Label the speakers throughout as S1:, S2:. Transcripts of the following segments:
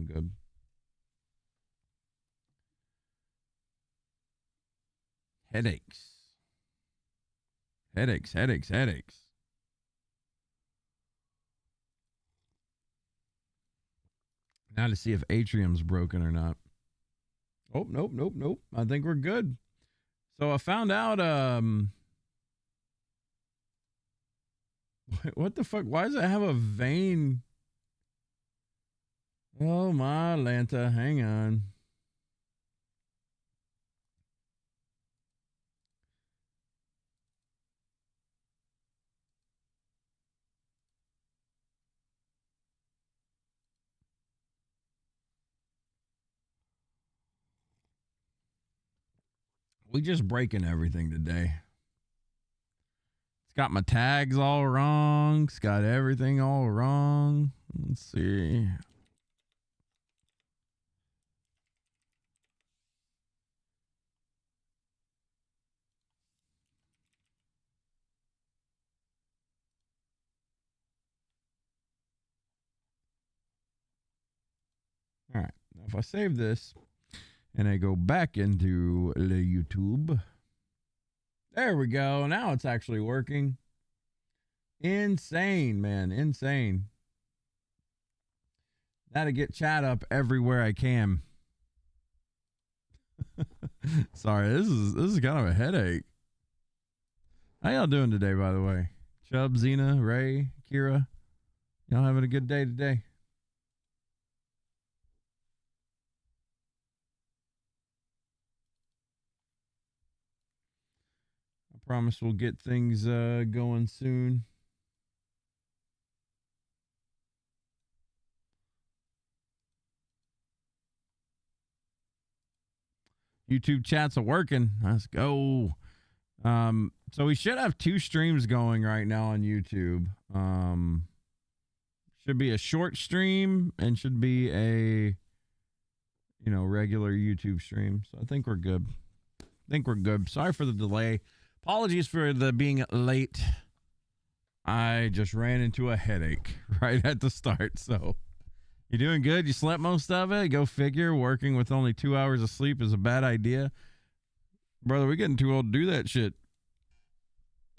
S1: doing good. Headaches. Headaches, headaches, headaches. Now to see if Atrium's broken or not. Oh, nope, nope, nope. I think we're good. So I found out, what the fuck? Why does it have a vein? Oh, my Lanta. Hang on. We just breaking everything today. It's got my tags all wrong. It's got everything all wrong. Let's see. All right. Now if I save this and I go back into the YouTube. There we go. Now it's actually working. Insane, man. Insane. Now to get chat up everywhere I can. Sorry, this is kind of a headache. How y'all doing today, by the way? Chubb, Xena, Ray, Kira. Y'all having a good day today? I promise we'll get things going soon. YouTube chats are working. Let's go. So we should have 2 streams going right now on YouTube. Should be a short stream and should be a, regular YouTube stream. So I think we're good. Sorry for the delay. Apologies for the being late. I just ran into a headache right at the start. So you doing good? You slept most of it? Go figure. Working with only 2 hours of sleep is a bad idea. Brother, we're getting too old to do that shit.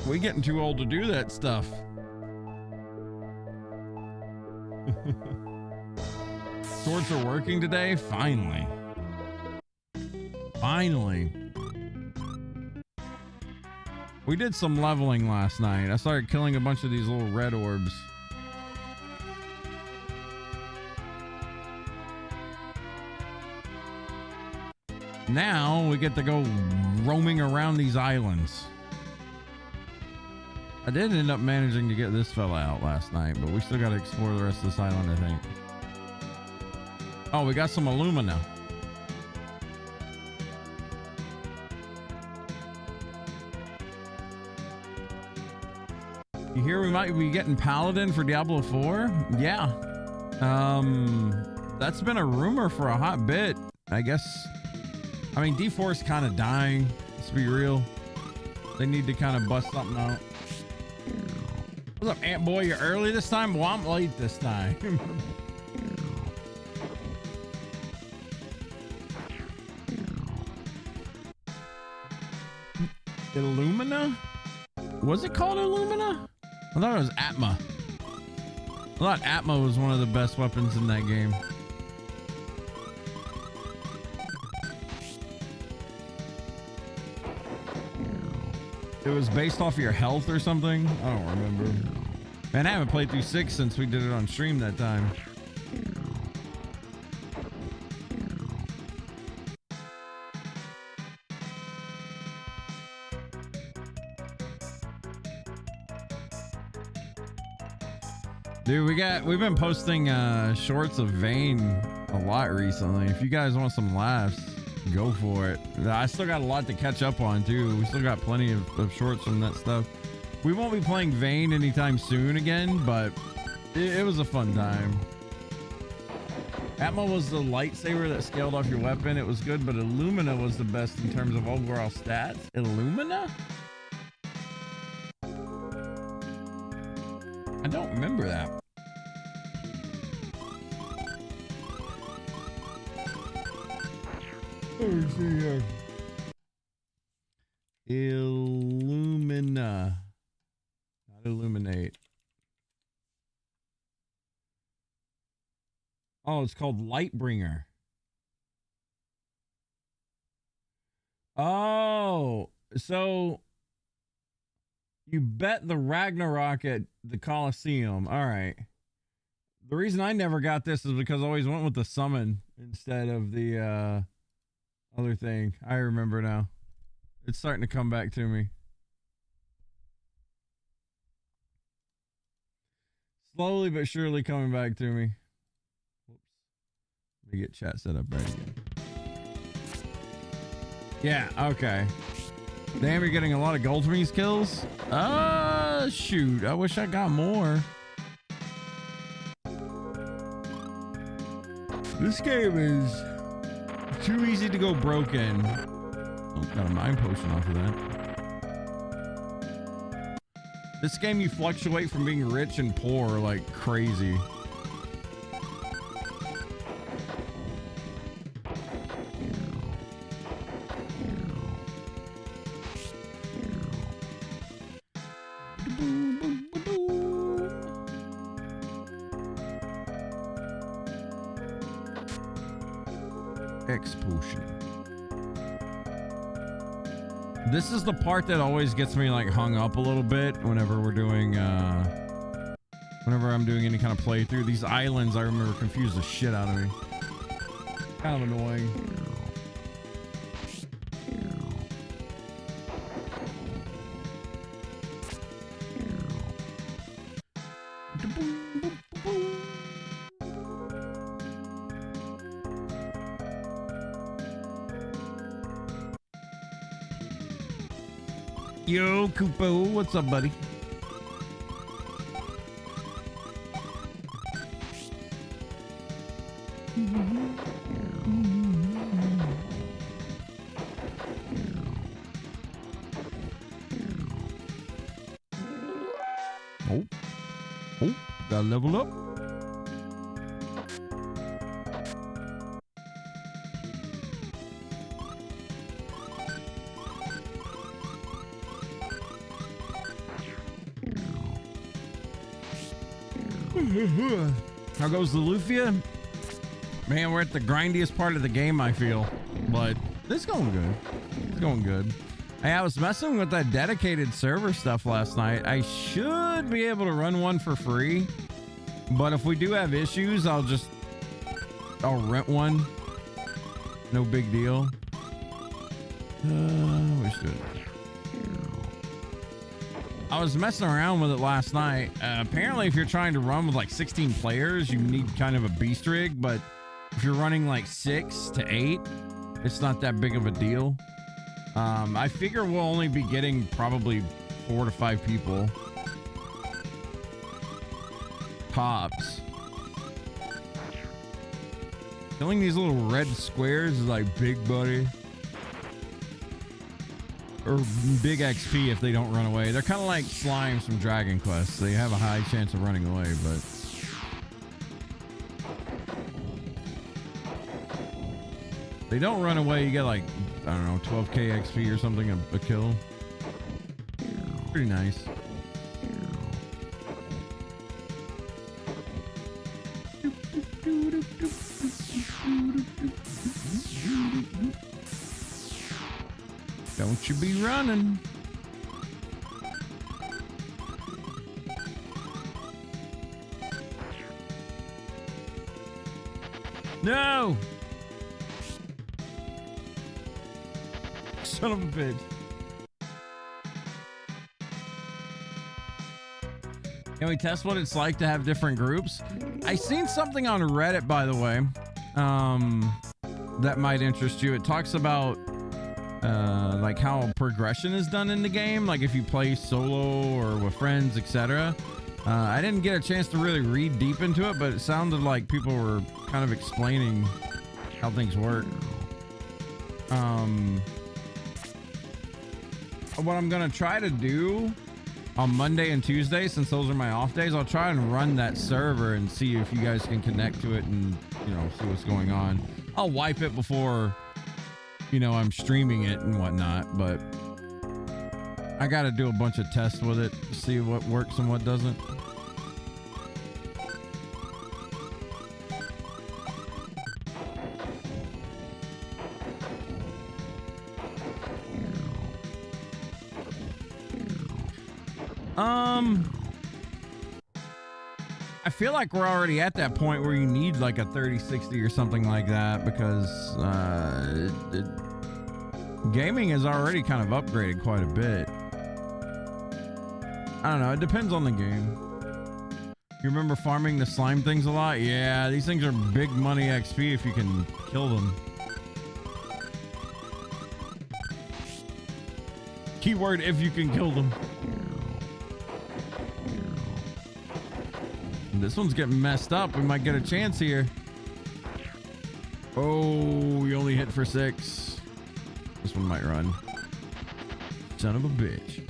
S1: We getting too old to do that stuff. Shorts are working today? Finally. We did some leveling last night. I started killing a bunch of these little red orbs. Now we get to go roaming around these islands. I did end up managing to get this fella out last night, but we still got to explore the rest of this island, I think. Oh, we got some alumina. You hear we might be getting Paladin for Diablo 4? Yeah. That's been a rumor for a hot bit, I guess. I mean, D4 is kind of dying, let's be real. They need to kind of bust something out. What's up, Ant Boy? You're early this time? Well, I'm late this time. Illumina? Was it called Illumina? I thought it was Atma. I thought Atma was one of the best weapons in that game. It was based off of your health or something? I don't remember. Man, I haven't played through 6 since we did it on stream that time. Dude, we've been posting shorts of Vayne a lot recently. If you guys want some laughs, go for it. I still got a lot to catch up on too. We still got plenty of shorts from that stuff. We won't be playing Vayne anytime soon again, but it was a fun time. Atma was the lightsaber that scaled off your weapon. It was good, but Illumina was the best in terms of overall stats. Illumina? I don't remember that. me see here. Illumina. Not illuminate. Oh, it's called Lightbringer. Oh, so you bet the Ragnarok at the Colosseum. All right. The reason I never got this is because I always went with the summon instead of the other thing. I remember now. It's starting to come back to me. Slowly but surely coming back to me. Whoops. Let me get chat set up right again. Yeah, okay. Damn, you're getting a lot of gold from these kills? Shoot. I wish I got more. This game is too easy to go broken. Oh, got a mind potion off of that. This game, you fluctuate from being rich and poor like crazy. X potion. This is the part that always gets me like hung up a little bit whenever we're doing whenever I'm doing any kind of playthrough. These islands, I remember, confuse the shit out of me. Kind of annoying. Yo, Koopo, what's up, buddy? Oh, gotta level up. How goes the Lufia? Man, we're at the grindiest part of the game, I feel. But it's going good. It's going good. Hey, I was messing with that dedicated server stuff last night. I should be able to run one for free. But if we do have issues, I'll rent one. No big deal. We should. I was messing around with it last night. Apparently, if you're trying to run with like 16 players, you need kind of a beast rig. But if you're running like 6 to 8, it's not that big of a deal. I figure we'll only be getting probably 4 to 5 people. Tops. Killing these little red squares is like big buddy. Or big XP if they don't run away. They're kind of like slimes from Dragon Quest. They have a high chance of running away, but they don't run away. You get like, I don't know, 12k XP or something a kill. Pretty nice. Don't you be running. No! Son of a bitch. Can we test what it's like to have different groups? I seen something on Reddit, by the way, that might interest you. It talks about like how progression is done in the game, like if you play solo or with friends, etc. I didn't get a chance to really read deep into it, but it sounded like people were kind of explaining how things work. What I'm gonna try to do on Monday and Tuesday, since those are my off days, I'll try and run that server and see if you guys can connect to it and, you know, see what's going on. I'll wipe it before you know, I'm streaming it and whatnot, but I got to do a bunch of tests with it to see what works and what doesn't. I feel like we're already at that point where you need like a 3060 or something like that, because gaming is already kind of upgraded quite a bit. I don't know. It depends on the game. You remember farming the slime things a lot? Yeah, these things are big money XP if you can kill them. Keyword, if you can kill them. This one's getting messed up. We might get a chance here. Oh, we only hit for 6. This one might run. Son of a bitch.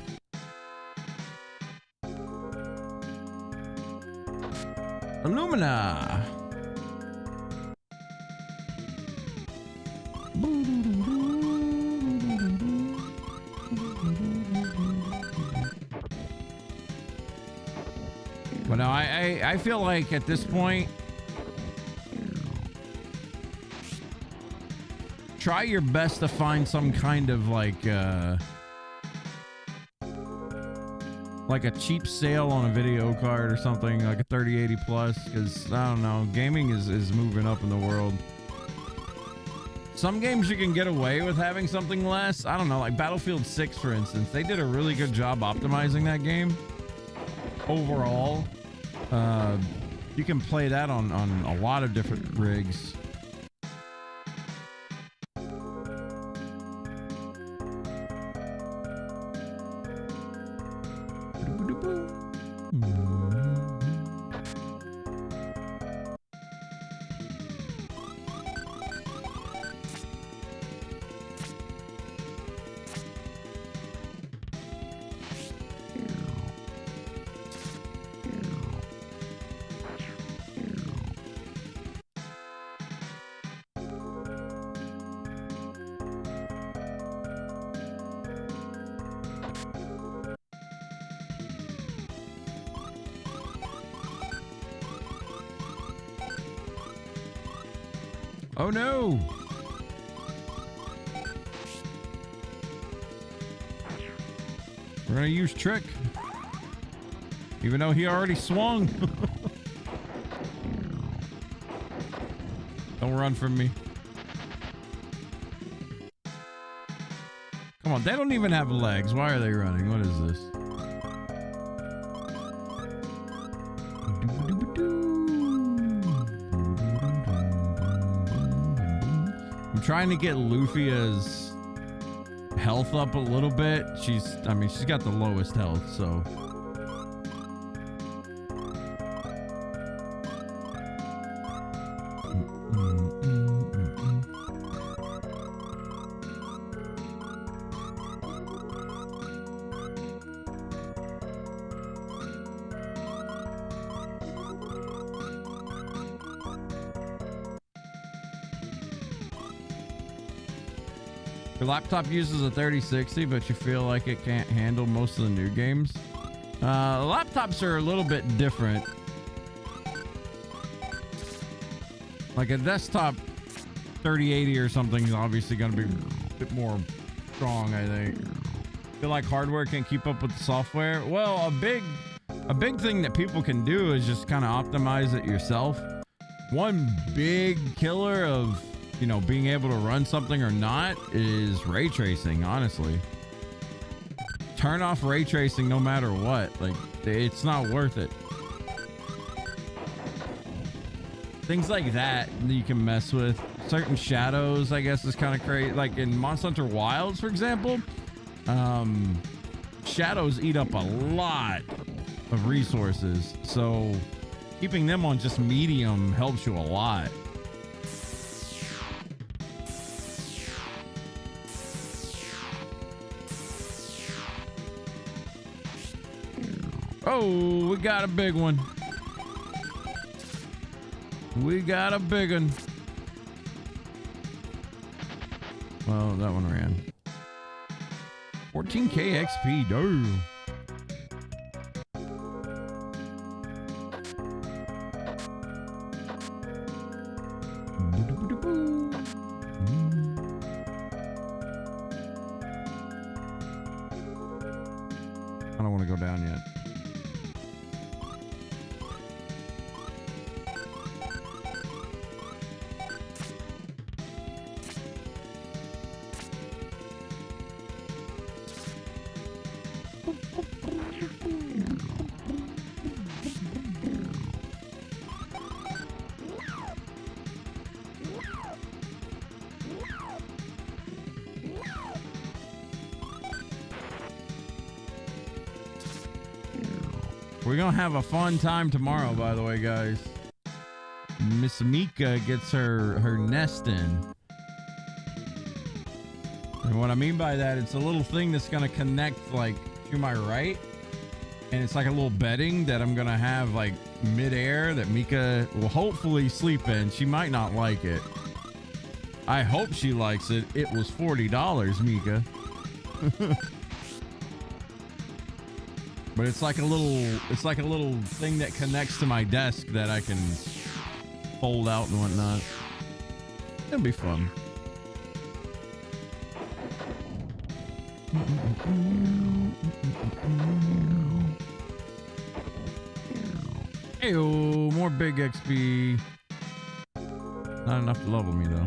S1: Illumina. But no, I feel like at this point, try your best to find some kind of like a cheap sale on a video card or something, like a 3080 plus, because I don't know, gaming is moving up in the world. Some games you can get away with having something less. I don't know, like Battlefield 6, for instance. They did a really good job optimizing that game. Overall, you can play that on a lot of different rigs. Oh no! We're gonna use Trick, even though he already swung. Don't run from me. Come on, they don't even have legs. Why are they running? What is this? Trying to get Lufia's health up a little bit. She's got the lowest health, so. Your laptop uses a 3060, but you feel like it can't handle most of the new games. Laptops are a little bit different. Like a desktop 3080 or something is obviously going to be a bit more strong, I think. Feel like hardware can't keep up with the software. Well, a big thing that people can do is just kind of optimize it yourself. One big killer of, you know, being able to run something or not is ray tracing, honestly. Turn off ray tracing no matter what. Like, it's not worth it. Things like that you can mess with. Certain shadows, I guess, is kind of crazy. Like in Monster Hunter Wilds, for example, shadows eat up a lot of resources. So keeping them on just medium helps you a lot. Oh, we got a big one. We got a big one. Well, that one ran. 14k XP, dude. I don't want to go down yet. We're gonna have a fun time tomorrow, by the way, guys. Miss Mika gets her nest in. And what I mean by that, it's a little thing that's gonna connect like to my right. And it's like a little bedding that I'm gonna have like midair that Mika will hopefully sleep in. She might not like it. I hope she likes it. It was $40, Mika. But it's like a little thing that connects to my desk that I can fold out and whatnot. It'll be fun. Heyo, more big XP. Not enough to level me though.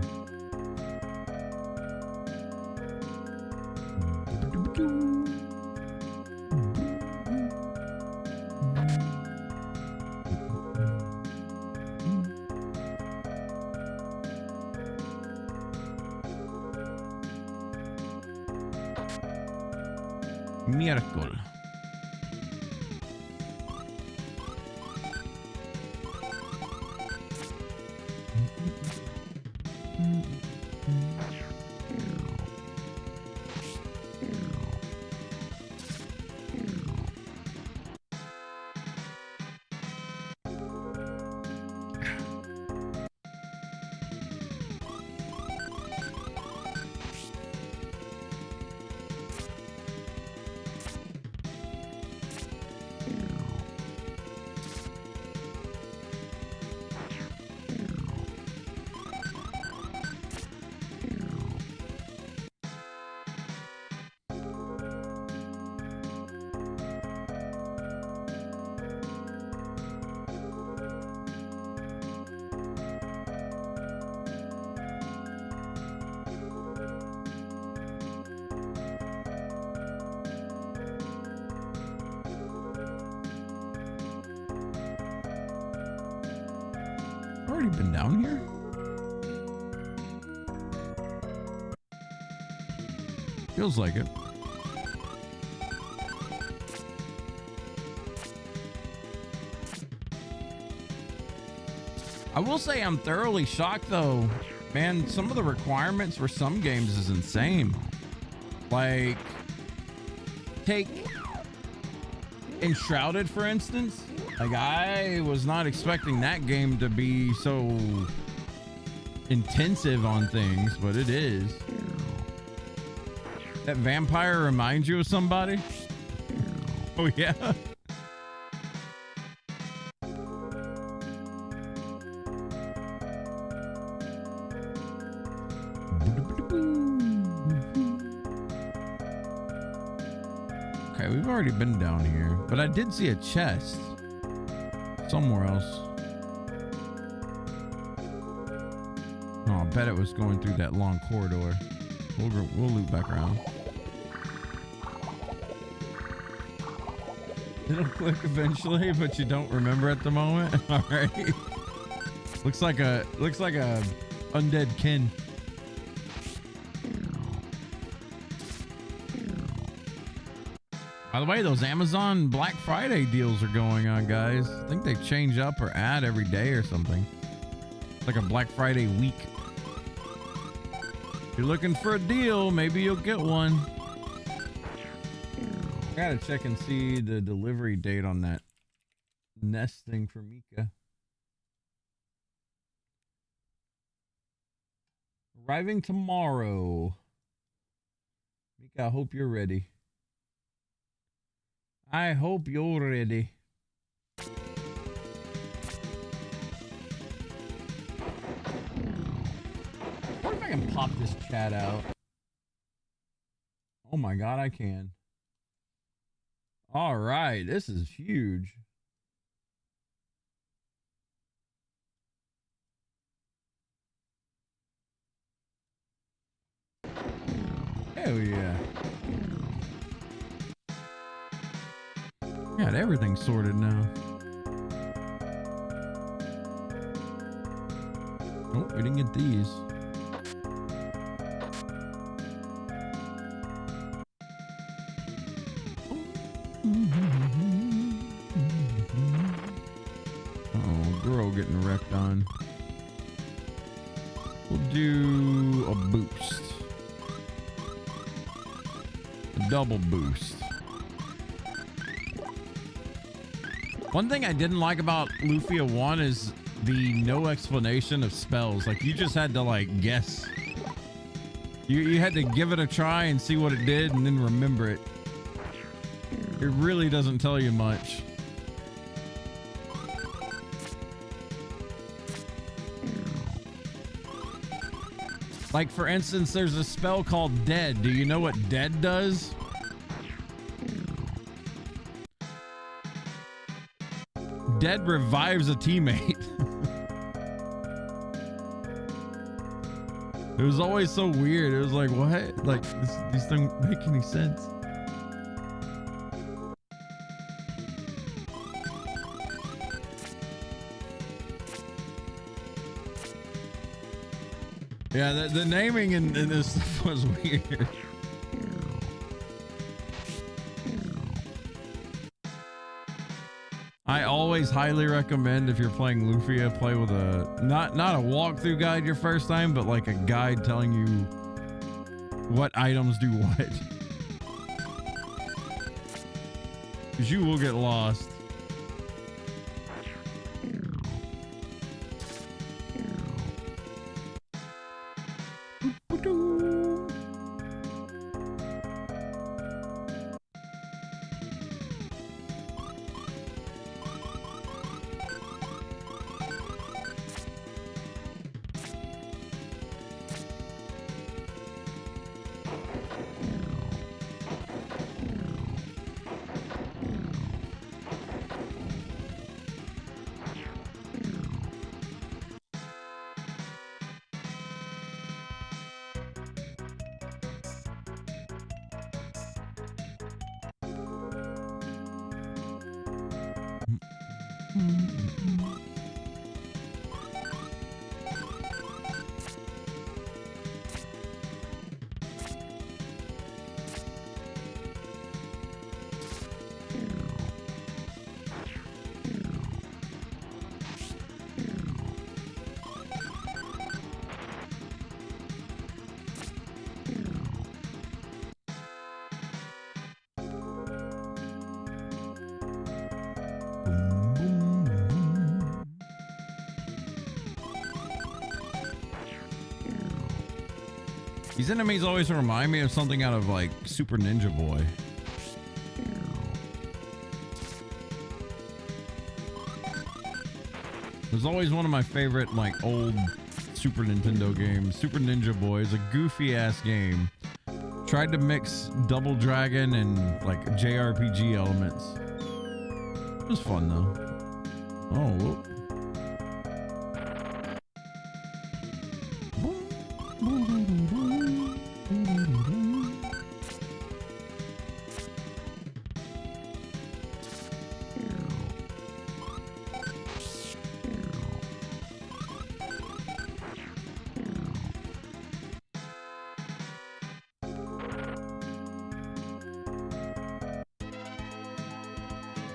S1: Miércoles. Already been down here? Feels like it. I will say I'm thoroughly shocked though. Man, some of the requirements for some games is insane. Like, take Enshrouded, for instance. Like, I was not expecting that game to be so intensive on things, but it is. That vampire reminds you of somebody? Oh, yeah. Okay, we've already been down here, but I did see a chest somewhere else. Oh, I bet it was going through that long corridor. We'll loop back around. It'll click eventually, but you don't remember at the moment. All right. Looks like a undead kin. By the way, those Amazon Black Friday deals are going on, guys. I think they change up or add every day or something. It's like a Black Friday week. If you're looking for a deal, maybe you'll get one. I gotta check and see the delivery date on that nest thing for Mika. Arriving tomorrow. Yeah, I hope you're ready. I hope you're ready. What if I can pop this chat out? Oh my god, I can. All right, this is huge. Hell yeah. Got everything sorted now. Oh, we didn't get these. Oh, girl getting wrecked on. We'll do a boost. A double boost. One thing I didn't like about Lufia 1 is the no explanation of spells. Like, you just had to, like, guess. You had to give it a try and see what it did and then remember it. It really doesn't tell you much. Like, for instance, there's a spell called Dead. Do you know what Dead does? Dead revives a teammate. It was always so weird. It was like, what? Like, these things make any sense? Yeah, the naming in this stuff was weird. I always highly recommend, if you're playing Lufia, play with a not a walkthrough guide your first time, but like a guide telling you what items do what. Because you will get lost. These enemies always remind me of something out of like Super Ninja Boy. It was always one of my favorite like old Super Nintendo games. Super Ninja Boy is a goofy ass game. Tried to mix Double Dragon and like JRPG elements. It was fun though. Oh, whoop.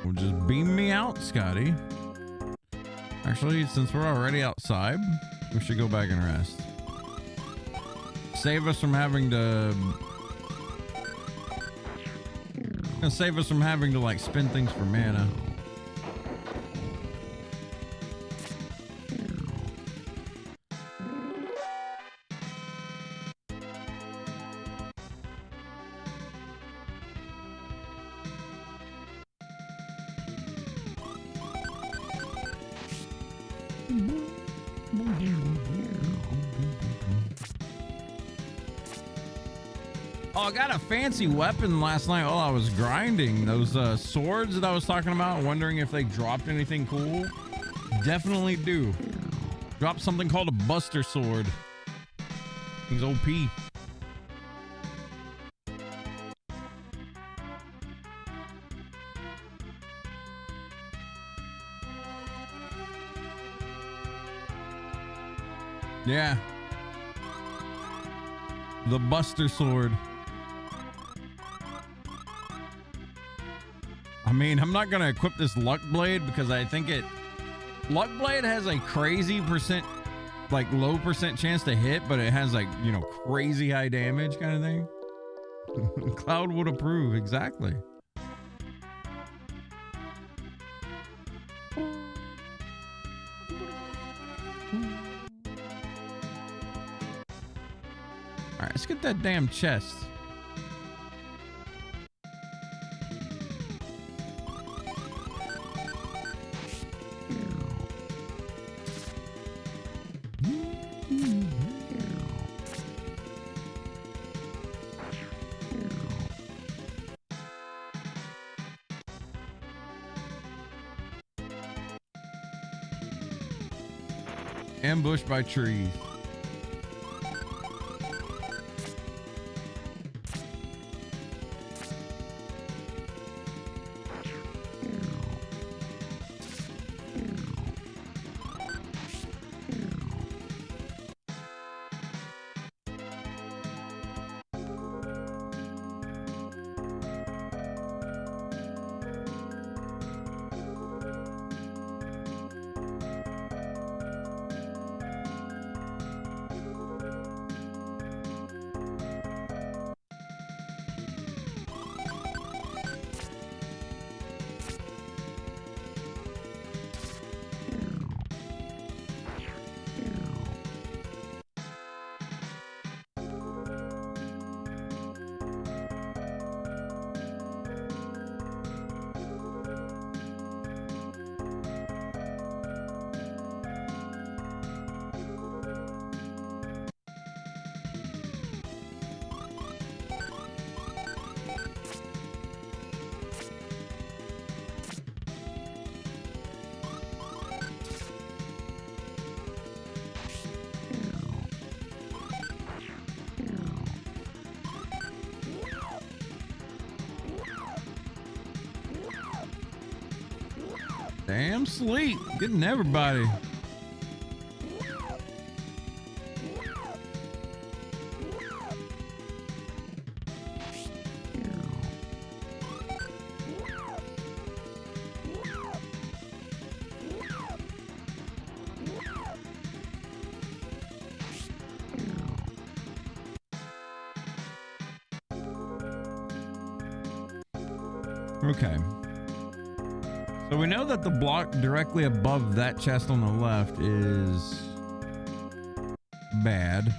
S1: Well, just beam me out, Scotty. Actually, since we're already outside, we should go back and rest. Save us from having to... Gonna save us from having to, like, spend things for mana. Oh, I got a fancy weapon last night while I was grinding. Those swords that I was talking about, wondering if they dropped anything cool. Definitely do. Drop something called a Buster Sword. Thing's OP. Yeah. The Buster Sword. I mean, I'm not going to equip this Luck Blade because I think Luck Blade has a crazy percent, like low percent chance to hit, but it has like, you know, crazy high damage kind of thing. Cloud would approve. Exactly. All right, let's get that damn chest. Ambushed by trees. Damn sleep, getting everybody. Okay. So we know that the block directly above that chest on the left is bad.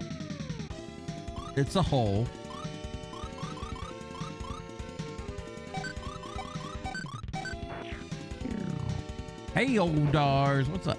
S1: It's a hole. Hey, old Dars, what's up?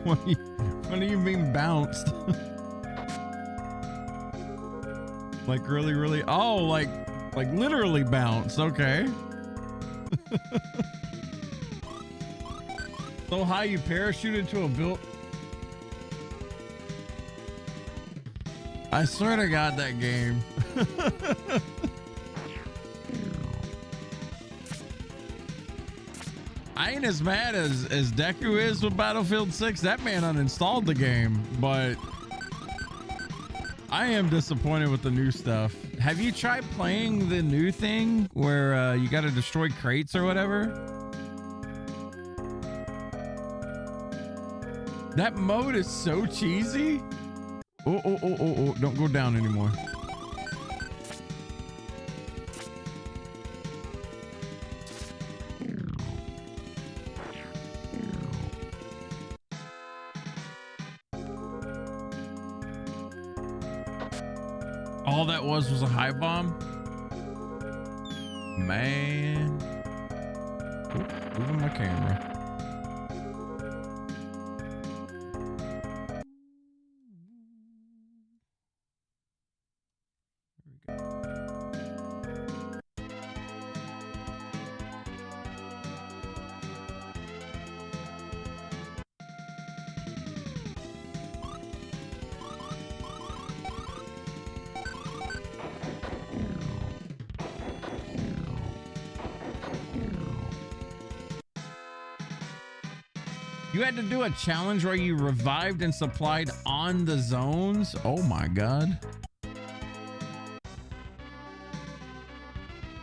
S1: What do you mean bounced? Like really? Oh, like literally bounced. Okay. So high you parachuted to a build. I swear to God, that game. I ain't as mad as Deku is with Battlefield 6. That man uninstalled the game, but I am disappointed with the new stuff. Have you tried playing the new thing where you got to destroy crates or whatever? That mode is so cheesy. Oh, don't go down anymore. All that was a high bomb? Man. Ooh, moving my camera. You had to do a challenge where you revived and supplied on the zones. Oh my God.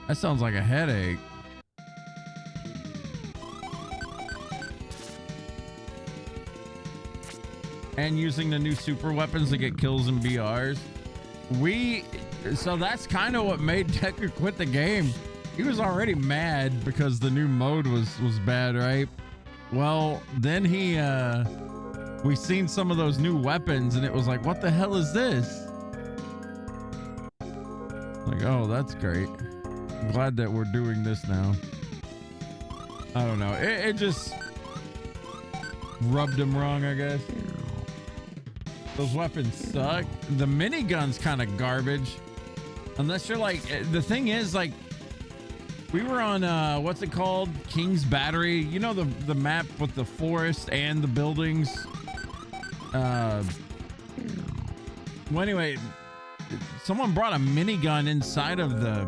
S1: That sounds like a headache. And using the new super weapons to get kills in BRs. So that's kind of what made Deku quit the game. He was already mad because the new mode was bad, right? Well, then we seen some of those new weapons and it was like, what the hell is this? Like, oh, that's great. I'm glad that we're doing this now. I don't know. It just rubbed him wrong, I guess. Those weapons suck. The minigun's kind of garbage. Unless you're like, the thing is, like, we were on, what's it called? King's Battery. You know, the map with the forest and the buildings. Well, anyway, someone brought a minigun inside of the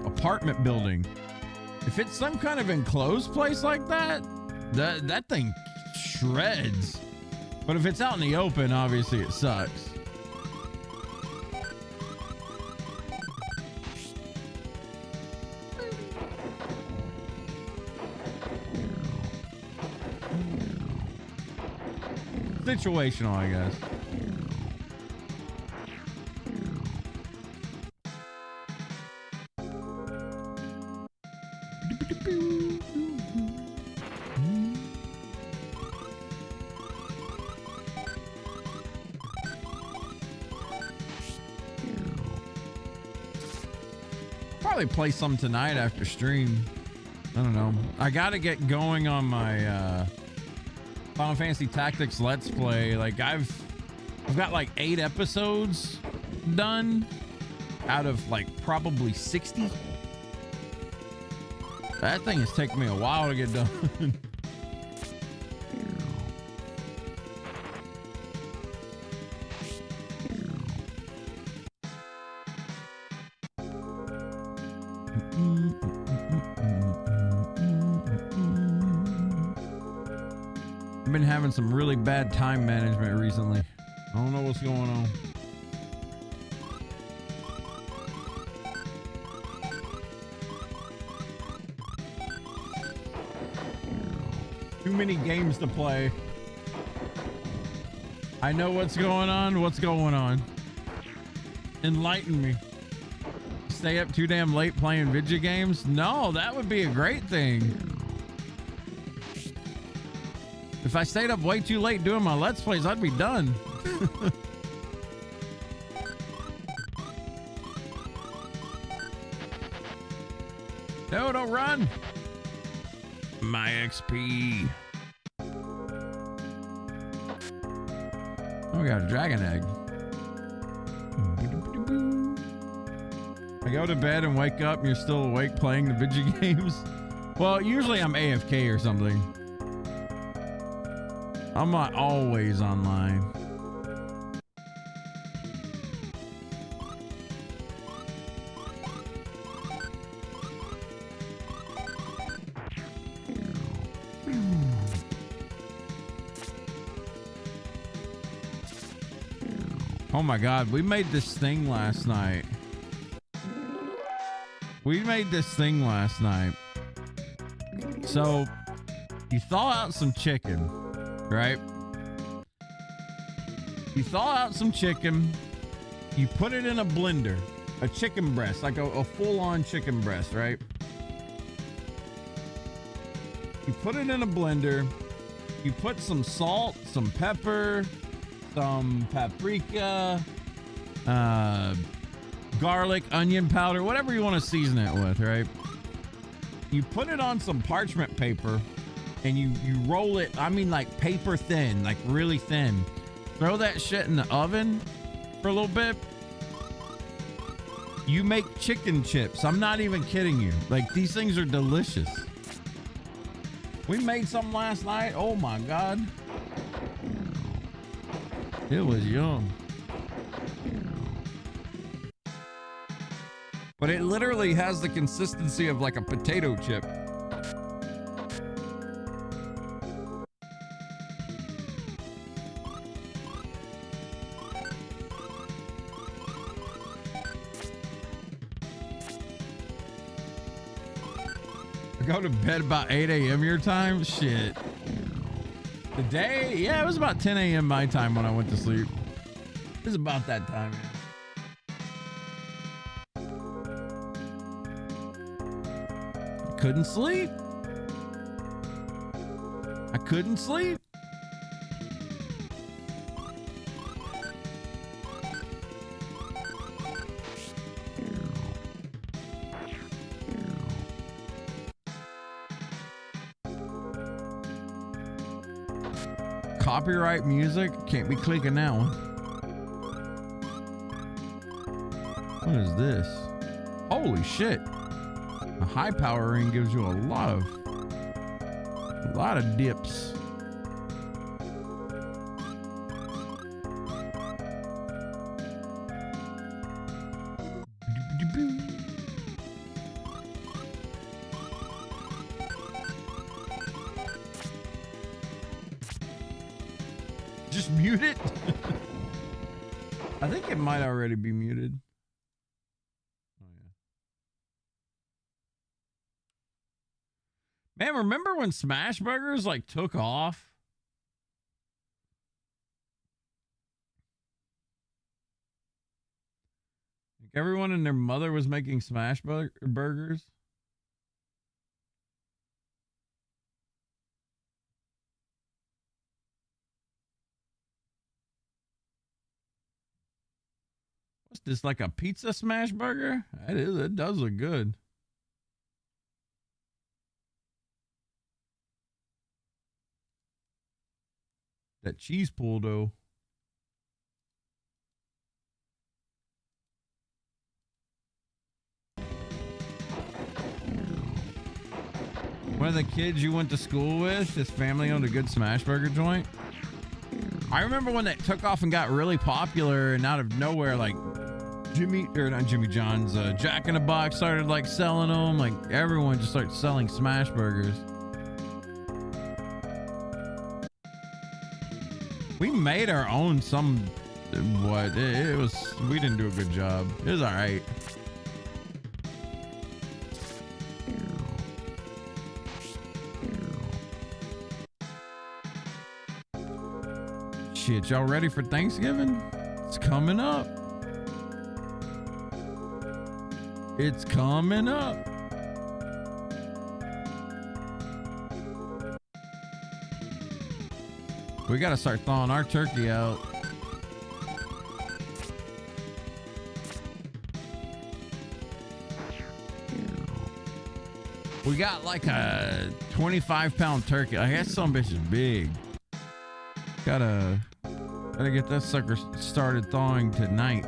S1: apartment building. If it's some kind of enclosed place like that, that thing shreds. But if it's out in the open, obviously it sucks. Situational, I guess. Probably play some tonight after stream. I don't know. I gotta get going on my Final Fantasy Tactics Let's Play. Like I've got like 8 episodes done out of like probably 60. That thing has taken me a while to get done. I've been having some really bad time management recently. I don't know what's going on. Too many games to play. I know what's going on. What's going on? Enlighten me. Stay up too damn late playing video games? No, that would be a great thing. If I stayed up way too late doing my Let's Plays, I'd be done. No, don't run. My XP. Oh, we got a dragon egg. I go to bed and wake up and you're still awake playing the video games. Well, usually I'm AFK or something. I'm not always online. Oh my God, we made this thing last night. So you thaw out some chicken, right? You thaw out some chicken. You put it in a blender, a chicken breast, like a full-on chicken breast, right? You put it in a blender. You put some salt, some pepper, some paprika, garlic, onion powder, whatever you want to season it with, right? You put it on some parchment paper and you roll it, I mean like paper thin, like really thin. Throw that shit in the oven for a little bit. You make chicken chips. I'm not even kidding you. Like, these things are delicious. We made some last night. Oh my God. It was yum. But it literally has the consistency of like a potato chip. I go to bed about 8 a.m. your time? Shit. Today? Yeah, it was about 10 a.m. my time when I went to sleep. It was about that time, man. Couldn't sleep. I couldn't sleep. Copyright music? Can't be clicking that one. What is this? Holy shit. A high power ring gives you a lot of dips. Just mute it. I think it might already be muted. Man, remember when Smash Burgers like took off? Like everyone and their mother was making Smash Burgers. What's this, like a pizza smash burger? It is. It does look good. That cheese pool, though. One of the kids you went to school with, his family owned a good smash burger joint. I remember when that took off and got really popular, and out of nowhere, like not Jimmy John's, Jack in the Box started like selling them. Like everyone just started selling smash burgers. We made our own it was, we didn't do a good job. It was all right. Shit, y'all ready for Thanksgiving? It's coming up. It's coming up. We gotta start thawing our turkey out. We got like a 25-pound turkey. I guess some bitch is big. Gotta get that sucker started thawing tonight.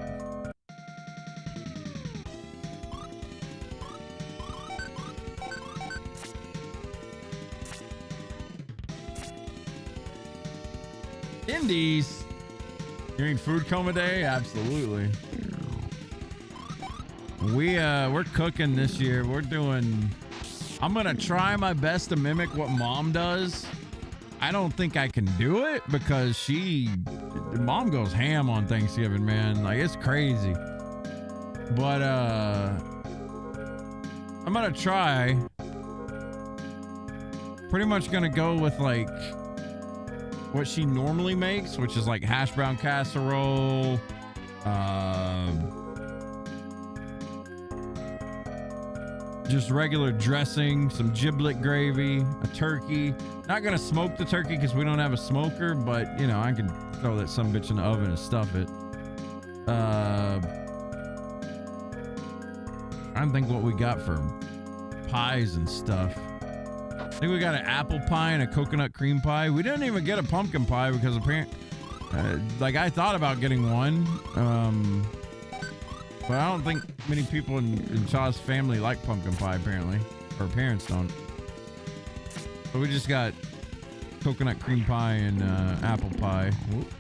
S1: Indies. You mean food coma day? Absolutely. We're cooking this year. I'm gonna try my best to mimic what mom does. I don't think I can do it because she Mom goes ham on Thanksgiving, man. Like, it's crazy. But I'm gonna try. Pretty much gonna go with like what she normally makes, which is like hash brown casserole, just regular dressing, some giblet gravy, a turkey. Not gonna smoke the turkey because we don't have a smoker, but you know, I can throw that some bitch in the oven and stuff it. I don't think what we got for pies and stuff. I think we got an apple pie and a coconut cream pie. We didn't even get a pumpkin pie because apparently, like I thought about getting one, but I don't think many people in Shaw's family like pumpkin pie apparently, or parents don't. So we just got coconut cream pie and apple pie. Whoop.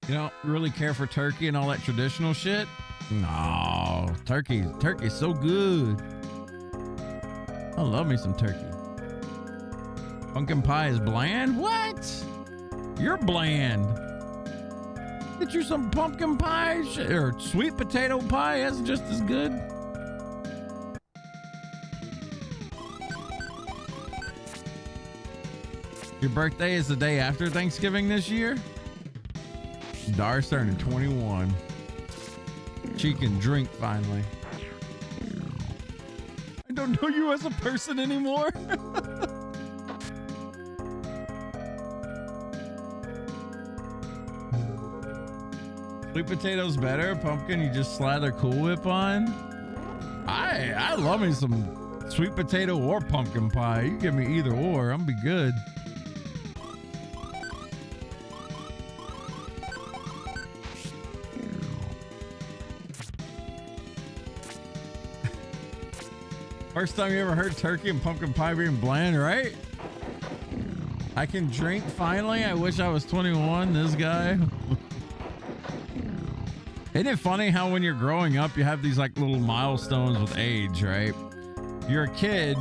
S1: You don't really care for turkey and all that traditional shit? No, turkey's so good. I love me some turkey. Pumpkin pie is bland? What? You're bland. Get you some pumpkin pie or sweet potato pie. That's just as good. Your birthday is the day after Thanksgiving this year? Dar's turning 21. She can drink finally. I don't know you as a person anymore. Sweet potatoes better. Pumpkin, you just slather Cool Whip on. I love me some sweet potato or pumpkin pie. You give me either or, I'm be good. First time you ever heard turkey and pumpkin pie being bland, right? I can drink finally. I wish I was 21. This guy. Isn't it funny how when you're growing up, you have these like little milestones with age, right? You're a kid.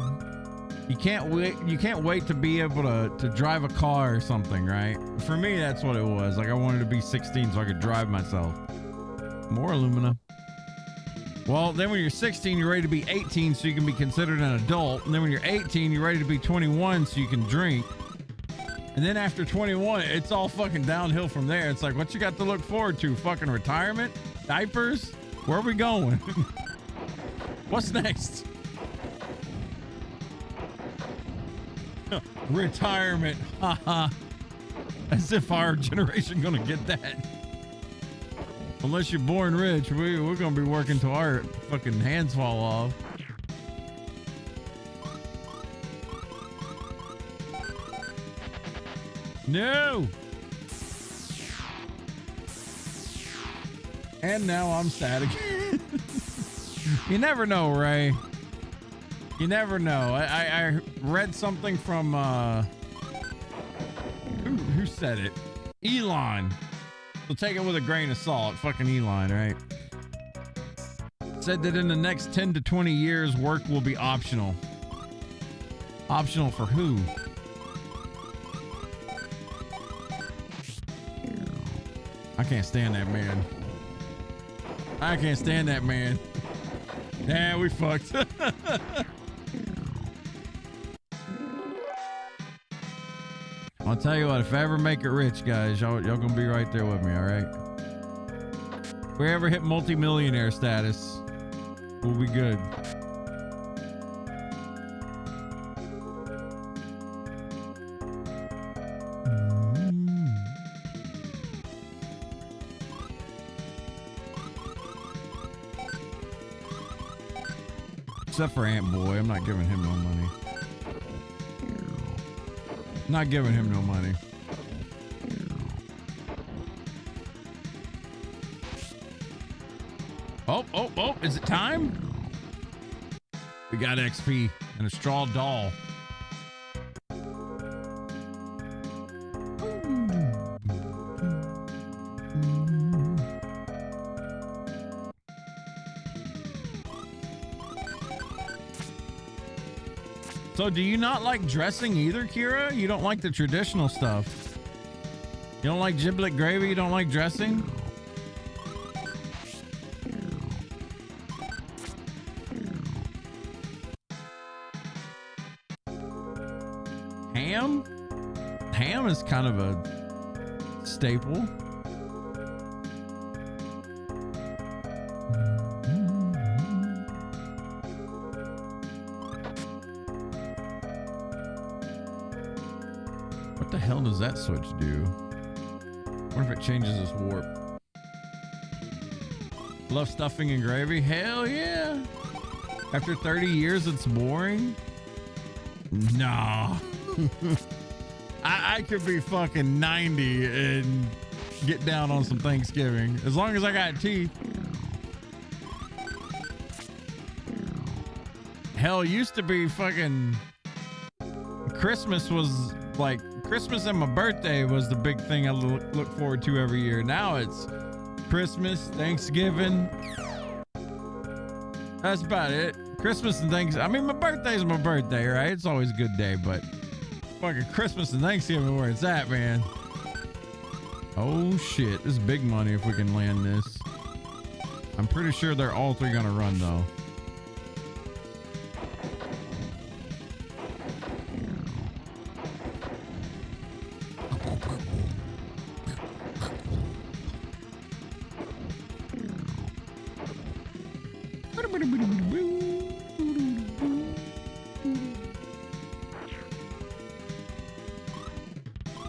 S1: You can't wait to be able to drive a car or something, right? For me, that's what it was. Like I wanted to be 16 so I could drive myself. More alumina. Well, then when you're 16, you're ready to be 18 so you can be considered an adult. And then when you're 18, you're ready to be 21 so you can drink. And then after 21, it's all fucking downhill from there. It's like, what you got to look forward to? Fucking retirement? Diapers? Where are we going? What's next? Retirement. Haha. As if our generation gonna get that. Unless you're born rich, we're gonna be working till our fucking hands fall off. No! And now I'm sad again. You never know, Ray. You never know. I read something from who said it? Elon. So take it with a grain of salt. Fucking Elon, right? Said that in the next 10 to 20 years, work will be optional. Optional for who? I can't stand that man. I can't stand that man. Nah, we fucked. I'll tell you what, if I ever make it rich, guys, y'all gonna be right there with me, all right? If we ever hit multi-millionaire status, we'll be good. Except for Ant Boy, I'm not giving him no money. Not giving him no money. Oh, is it time? We got XP and a straw doll. So do you not like dressing either, Kira? You don't like the traditional stuff? You don't like giblet gravy? You don't like dressing? Ham? Ham is kind of a staple. What the hell does that switch do? What if it changes its warp? Love stuffing and gravy? Hell yeah. After 30 years, it's boring? Nah. I could be fucking 90 and get down on some Thanksgiving. As long as I got teeth. Hell, used to be fucking... Christmas was like... Christmas and my birthday was the big thing I look forward to every year. Now it's Christmas, Thanksgiving. That's about it. Christmas and Thanksgiving. I mean, my birthday's my birthday, right? It's always a good day, but fucking Christmas and Thanksgiving where it's at, man. Oh shit, this is big money if we can land this. I'm pretty sure they're all three gonna run though.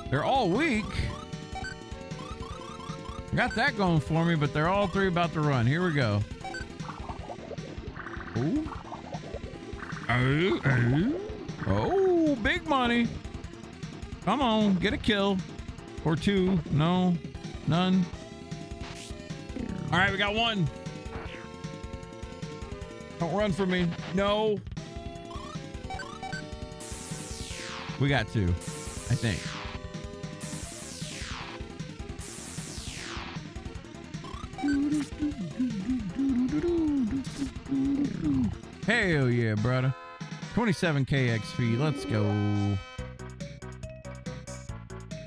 S1: They're all weak. Got that going for me, but they're all three about to run. Here we go. Ooh. Oh, oh. Oh, big money. Come on, get a kill. Or two. No, none. All right, we got one. Don't run for me. No. We got two, I think. Hell yeah, brother. 27k XP. Let's go.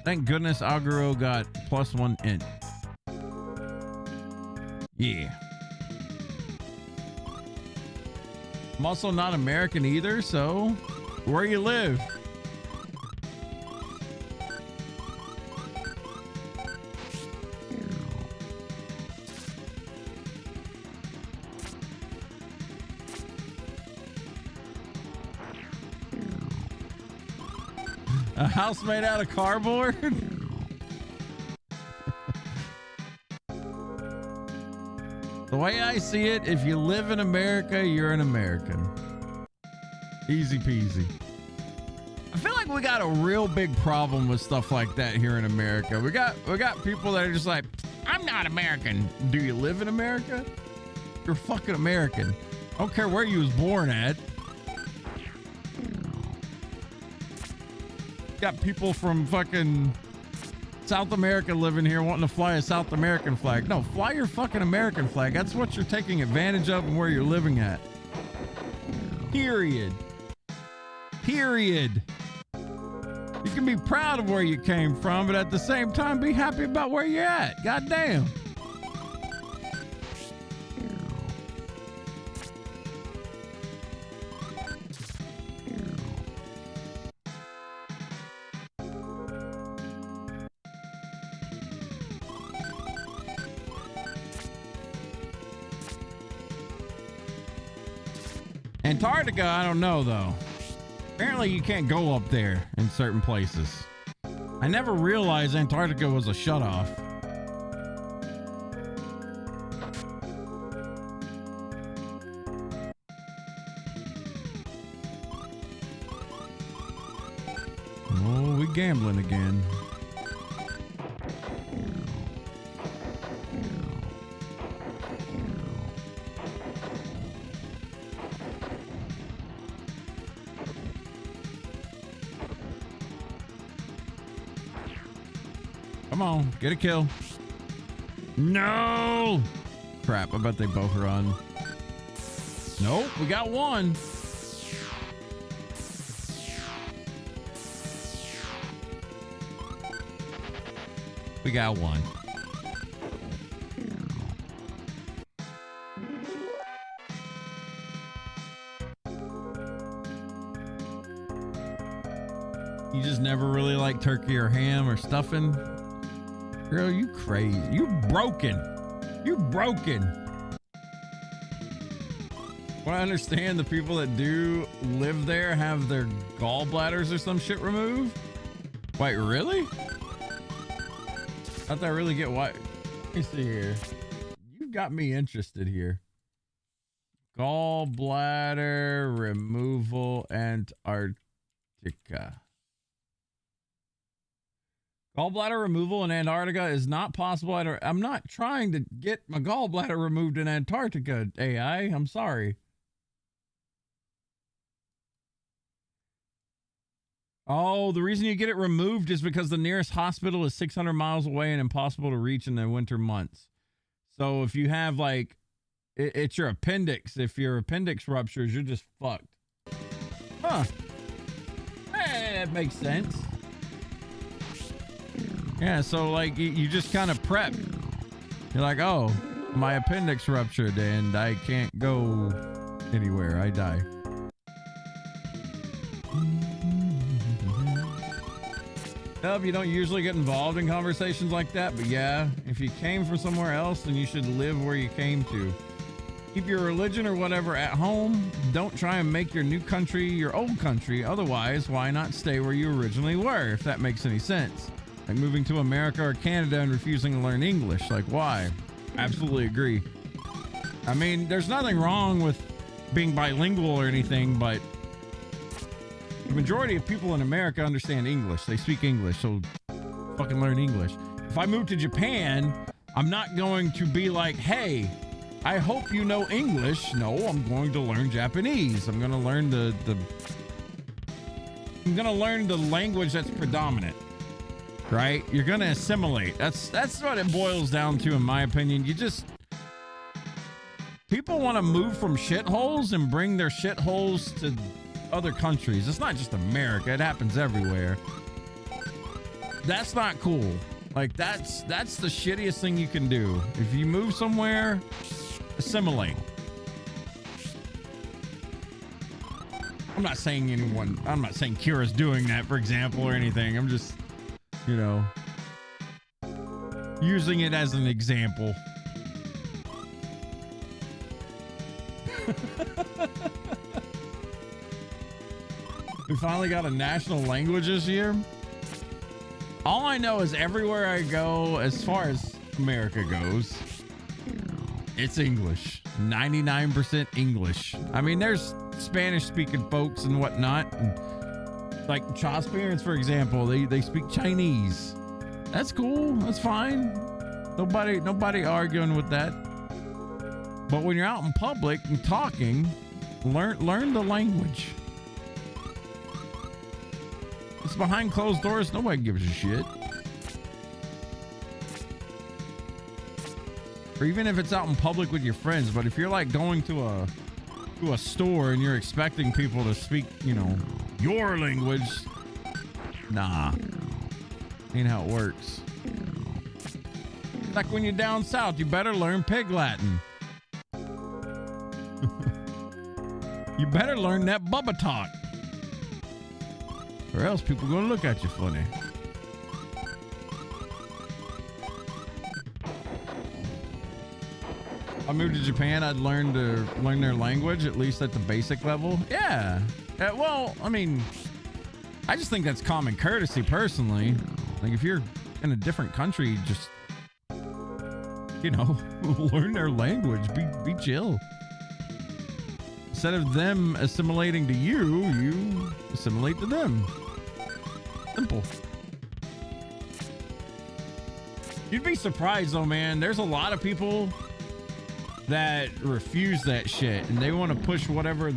S1: Thank goodness Aguro got +1 int. Yeah. I'm also not American either, so where you live? A house made out of cardboard? The way I see it, if you live in America, you're an American. Easy peasy. I feel like we got a real big problem with stuff like that here in America. We got people that are just like, I'm not American. Do you live in America? You're fucking American. I don't care where you was born at. Got people from fucking South America living here wanting to fly a South American flag. No, fly your fucking American flag. That's what you're taking advantage of and where you're living at. Period. Period. You can be proud of where you came from, but at the same time, be happy about where you're at. God damn. Antarctica, I don't know though. Apparently you can't go up there in certain places. I never realized Antarctica was a shutoff. Oh, we gambling again. Come on, get a kill. No! Crap, I bet they both run. Nope, we got one. We got one. You just never really like turkey or ham or stuffing? Girl, you crazy. You broken. You broken. Well, I understand the people that do live there have their gallbladders or some shit removed. Wait, really? I thought I really get why. Let me see here. You got me interested here. Gallbladder removal, Antarctica. Gallbladder removal in Antarctica is not possible. I'm not trying to get my gallbladder removed in Antarctica, AI. I'm sorry. Oh, the reason you get it removed is because the nearest hospital is 600 miles away and impossible to reach in the winter months. So if you have like, it's your appendix. If your appendix ruptures, you're just fucked. Huh. Hey, that makes sense. Yeah, so like you just kind of prep. You're like, oh, my appendix ruptured and I can't go anywhere. I die. Nope, you don't usually get involved in conversations like that, but yeah, if you came from somewhere else, then you should live where you came to. Keep your religion or whatever at home. Don't try and make your new country your old country. Otherwise, why not stay where you originally were, if that makes any sense? Like moving to America or Canada and refusing to learn English. Like, why? Absolutely agree. I mean, there's nothing wrong with being bilingual or anything, but the majority of people in America understand English. They speak English, so fucking learn English. If I move to Japan, I'm not going to be like, hey, I hope you know English. No, I'm going to learn Japanese. I'm going to learn I'm going to learn the language that's predominant. Right? You're going to assimilate. That's what it boils down to, in my opinion. People want to move from shitholes and bring their shitholes to other countries. It's not just America. It happens everywhere. That's not cool. Like, that's the shittiest thing you can do. If you move somewhere, assimilate. I'm not saying Kira's doing that, for example, or anything. I'm just, using it as an example. We finally got a national language this year. All I know is everywhere I go, as far as America goes, it's English. 99% English. I mean, there's Spanish-speaking folks and whatnot. And like Cha's parents, for example, they speak Chinese. That's cool. That's fine. Nobody arguing with that. But when you're out in public and talking, learn the language. It's behind closed doors. Nobody gives a shit. Or even if it's out in public with your friends. But if you're like going to a store and you're expecting people to speak, your language, nah, ain't how it works. Like when you're down south, you better learn Pig Latin. You better learn that Bubba talk. Or else people are gonna look at you funny. I moved to Japan, I'd learn their language, at least at the basic level. Yeah. Well, I mean, I just think that's common courtesy personally. Like if you're in a different country, just, learn their language. Be chill. Instead of them assimilating to you, you assimilate to them. Simple. You'd be surprised though, man. There's a lot of people that refuse that shit and they want to push whatever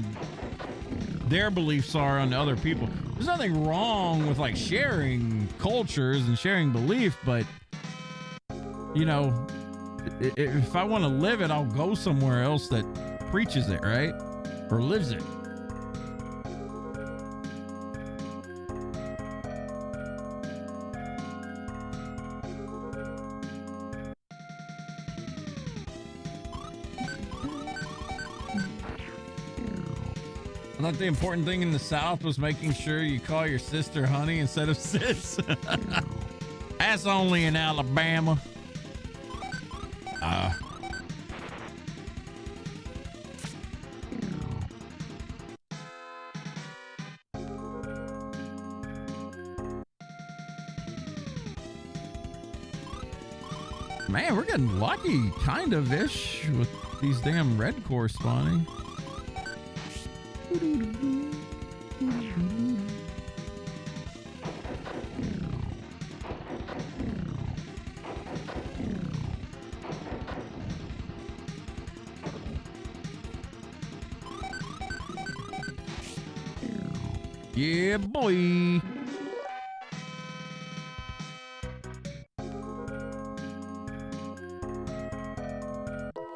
S1: their beliefs are on other people. There's nothing wrong with like sharing cultures and sharing belief, but if I want to live it, I'll go somewhere else that preaches it, right? Or lives it. thought the important thing in the South was making sure you call your sister honey instead of sis. That's only in Alabama. Man, we're getting lucky, kind of ish, with these damn red core spawning. Yeah, boy.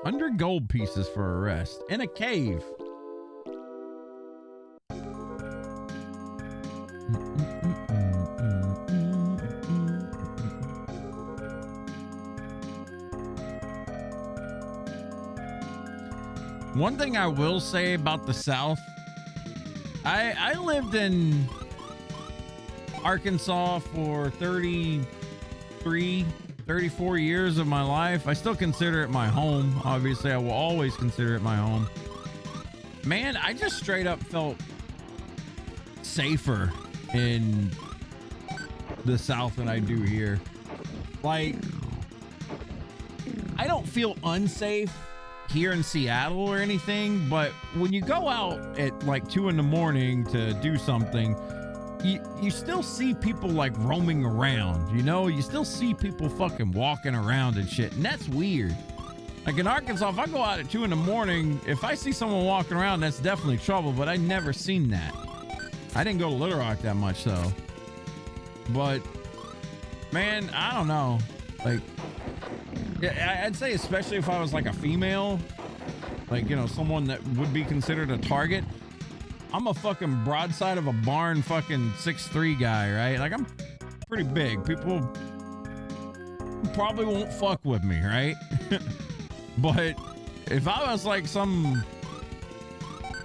S1: $100 pieces for a rest in a cave. One thing I will say about the South, I lived in Arkansas for 34 years of my life. I still consider it my home. Obviously, I will always consider it my home. Man, I just straight up felt safer in the South than I do here. Like, I don't feel unsafe here in Seattle or anything, but when you go out at like 2 a.m. to do something, you still see people like roaming around, you know? You still see people fucking walking around and shit, and that's weird. Like in Arkansas, if I go out at 2 a.m, if I see someone walking around, that's definitely trouble, but I never seen that. I didn't go to Little Rock that much though. But man, I don't know. Like, yeah, I'd say especially if I was like a female, like, you know, someone that would be considered a target. I'm a fucking broadside of a barn fucking 6'3" guy, right? Like, I'm pretty big. People probably won't fuck with me, right? But if I was like some,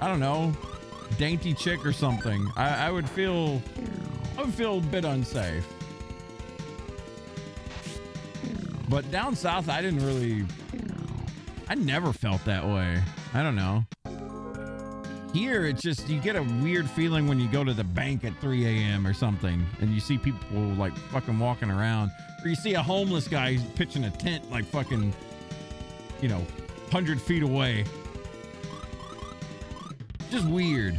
S1: I don't know, dainty chick or something, I would feel a bit unsafe. But down south, I never felt that way. I don't know. Here, it's just, you get a weird feeling when you go to the bank at 3 a.m. or something, and you see people like fucking walking around, or you see a homeless guy pitching a tent like fucking, you know, 100 feet away. Just weird.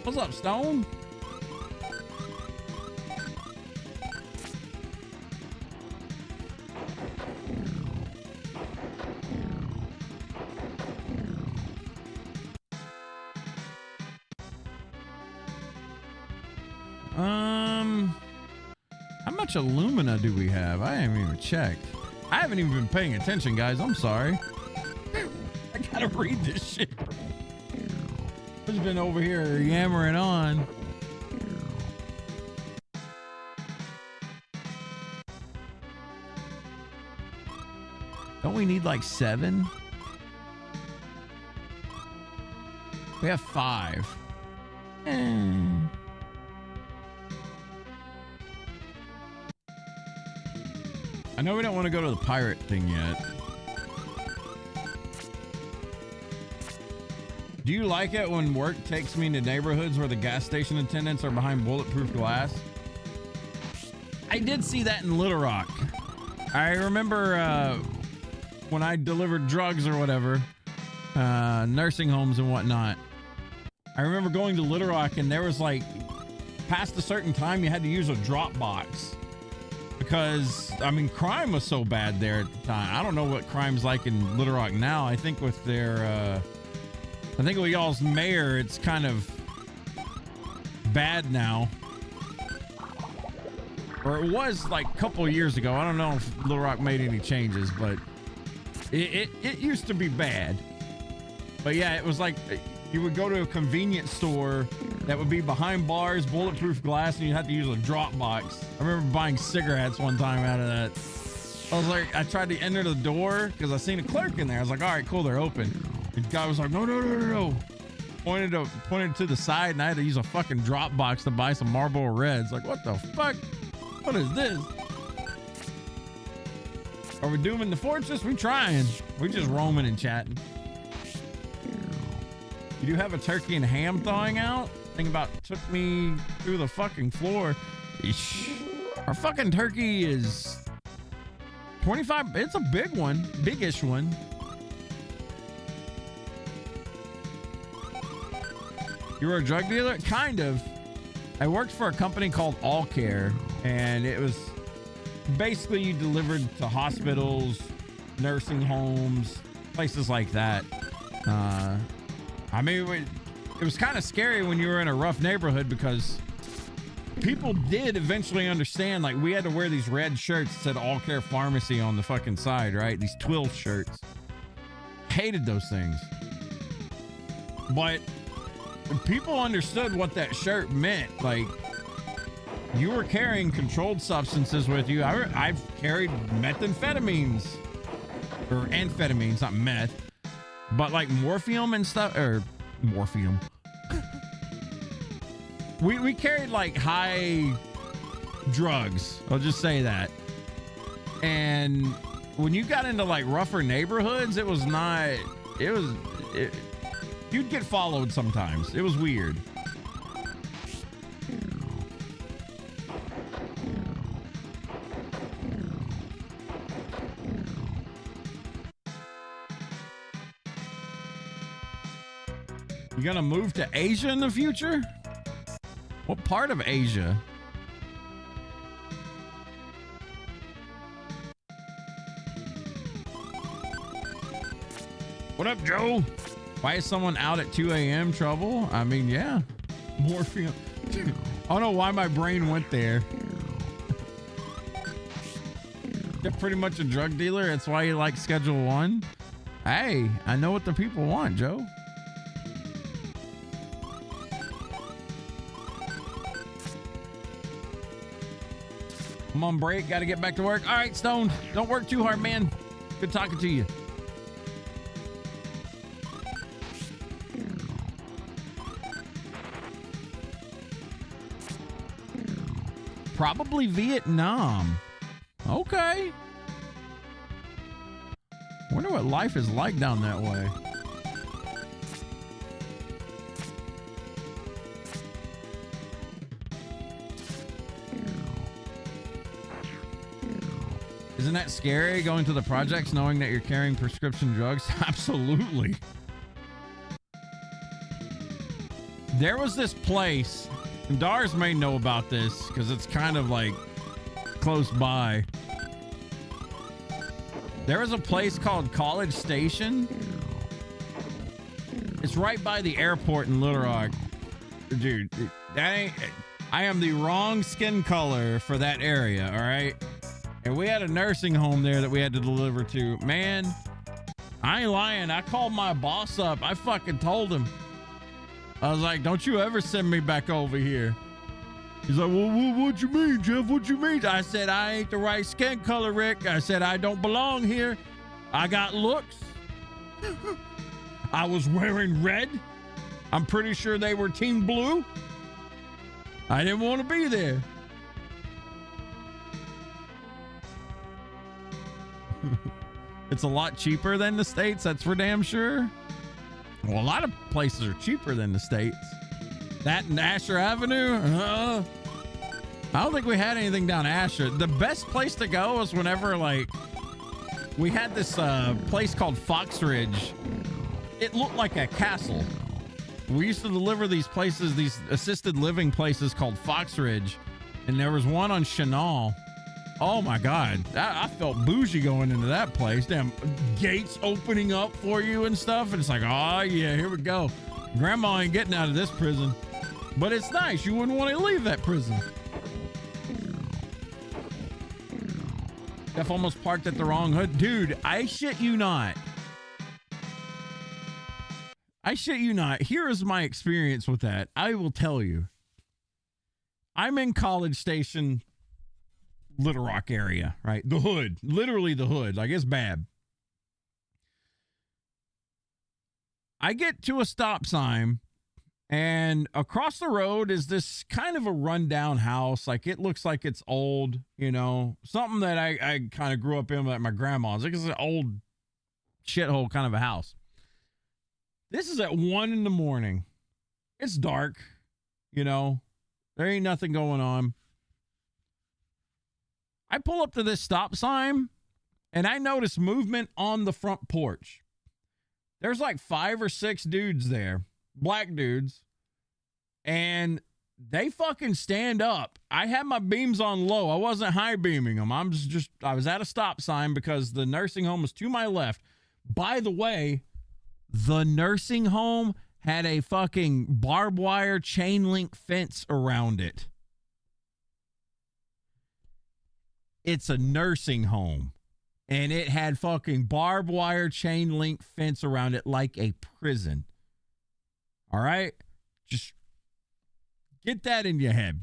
S1: What's up, Stone? How much alumina do we have? I haven't even checked. I haven't even been paying attention, guys. I'm sorry. I gotta read this shit. I've just been over here yammering on. Don't we need like 7? We have 5. I know we don't want to go to the pirate thing yet. Do you like it when work takes me to neighborhoods where the gas station attendants are behind bulletproof glass? I did see that in Little Rock. I remember when I delivered drugs or whatever, nursing homes and whatnot. I remember going to Little Rock, and there was like, past a certain time, you had to use a drop box. Because, I mean, crime was so bad there at the time. I don't know what crime's like in Little Rock now. I think with their, I think with y'all's mayor, it's kind of bad now. Or it was like a couple of years ago. I don't know if Little Rock made any changes, but it used to be bad. But yeah, it was like you would go to a convenience store that would be behind bars, bulletproof glass, and you had to use a drop box. I remember buying cigarettes one time out of that. I was like, I tried to enter the door because I seen a clerk in there. I was like, all right, cool, they're open. The guy was like, no. pointed to the side, and I had to use a fucking drop box to buy some Marlboro Reds. Like, what the fuck? What is this? Are we dooming the fortress? We trying. We just roaming and chatting. You do have a turkey and ham thawing out? Thing about took me through the fucking floor. Eesh. Our fucking turkey is 25. It's a big one, biggish one. You were a drug dealer? Kind of. I worked for a company called All Care, and it was basically you delivered to hospitals, nursing homes, places like that. I mean, it was kind of scary when you were in a rough neighborhood because people did eventually understand. Like, we had to wear these red shirts that said All Care Pharmacy on the fucking side, right? These twill shirts. Hated those things. But people understood what that shirt meant. Like, you were carrying controlled substances with you. I've carried methamphetamines. Or amphetamines, not meth. But like morphium and stuff, or morphium. we carried like high drugs. I'll just say that. And when you got into like rougher neighborhoods, it was not, you'd get followed sometimes. It was weird. You gonna move to Asia in the future? What part of Asia? What up, Joe? Why is someone out at 2 a.m. trouble? I mean, yeah. Morphium. I don't know why my brain went there. You're pretty much a drug dealer. That's why you like Schedule 1. Hey, I know what the people want, Joe. I'm on break. Got to get back to work. All right, Stone. Don't work too hard, man. Good talking to you. Probably Vietnam. Okay. Wonder what life is like down that way. Isn't that scary going to the projects knowing that you're carrying prescription drugs? Absolutely. There was this place, and Dars may know about this because it's kind of like close by. There was a place called College Station. It's right by the airport in Little Rock. Dude, that ain't, I am the wrong skin color for that area, all right? And we had a nursing home there that we had to deliver to. Man, I ain't lying. I called my boss up. I fucking told him. I was like, don't you ever send me back over here. He's like, well, what you mean, Jeff? What you mean? I said, I ain't the right skin color, Rick. I said, I don't belong here. I got looks. I was wearing red. I'm pretty sure they were team blue. I didn't want to be there. It's a lot cheaper than the States, that's for damn sure. Well, a lot of places are cheaper than the States. That and Asher Avenue? I don't think we had anything down Asher. The best place to go was whenever, like, we had this place called Fox Ridge. It looked like a castle. We used to deliver these places, these assisted living places called Fox Ridge. And there was one on Chenal. Oh my God. I felt bougie going into that place. Damn, gates opening up for you and stuff. And it's like, oh yeah, here we go. Grandma ain't getting out of this prison. But it's nice. You wouldn't want to leave that prison. Jeff almost parked at the wrong hood. Dude, I shit you not. I shit you not. Here is my experience with that. I will tell you. I'm in College Station, Little Rock area, right? The hood, literally the hood. Like, it's bad. I get to a stop sign And across the road is this kind of a rundown house. Like it looks like it's old, you know, something that I kind of grew up in at my grandma's. Like it's an old shithole kind of a house. This is at 1 a.m. It's dark, you know, there ain't nothing going on. I pull up to this stop sign and I notice movement on the front porch. There's like 5 or 6 dudes there, black dudes, and they fucking stand up. I had my beams on low. I wasn't high beaming them. I was at a stop sign because the nursing home was to my left. By the way, the nursing home had a fucking barbed wire chain link fence around it. It's a nursing home. And it had fucking barbed wire chain link fence around it like a prison. All right? Just get that in your head.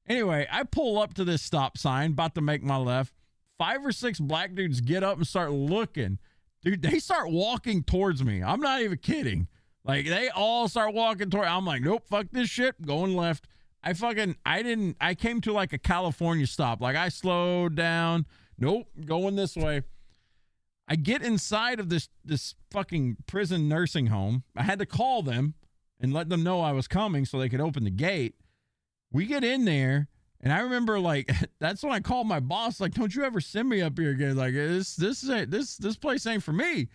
S1: Anyway, I pull up to this stop sign, about to make my left. 5 or 6 black dudes get up and start looking. Dude, they start walking towards me. I'm not even kidding. Like, they all start walking toward. I'm like, nope, fuck this shit. Going left. I came to like a California stop. Like, I slowed down. Nope, going this way. I get inside of this fucking prison nursing home. I had to call them and let them know I was coming so they could open the gate. We get in there, and I remember, like, that's when I called my boss, like, don't you ever send me up here again. Like, this place ain't for me.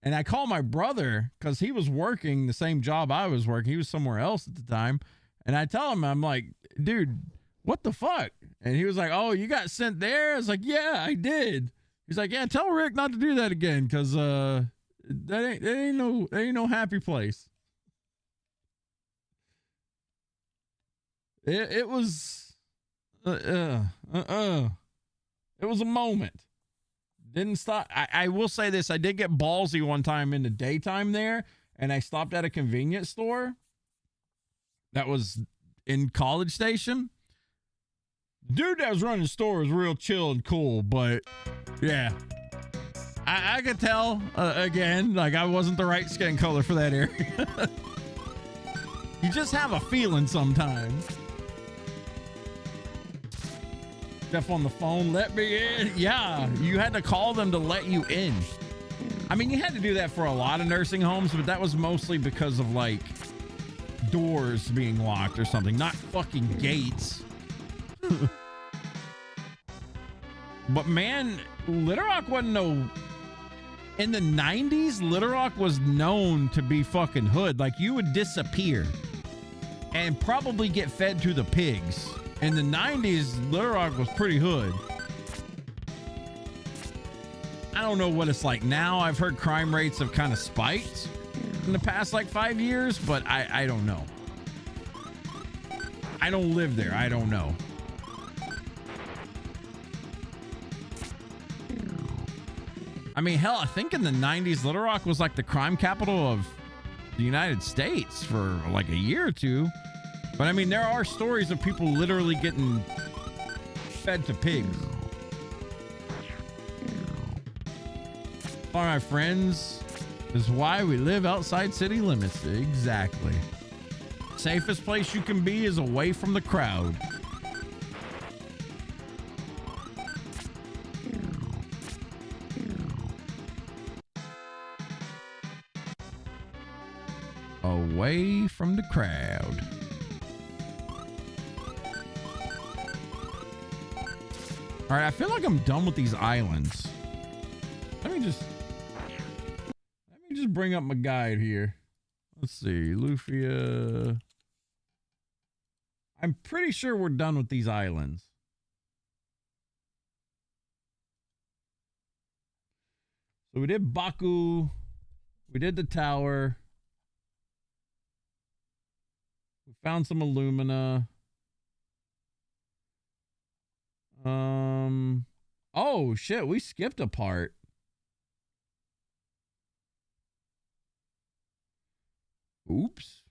S1: And I called my brother because he was working the same job I was working. He was somewhere else at the time. And I tell him, I'm like, dude, what the fuck? And he was like, oh, you got sent there? I was like, yeah, I did. He's like, yeah, tell Rick not to do that again, because that ain't no happy place. It was it was a moment. Didn't stop. I will say this, I did get ballsy one time in the daytime there, and I stopped at a convenience store that was in College Station. Dude that was running the store was real chill and cool, but yeah, I could tell again, like I wasn't the right skin color for that area. You just have a feeling sometimes. Jeff on the phone, let me in. Yeah, you had to call them to let you in. I mean, you had to do that for a lot of nursing homes, but that was mostly because of like doors being locked or something, not fucking gates. But man, Little Rock wasn't no. In the 90s, Little Rock was known to be fucking hood. Like, you would disappear and probably get fed to the pigs. In the 90s, Little Rock was pretty hood. I don't know what it's like now. I've heard crime rates have kind of spiked in the past like 5 years, but I don't know. I don't live there. I don't know. I mean, hell, I think in the 90s, Little Rock was like the crime capital of the United States for like a year or two. But I mean, there are stories of people literally getting fed to pigs. All right, friends, this is why we live outside city limits. Exactly. Safest place you can be is away from the crowd. Away from the crowd. All right, I feel like I'm done with these islands. Let me just bring up my guide here. Let's see, Lufia. I'm pretty sure we're done with these islands. So we did Baku. We did the tower. We found some alumina. Oh shit, we skipped a part. Oops.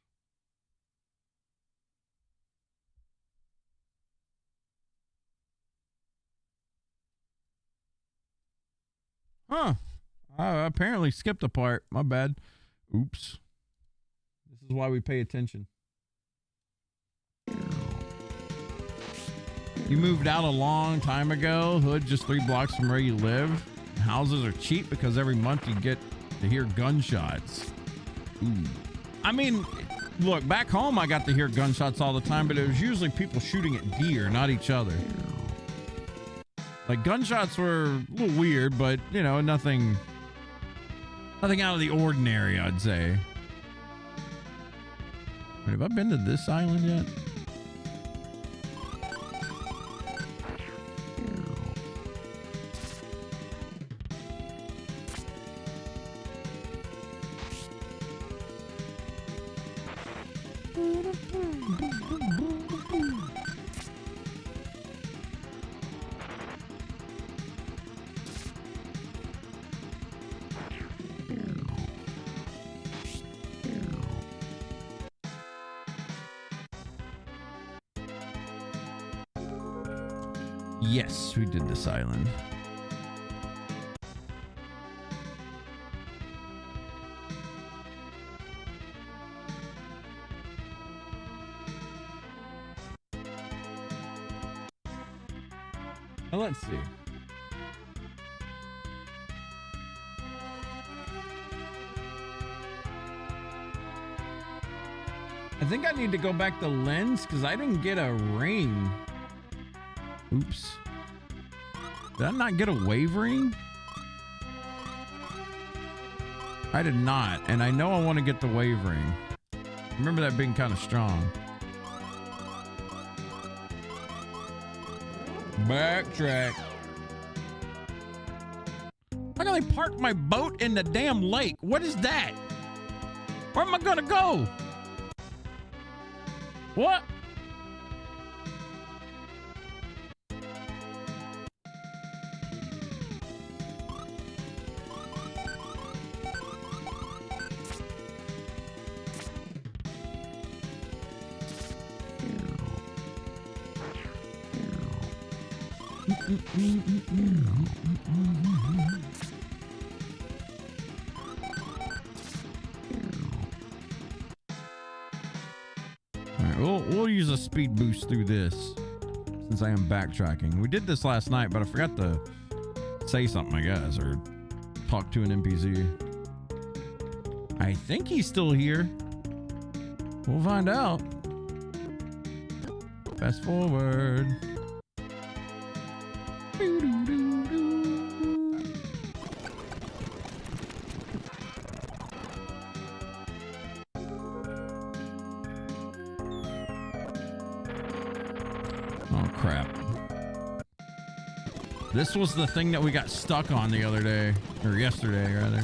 S1: Huh. I apparently skipped a part. My bad. Oops. This is is why we pay attention. You moved out a long time ago. Hood just 3 blocks from where you live. Houses are cheap because every month you get to hear gunshots. Ooh. I mean, look, back home I got to hear gunshots all the time, but it was usually people shooting at deer, not each other. Like, gunshots were a little weird, but, you know, nothing out of the ordinary, I'd say. Wait, have I been to this island yet? Yes, we did this island. Now let's see. I think I need to go back to Lens because I didn't get a ring. Oops. Did I not get a wave ring? I did not, and I know I want to get the wave ring. I remember that being kind of strong. Backtrack. How can I park my boat in the damn lake? What is that? Where am I gonna go? What? We'll use a speed boost through this since I am backtracking. We did this last night, but I forgot to say something, I guess, or talk to an NPC. I think he's still here. We'll find out. Fast forward. This was the thing that we got stuck on the other day, or yesterday, rather.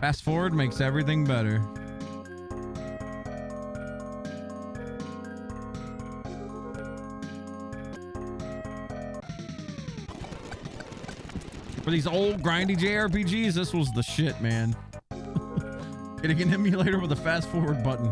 S1: Fast forward makes everything better. For these old grindy JRPGs, this was the shit, man. Getting an emulator with a fast forward button.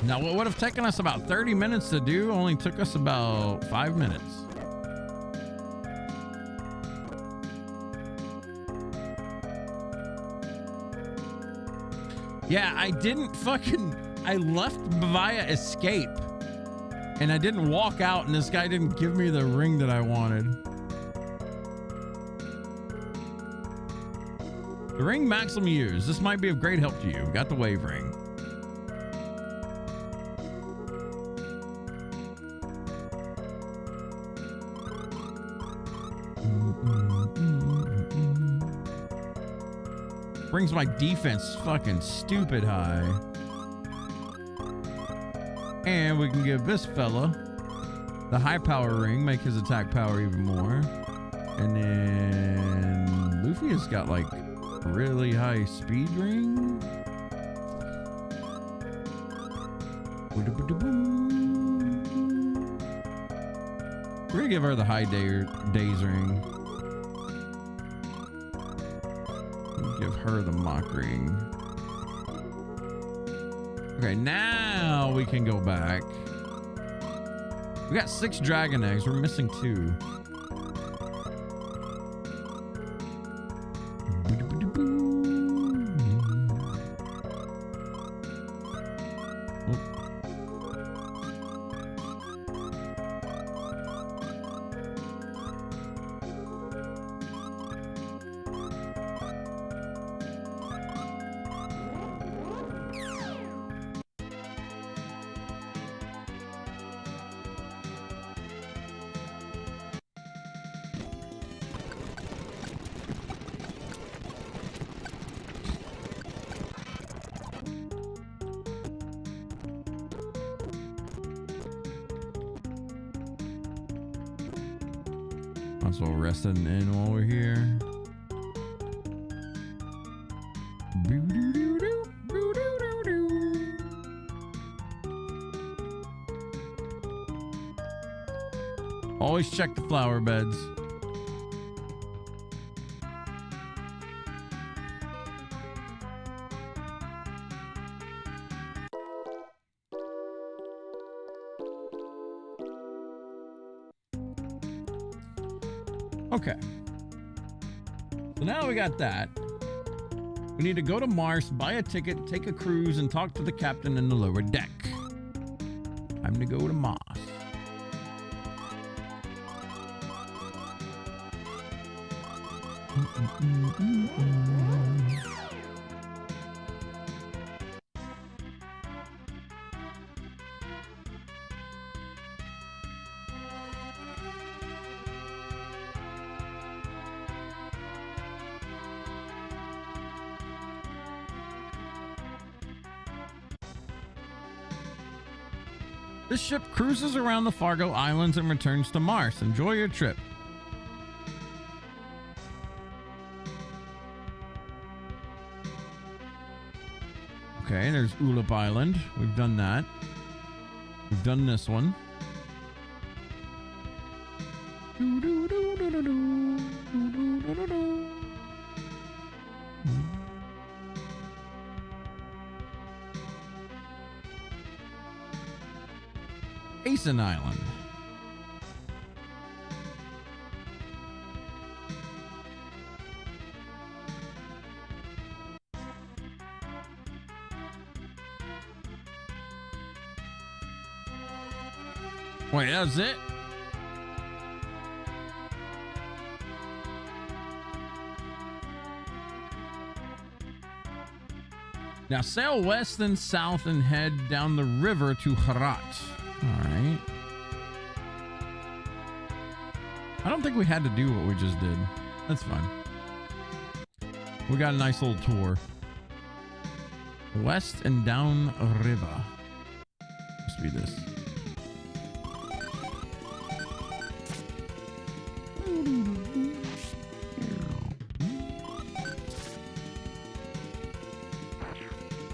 S1: Now, what would have taken us about 30 minutes to do only took us about 5 minutes. Yeah, I left via escape. And I didn't walk out, and this guy didn't give me the ring that I wanted. The ring maximum use. This might be of great help to you. Got the wave ring. Brings my defense fucking stupid high. And we can give this fella The high power ring, make his attack power even more. And then Lufia's got like a really high speed ring. We're gonna give her the high days ring. Give her the mock ring. Okay, now we can go back. We got 6 dragon eggs. We're missing 2. Also resting in while we're here. Always check the flower beds. Okay. So now we got that. We need to go to Mars, buy a ticket, take a cruise, and talk to the captain in the lower deck. Time to go to Mars. This ship cruises around the Fargo Islands and returns to Mars. Enjoy your trip. Okay, there's Ulip Island. We've done that. We've done this one. Asen Island. Wait, that's it? Now sail west and south and head down the river to Herat. All right. I don't think we had to do what we just did. That's fine. We got a nice little tour. West and down a river. Must be this.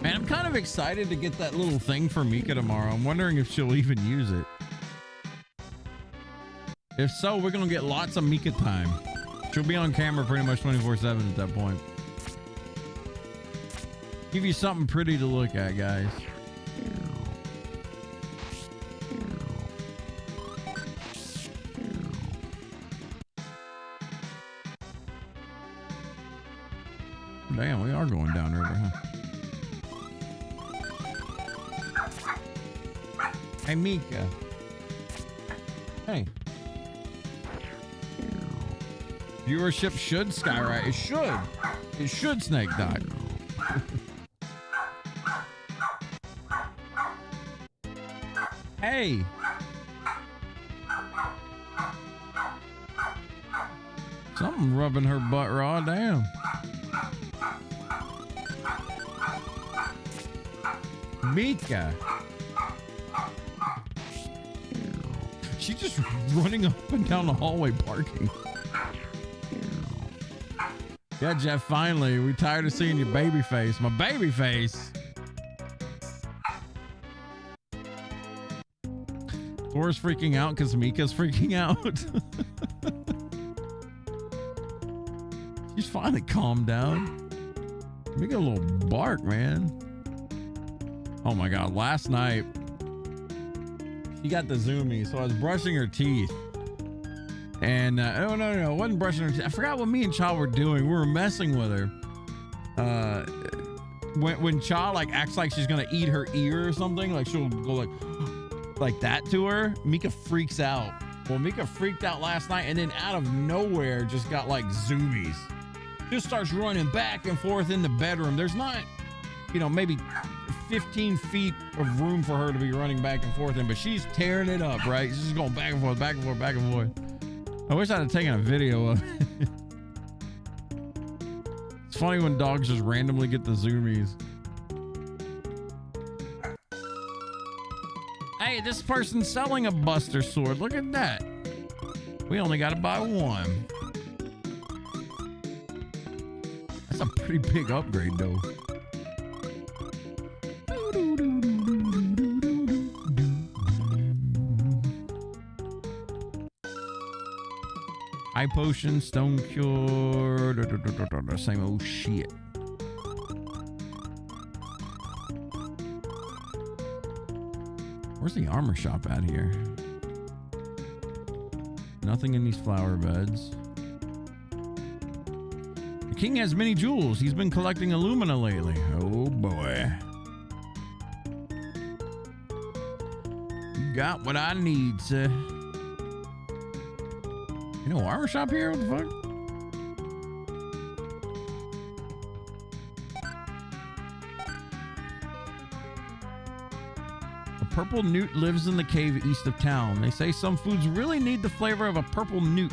S1: Man, I'm kind of excited to get that little thing for Mika tomorrow. I'm wondering if she'll even use it. If so, we're going to get lots of Mika time. She'll be on camera pretty much 24/7 at that point. Give you something pretty to look at, guys. Damn, we are going downriver, huh? Hey, Mika. Hey. Viewership should skyrocket. It should. It should, Snake Dot. Hey. Something rubbing her butt raw. Damn. Mika. She's just running up and down the hallway parking. Yeah, Jeff, finally. We tired of seeing your baby face. My baby face. Thor's freaking out because Mika's freaking out. She's finally calmed down. Mika a little bark, man. Oh my God. Last night, she got the zoomies, so I was brushing her teeth. And no, I wasn't brushing her teeth. I forgot what me and Cha were doing. We were messing with her. When Cha like acts like she's gonna eat her ear or something, like she'll go like that to her, Mika freaks out. Well, Mika freaked out last night, and then out of nowhere just got like zoomies. Just starts running back and forth in the bedroom. There's not, maybe 15 feet of room for her to be running back and forth in, but she's tearing it up, right? She's just going back and forth, back and forth, back and forth. I wish I had taken a video of it. It's funny when dogs just randomly get the zoomies. Hey, this person's selling a Buster Sword. Look at that. We only got to buy one. That's a pretty big upgrade, though. High potion, stone cure, same old shit. Where's the armor shop at here? Nothing in these flower beds. The king has many jewels. He's been collecting Illumina lately. Oh boy. Got what I need, sir. You know, armor shop here? What the fuck? A purple newt lives in the cave east of town. They say some foods really need the flavor of a purple newt.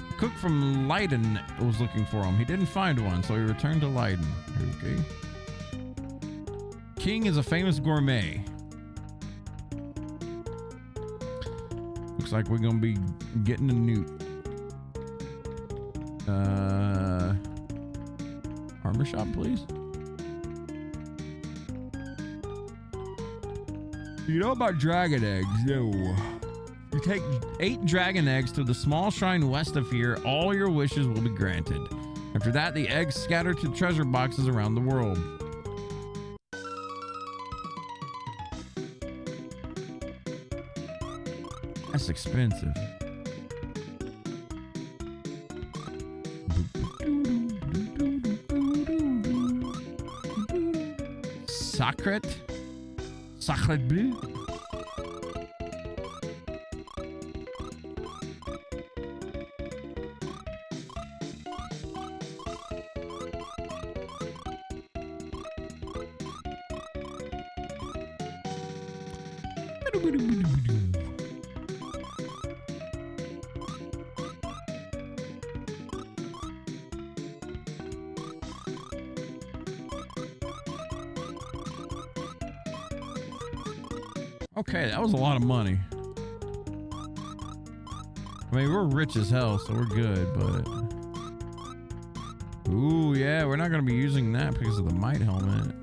S1: A cook from Leiden was looking for him. He didn't find one, so he returned to Leiden. Okay. King is a famous gourmet. Looks like we're gonna be getting a newt. Armor shop, please. You know about dragon eggs? No. You take 8 dragon eggs to the small shrine west of here. All your wishes will be granted. After that, the eggs scatter to treasure boxes around the world. That's expensive. Sacred bleu. Okay, that was a lot of money. I mean, we're rich as hell, so we're good, but... Ooh, yeah, we're not going to be using that because of the Might Helmet.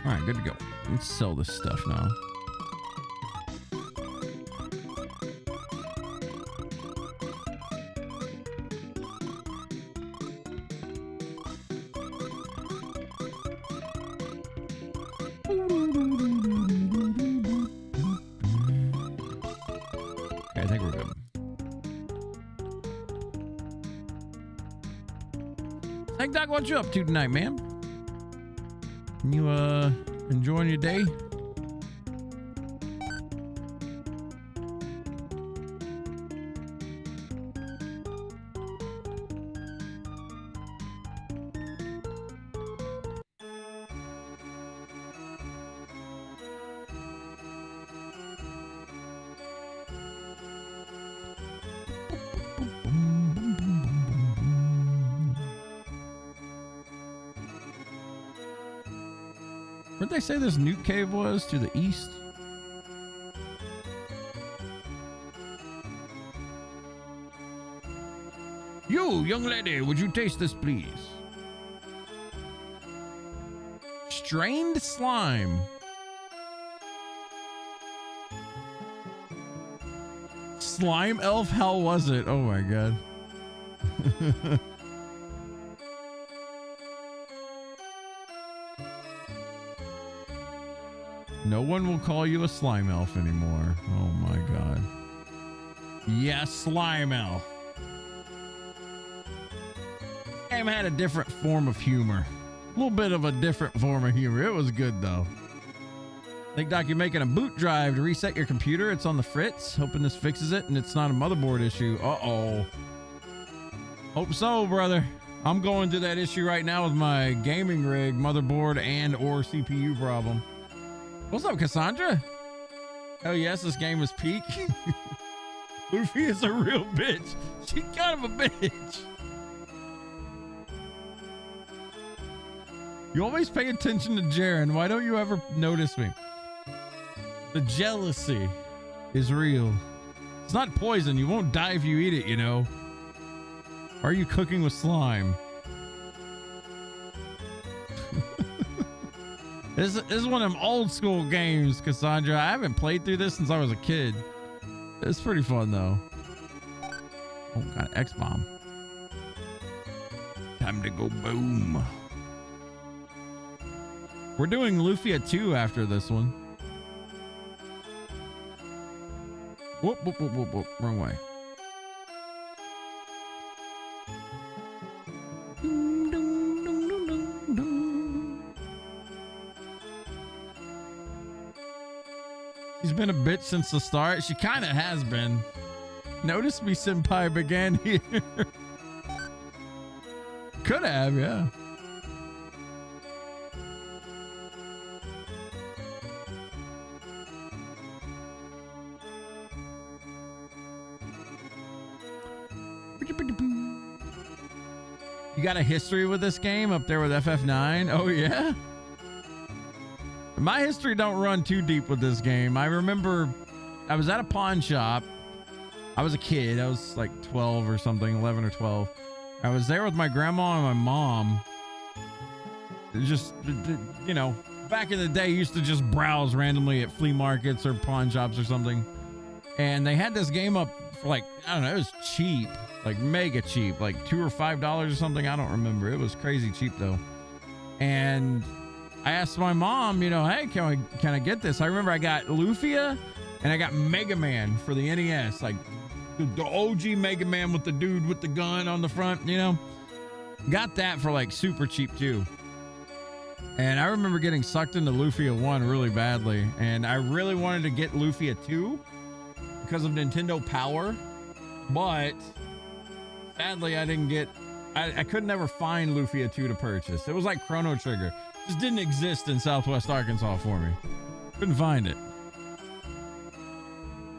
S1: All right, good to go. Let's sell this stuff now. Okay, I think we're good. Hey, Doc, what you up to tonight, man? You enjoying your day? What did they say this Newt Cave was to the east? You, young lady, would you taste this, please? Strained slime. Slime elf? How was it? Oh my god. No one will call you a slime elf anymore. Oh my god. Yes, slime elf. This game had a different form of humor. A little bit of a different form of humor. It was good though. Think Doc, you're making a boot drive to reset your computer. It's on the fritz. Hoping this fixes it and it's not a motherboard issue. Uh-oh. Hope so, brother. I'm going through that issue right now with my gaming rig, motherboard, and or CPU problem. What's up, Cassandra? Oh yes, this game is peak. Lufia is a real bitch. She's kind of a bitch. You always pay attention to Jaren. Why don't you ever notice me? The jealousy is real. It's not poison. You won't die if you eat it, you know. Are you cooking with slime? This is one of them old school games, Cassandra. I haven't played through this since I was a kid. It's pretty fun though. Oh god, X-Bomb. Time to go boom. We're doing Lufia 2 after this one. Whoop, whoop, whoop, whoop, whoop. Wrong way. She's been a bitch since the start. She kind of has been. Notice me, senpai began here. Could have, yeah. You got a history with this game up there with FF9? Oh yeah? My history don't run too deep with this game. I remember I was at a pawn shop. I was a kid. I was like 12 or something, 11 or 12. I was there with my grandma and my mom. Just, you know, back in the day, used to just browse randomly at flea markets or pawn shops or something. And they had this game up for like, I don't know, it was cheap. Like mega cheap, like $2 or $5 or something. I don't remember. It was crazy cheap though. And I asked my mom, you know, hey, can I get this? I remember I got Lufia and I got Mega Man for the NES, like the OG Mega Man with the dude with the gun on the front, you know. Got that for like super cheap too. And I remember getting sucked into Lufia 1 really badly, and I really wanted to get Lufia 2 because of Nintendo Power, but sadly, I didn't get. I could never find Lufia 2 to purchase. It was like Chrono Trigger. It just didn't exist in Southwest Arkansas for me. Couldn't find it.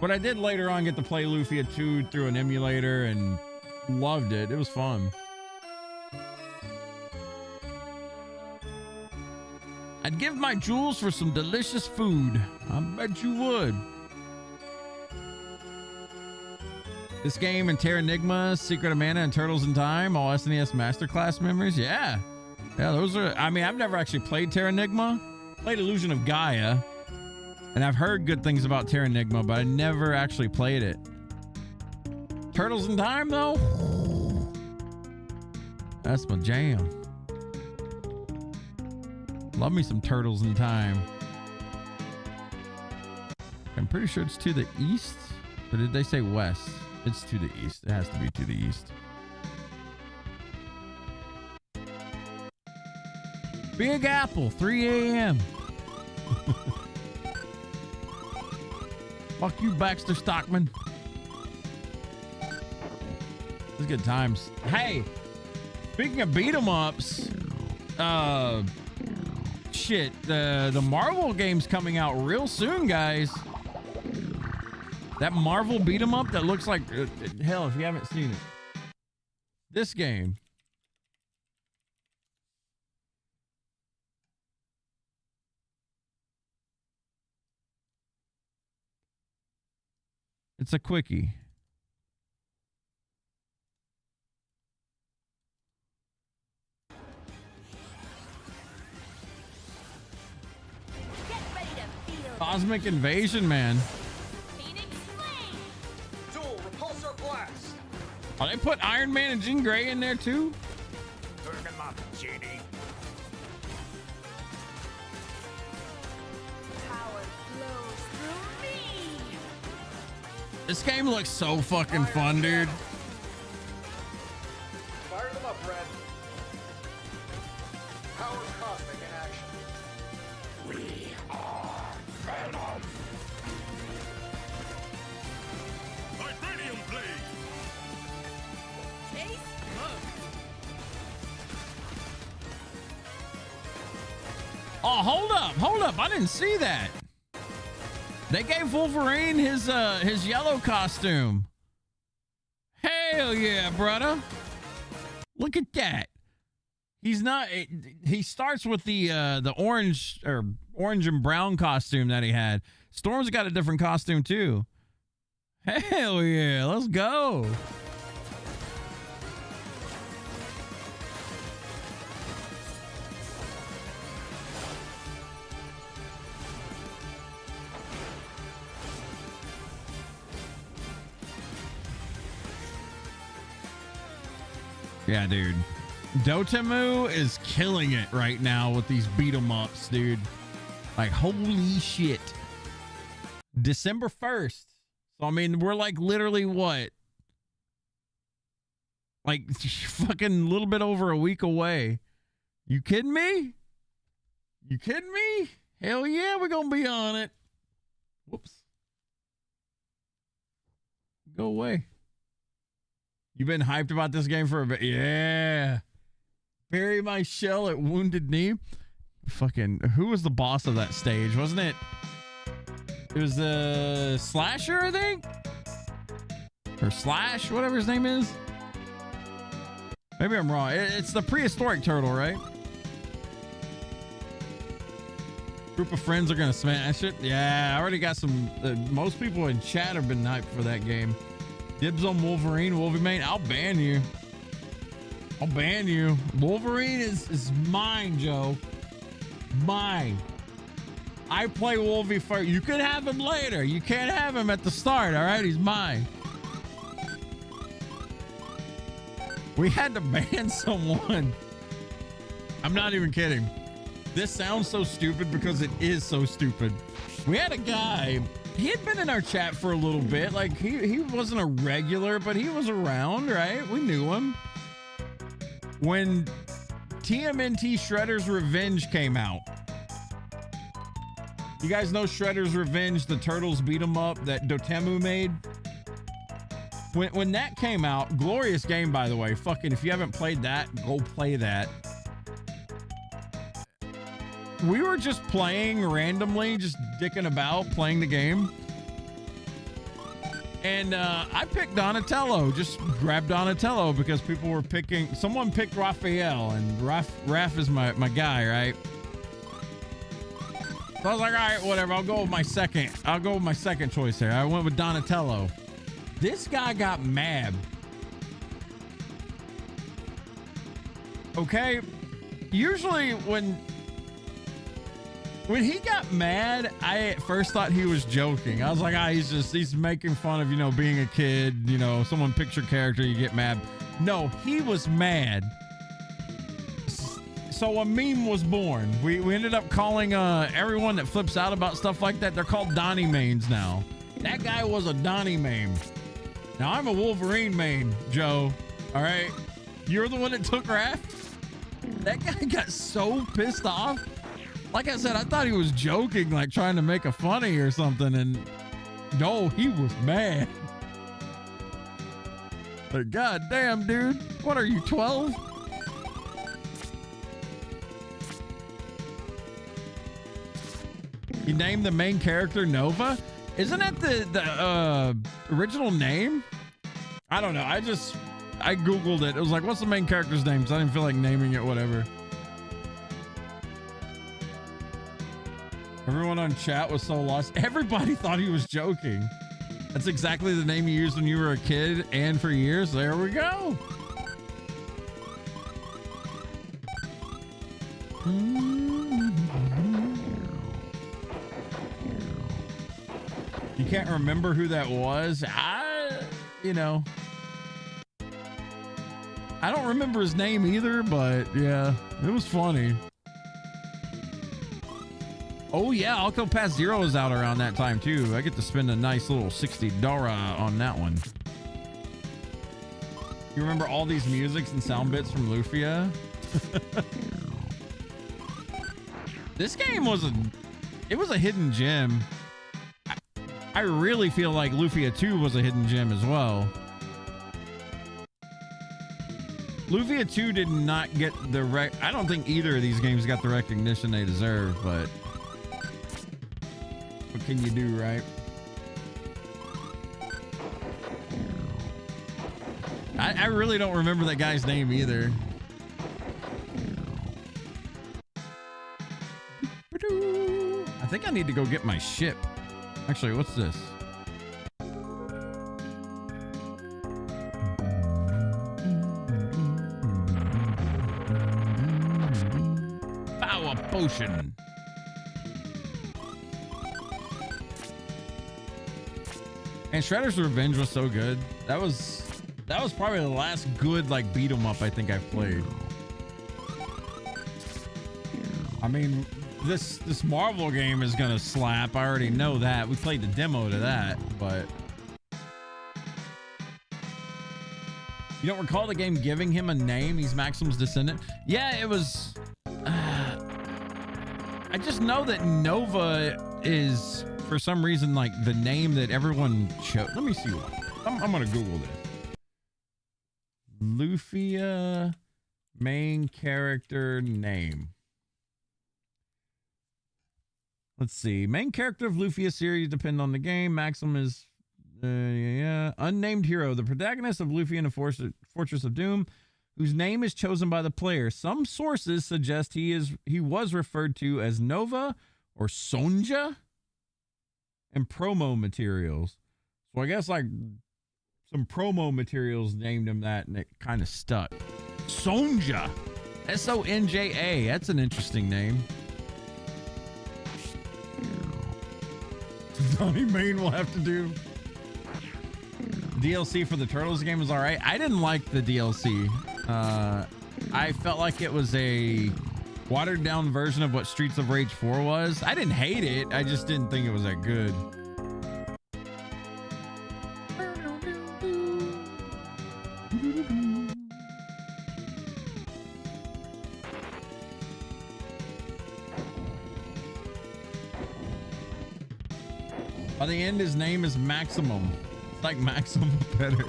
S1: But I did later on get to play Lufia 2 through an emulator and loved it. It was fun. I'd give my jewels for some delicious food. I bet you would. This game and Terranigma, Secret of Mana, and Turtles in Time, all SNES Masterclass memories. Yeah. Yeah, those are, I mean, I've never actually played Terranigma. Played Illusion of Gaia. And I've heard good things about Terranigma, but I never actually played it. Turtles in Time, though? That's my jam. Love me some Turtles in Time. I'm pretty sure it's to the east. Or did they say west? It's to the east. It has to be to the east. Big Apple, 3 a.m. Fuck you, Baxter Stockman. It's good times. Hey, speaking of beat 'em ups, shit, the Marvel game's coming out real soon, guys. That Marvel beat 'em up that looks like hell. If you haven't seen it, this game. It's a quickie. Cosmic Invasion, man.
S2: Dual repulsor blast.
S1: Oh, they put Iron Man and Jean Grey in there too?
S2: Turn him up, Genie.
S3: Power flows through me.
S1: This game looks so fucking fun, dude.
S2: Fire them up, Red. Power cosmic in action. We are Venom. Vibranium blade.
S3: Taste
S1: Oh, hold up. I didn't see that. They gave Wolverine his yellow costume. Hell yeah, brother. Look at that. He's not he starts with the orange and brown costume that he had. Storm's got a different costume too. Hell yeah, let's go. Yeah, dude. Dotemu is killing it right now with these beat 'em ups, dude. Like, holy shit. December 1st. So, I mean, we're like literally what? Like, fucking little bit over a week away. You kidding me? You kidding me? Hell yeah, we're gonna be on it. Whoops. Go away. You've been hyped about this game for a bit. Yeah. Bury my shell at Wounded Knee. Fucking, who was the boss of that stage? Wasn't it? It was the Slasher, I think? Or Slash, whatever his name is. Maybe I'm wrong. It's the prehistoric turtle, right? Group of friends are going to smash it. Yeah, I already got some. Most people in chat have been hyped for that game. Dibs on Wolverine. Wolverine, I'll ban you. I'll ban you. Wolverine is mine, Joe. Mine. I play Wolvie first. You can have him later. You can't have him at the start, all right? He's mine. We had to ban someone. I'm not even kidding. This sounds so stupid because it is so stupid. We had a guy. He had been in our chat for a little bit. Like, he wasn't a regular, but he was around, right? We knew him. When TMNT Shredder's Revenge came out. You guys know Shredder's Revenge, the Turtles beat 'em up that Dotemu made? When that came out, glorious game, by the way. Fucking, if you haven't played that, go play that. We were just playing randomly, just dicking about, playing the game. And I picked Donatello, just grabbed Donatello because people were picking, someone picked Raphael, and Raph is my guy, right? So I was like, all right, whatever, I'll go with my second choice here. I went with Donatello. This guy got mad. Okay, usually when he got mad, I at first thought he was joking. I was like, he's making fun of, being a kid, someone picks your character, you get mad. No, he was mad. So a meme was born. We ended up calling everyone that flips out about stuff like that, they're called Donnie mains now. That guy was a Donnie main. Now I'm a Wolverine main, Joe. All right. You're the one that took Raph? That guy got so pissed off. Like I said, I thought he was joking, like trying to make a funny or something. And no, he was mad. Like, God damn, dude. What are you, 12? You named the main character Nova? Isn't that the original name? I don't know. I Googled it. It was like, what's the main character's name? Because I didn't feel like naming it, whatever. Everyone on chat was so lost. Everybody thought he was joking. That's exactly the name you used when you were a kid and for years. There we go. You can't remember who that was? You know, I don't remember his name either, but yeah, it was funny. Oh yeah, Octopath Zero is out around that time too. I get to spend a nice little $60 on that one. You remember all these musics and sound bits from Lufia? This game was a hidden gem. I really feel like Lufia 2 was a hidden gem as well. Lufia 2 did not get the I don't think either of these games got the recognition they deserve, but what can you do, right? I really don't remember that guy's name either. I think I need to go get my ship. Actually, what's this? Power potion. And Shredder's Revenge was so good. That was probably the last good like beat 'em up I think I've played. I mean, this Marvel game is gonna slap. I already know that. We played the demo to that, but you don't recall the game giving him a name? He's Maxim's descendant. Yeah, it was. I just know that Nova is for some reason like the name that everyone chose. Let me see what. I'm gonna Google this. Lufia main character name. Let's see. Main character of Lufia series depend on the game. Maxim is unnamed hero, the protagonist of Lufia in the Fortress of Doom, whose name is chosen by the player. Some sources suggest he was referred to as Nova or Sonja in promo materials. So I guess like some promo materials named him that, and it kind of stuck. Sonja, Sonja. That's an interesting name. Donnie Main will have to do. DLC for the Turtles game was all right. I didn't like the DLC. I felt like it was a watered down version of what Streets of Rage 4 was. I didn't hate it. I just didn't think it was that good. By the end, his name is Maximum. It's like Maximum better.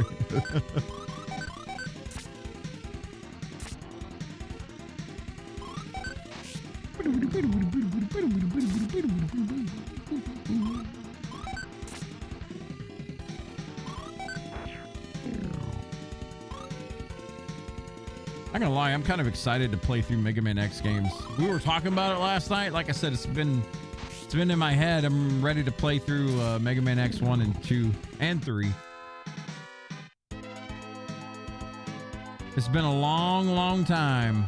S1: I'm gonna lie, I'm kind of excited to play through Mega Man X games. We were talking about it last night. Like I said, it's been in my head. I'm ready to play through Mega Man X 1 and 2 and 3. It's been a long, long time.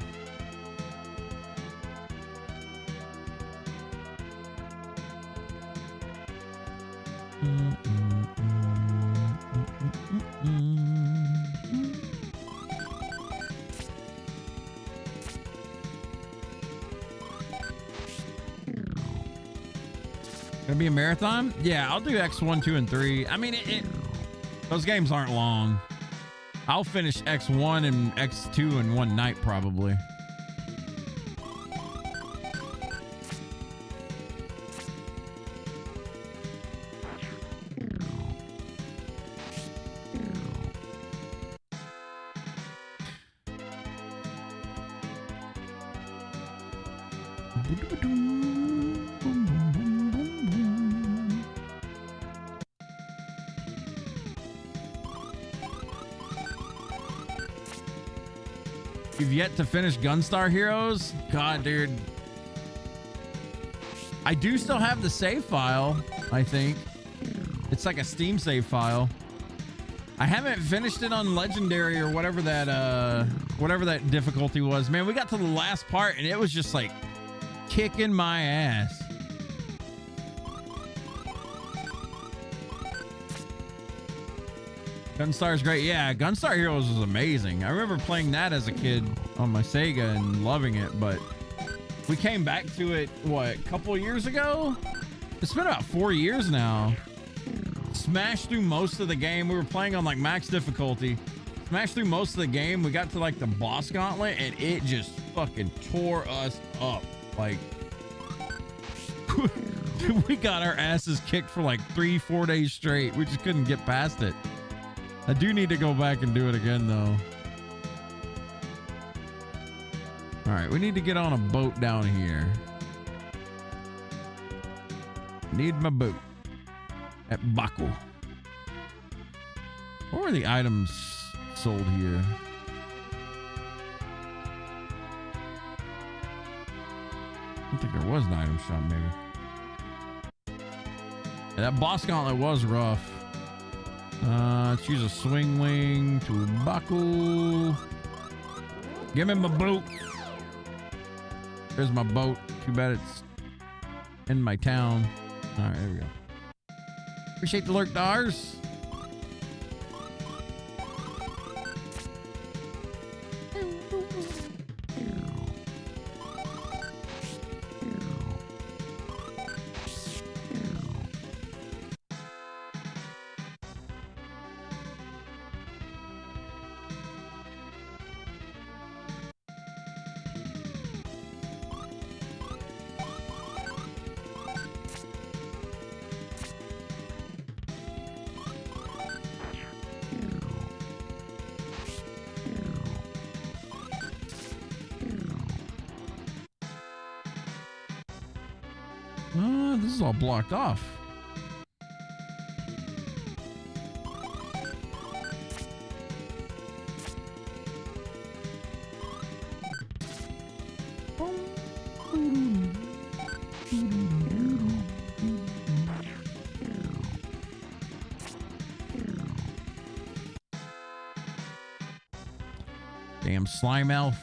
S1: Gonna be a marathon? Yeah, I'll do X1, 2, and 3. I mean, those games aren't long. I'll finish X1 and X2 in one night, probably. You've yet to finish Gunstar Heroes? God, dude. I do still have the save file, I think. it's like a Steam save file. I haven't finished it on legendary or whatever that difficulty was. Man, we got to the last part and it was just like kicking my ass. Gunstar's great. Yeah, Gunstar Heroes was amazing. I remember playing that as a kid on my Sega and loving it, but we came back to it, what, a couple years ago? It's been about 4 years now. Smashed through most of the game. We were playing on like max difficulty. Smashed through most of the game. We got to like the boss gauntlet and it just fucking tore us up. Like, we got our asses kicked for like 3-4 days straight. We just couldn't get past it. I do need to go back and do it again though. All right, we need to get on a boat down here. Need my boat at Baku. What were the items sold here? I don't think there was an item shop, maybe. Yeah, that boss gauntlet was rough. Let's use a swing wing to Baku. Give me my boat. There's my boat. Too bad it's in my town. All right, there we go. Appreciate the lurk dollars. This is all blocked off. Damn slime elf.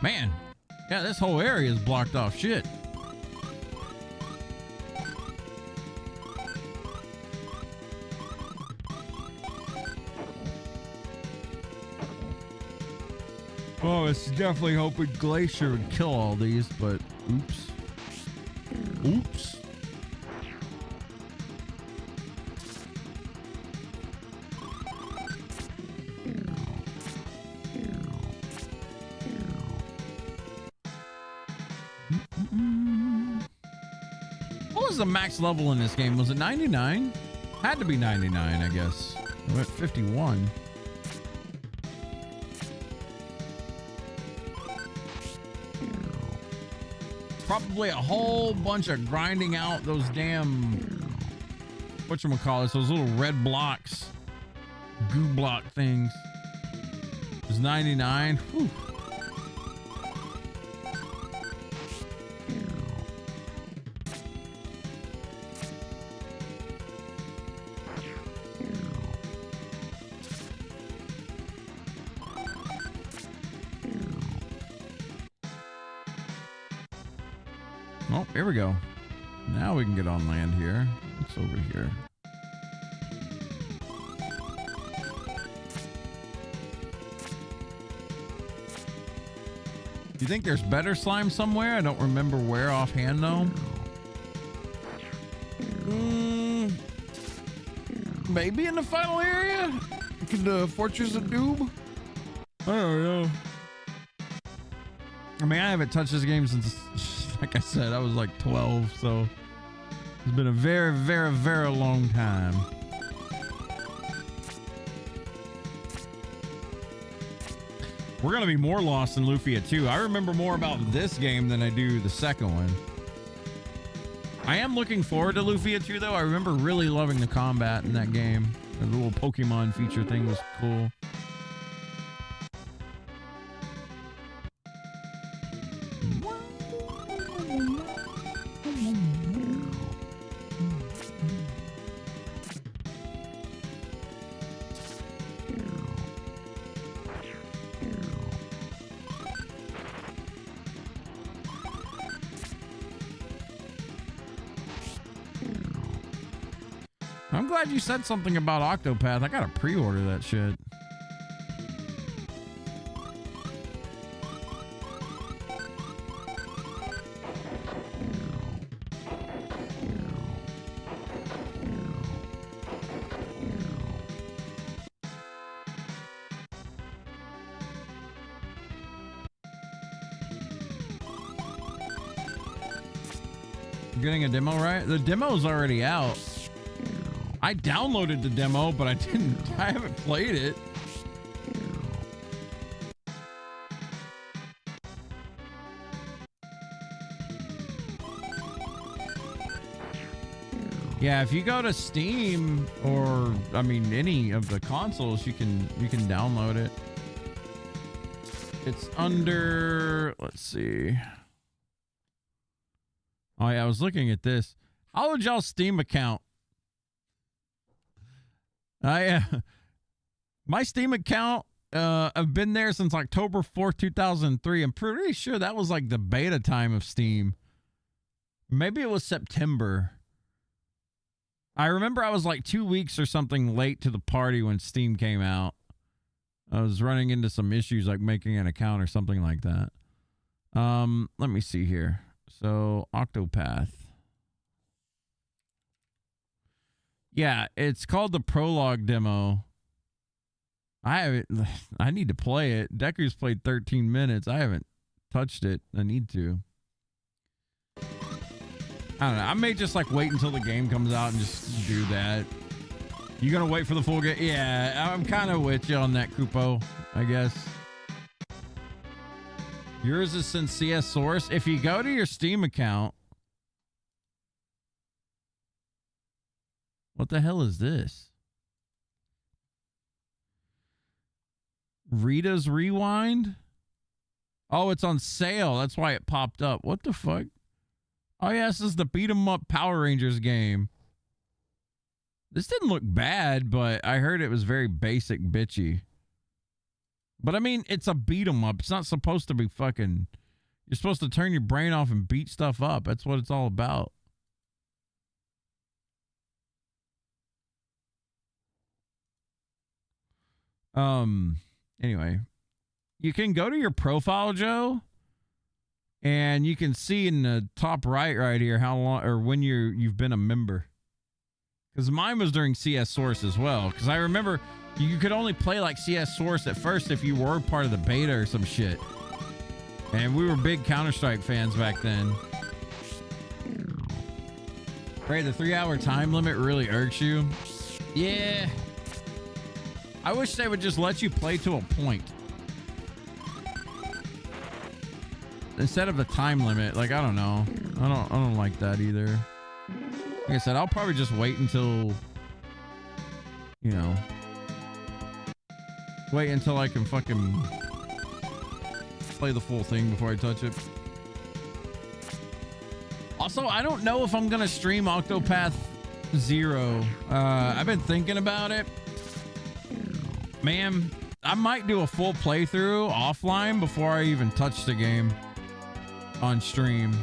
S1: Man, yeah, this whole area is blocked off. Shit. Oh, it's definitely hoping Glacier would kill all these, but oops. Oops. What was the max level in this game? Was it 99? Had to be 99, I guess. I'm at 51. Probably a whole bunch of grinding out those damn, whatchamacallits, those little red blocks, goo block things. It was 99. Whew. Oh, here we go. Now we can get on land here. What's over here? Do you think there's better slime somewhere? I don't remember where offhand though. Maybe in the final area? In the Fortress of Doom? I don't know. I mean, I haven't touched this game since, like I said, I was like 12, so it's been a very, very, very long time. We're going to be more lost in Lufia 2. I remember more about this game than I do the second one. I am looking forward to Lufia 2, though. I remember really loving the combat in that game. The little Pokemon feature thing was cool. I'm glad you said something about Octopath. I gotta pre-order that shit. You're getting a demo, right? The demo's already out. I downloaded the demo, but I haven't played it. Yeah, if you go to Steam or I mean any of the consoles, you can download it. It's under, let's see. Oh yeah, I was looking at this. How would y'all Steam account? My Steam account, I've been there since October 4th, 2003. I'm pretty sure that was like the beta time of Steam. Maybe it was September. I remember I was like 2 weeks or something late to the party when Steam came out. I was running into some issues like making an account or something like that. Let me see here. So Octopath. Yeah, it's called the Prologue demo. I need to play it. Deku's played 13 minutes. I haven't touched it. I need to. I don't know. I may just like wait until the game comes out and just do that. You gonna wait for the full game? Yeah, I'm kind of with you on that, Kupo, I guess. Yours is since CS Source. If you go to your Steam account, what the hell is this? Rita's Rewind? Oh, it's on sale. That's why it popped up. What the fuck? Oh, yeah, this is the beat 'em up Power Rangers game. This didn't look bad, but I heard it was very basic bitchy. But I mean, it's a beat 'em up. It's not supposed to be fucking... You're supposed to turn your brain off and beat stuff up. That's what it's all about. Anyway, you can go to your profile, Joe, and you can see in the top right here how long or when you've been a member. Because mine was during CS Source as well. Because I remember you could only play like CS Source at first if you were part of the beta or some shit. And we were big Counter-Strike fans back then. Ray, the 3-hour time limit really irks you? Yeah. I wish they would just let you play to a point. Instead of the time limit. Like, I don't know. I don't like that either. Like I said, I'll probably just wait until, you know, wait until I can fucking play the full thing before I touch it. Also, I don't know if I'm gonna stream Octopath Zero. I've been thinking about it. Man, I might do a full playthrough offline before I even touch the game on stream.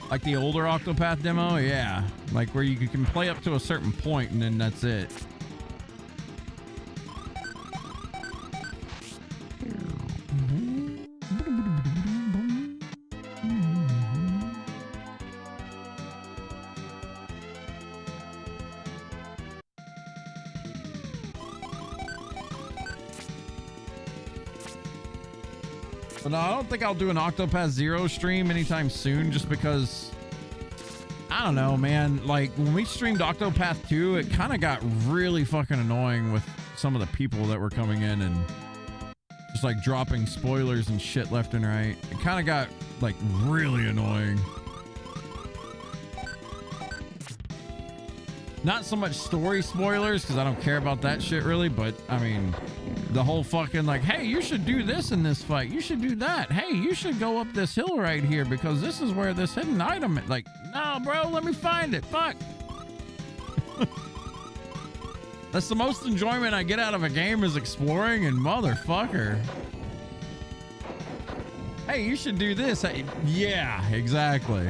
S1: Like the older Octopath demo? Yeah. Like where you can play up to a certain point and then that's it. But no, I don't think I'll do an Octopath Zero stream anytime soon, just because, I don't know, man. Like, when we streamed Octopath 2, it kind of got really fucking annoying with some of the people that were coming in and just like dropping spoilers and shit left and right. It kind of got like really annoying. Not so much story spoilers, because I don't care about that shit really, but I mean, the whole fucking like, hey, you should do this in this fight. You should do that. Hey, you should go up this hill right here because this is where this hidden item is. Like, no, bro, let me find it. Fuck. That's the most enjoyment I get out of a game, is exploring, and motherfucker. Hey, you should do this. Hey, yeah, exactly.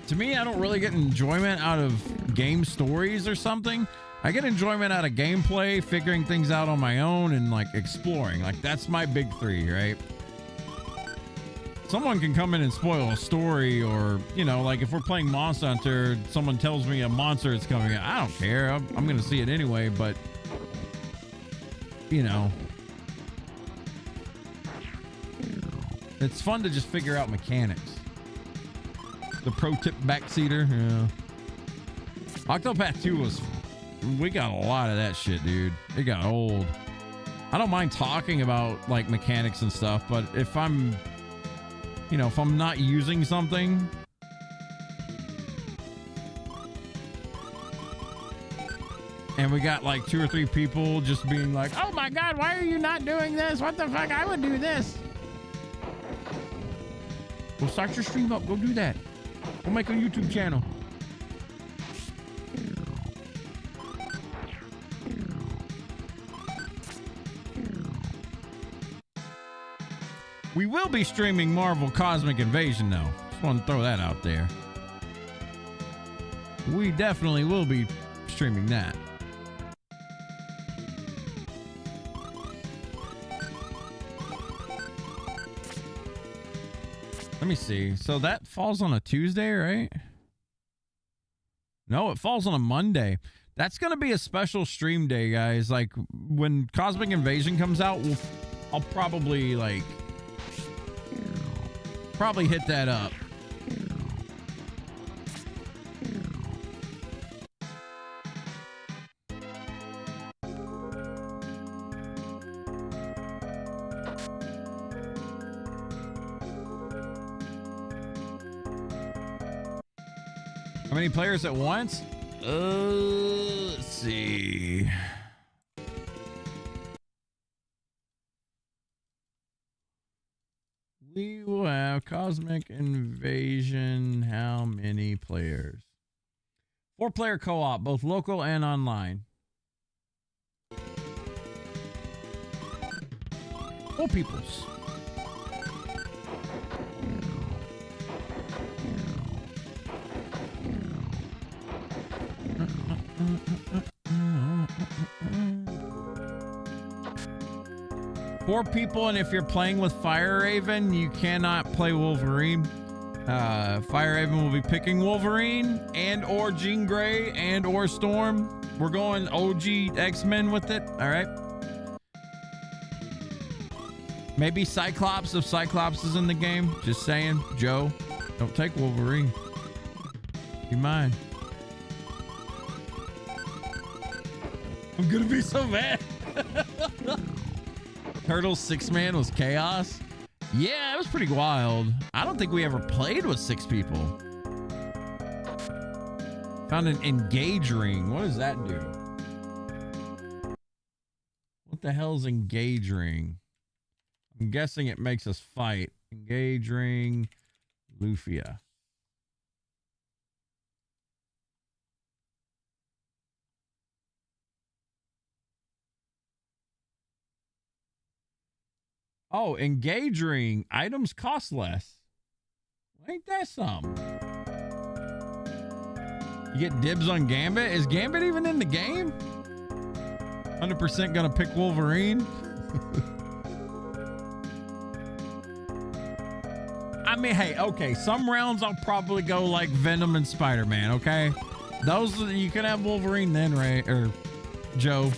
S1: To me, I don't really get enjoyment out of game stories or something. I get enjoyment out of gameplay, figuring things out on my own, and like exploring. Like, that's my big three, right? Someone can come in and spoil a story, or, you know, like if we're playing Monster Hunter, someone tells me a monster is coming. I don't care. I'm going to see it anyway, but, you know, it's fun to just figure out mechanics. The pro tip backseater. Yeah. Octopath 2 was, we got a lot of that shit, dude. It got old. I don't mind talking about like mechanics and stuff, but if I'm, you know, if I'm not using something, and we got like 2 or 3 people just being like, oh my God, why are you not doing this? What the fuck? I would do this. Go start your stream up. Go do that. Go make a YouTube channel. We will be streaming Marvel Cosmic Invasion though. Just want to throw that out there. We definitely will be streaming that. Let me see. So that falls on a Tuesday, right? No, it falls on a Monday. That's going to be a special stream day, guys. Like, when Cosmic Invasion comes out, I'll probably, like, hit that up. How many players at once? Let's see. We will have Cosmic Invasion. How many players? 4-player co-op, both local and online. 4 peoples. Four people, and if you're playing with Fire Raven, you cannot play Wolverine. Fire Raven will be picking Wolverine and or Jean Grey and or Storm. We're going OG X-Men with it. All right. Maybe Cyclops if Cyclops is in the game. Just saying. Joe, don't take Wolverine. Be mine. I'm gonna be so mad. Turtles 6-man was chaos. Yeah, it was pretty wild. I don't think we ever played with 6 people. Found an engage ring. What does that do? What the hell's engage ring? I'm guessing it makes us fight. Engage ring, Lufia. Oh, engage ring. Items cost less. Ain't that something? You get dibs on Gambit? Is Gambit even in the game? 100% gonna pick Wolverine? I mean, hey, okay. Some rounds I'll probably go like Venom and Spider-Man, okay? Those, you can have Wolverine then, Ray, or Joe.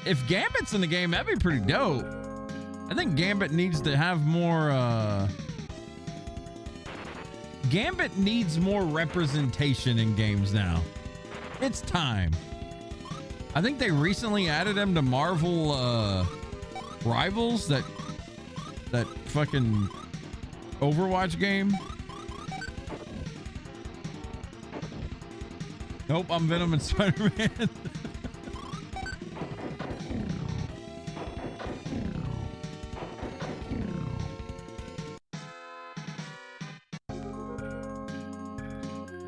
S1: if Gambit's in the game, that'd be pretty dope. I think Gambit needs to have more, Gambit needs more representation in games now. It's time. I think they recently added him to Marvel, Rivals, that fucking Overwatch game. Nope, I'm Venom and Spider-Man.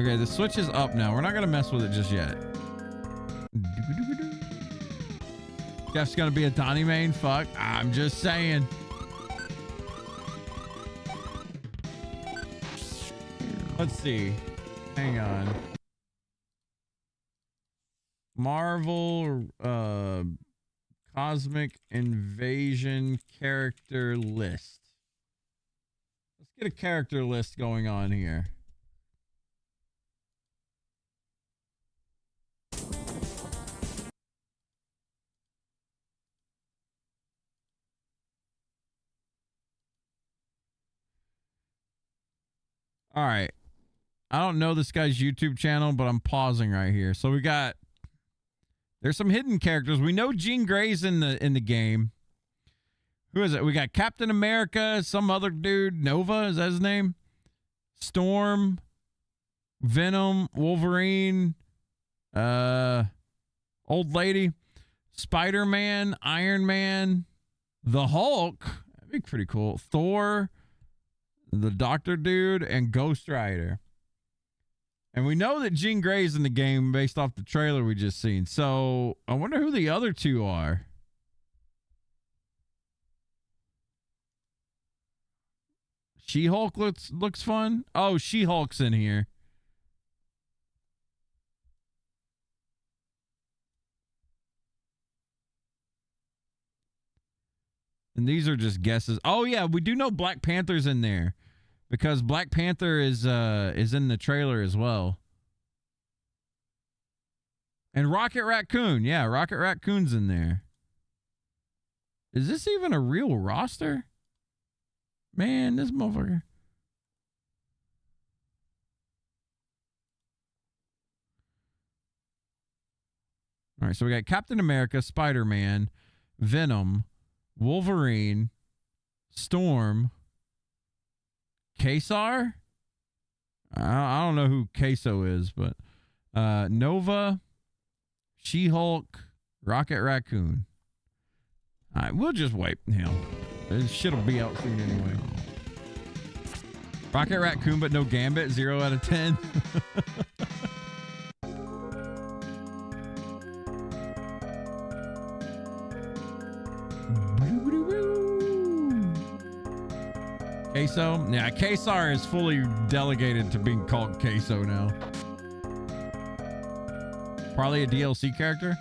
S1: Okay, the switch is up now. We're not gonna mess with it just yet. Jeff's gonna be a Donnie main. Fuck, I'm just saying. Let's see. Hang on. Marvel Cosmic Invasion character list. Let's get a character list going on here. All right. I don't know this guy's YouTube channel, but I'm pausing right here. So there's some hidden characters. We know Jean Grey's in the game. Who is it? We got Captain America, some other dude, Nova, is that his name? Storm, Venom, Wolverine, old lady, Spider-Man, Iron Man, the Hulk. That'd be pretty cool. Thor, the Doctor dude, and Ghost Rider. And we know that Jean Grey's in the game based off the trailer we just seen. So I wonder who the other two are. She-Hulk looks fun. Oh, She-Hulk's in here. And these are just guesses. Oh yeah, we do know Black Panther's in there because Black Panther is in the trailer as well. And Rocket Raccoon. Yeah, Rocket Raccoon's in there. Is this even a real roster? Man, this motherfucker. All right, so we got Captain America, Spider-Man, Venom, Wolverine, Storm, Kesar? I don't know who Queso is, but Nova, She-Hulk, Rocket Raccoon. All right, we'll just wait. Hell, this shit'll be out soon anyway. Rocket Raccoon, but no Gambit. 0 out of 10. Queso? Yeah, Kesar is fully delegated to being called Queso now. Probably a DLC character?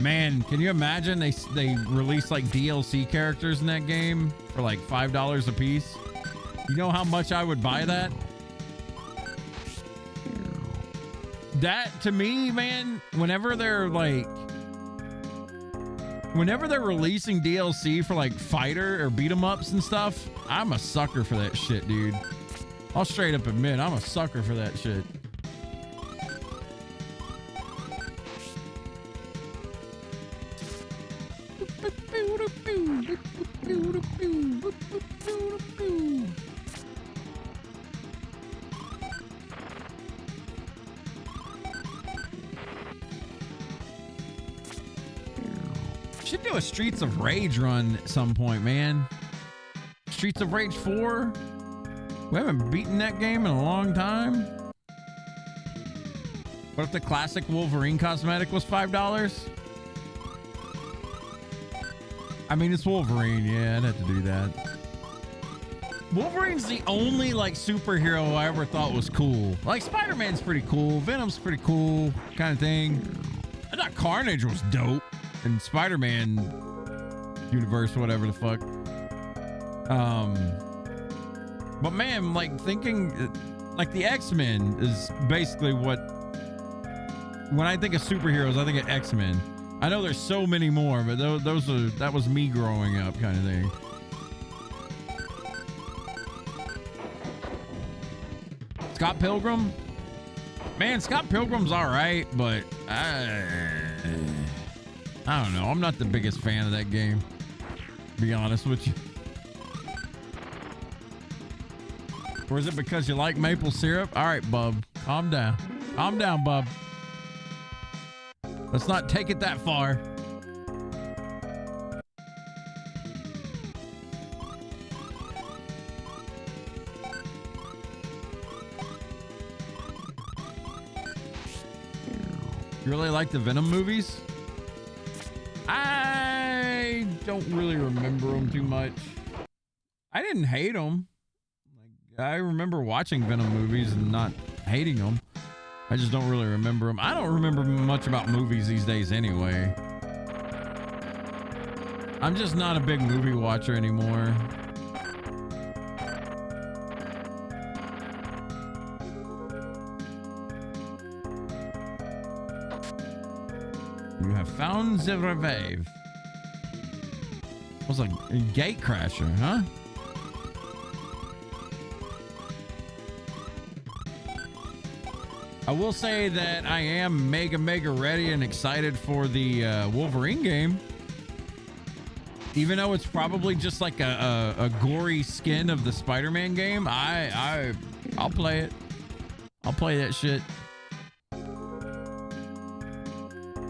S1: Man, can you imagine they release like DLC characters in that game for like $5 a piece? You know how much I would buy that? That to me, man, whenever they're releasing DLC for like fighter or beat 'em ups and stuff, I'm a sucker for that shit, dude. I'll straight up admit I'm a sucker for that shit. Should do a Streets of Rage run at some point, man. Streets of Rage 4? We haven't beaten that game in a long time. What if the classic Wolverine cosmetic was $5? I mean, it's Wolverine. Yeah, I'd have to do that. Wolverine's the only like superhero I ever thought was cool. Like Spider-Man's pretty cool. Venom's pretty cool kind of thing. I thought Carnage was dope in Spider-Man universe, whatever the fuck. But man, like thinking like the X-Men is basically what, when I think of superheroes, I think of X-Men. I know there's so many more, but that was me growing up kind of thing. Scott Pilgrim? Man, Scott Pilgrim's all right, but I don't know. I'm not the biggest fan of that game, to be honest with you. Or is it because you like maple syrup? All right, bub. Calm down. Calm down, bub. Let's not take it that far. You really like the Venom movies? I don't really remember them too much. I didn't hate them. I remember watching Venom movies and not hating them. I just don't really remember them. I don't remember much about movies these days anyway. I'm just not a big movie watcher anymore. You have found the revive. What's a gate crasher, huh? I will say that I am mega ready and excited for the Wolverine game. Even though it's probably just like a gory skin of the Spider-Man game, I'll play it. I'll play that shit.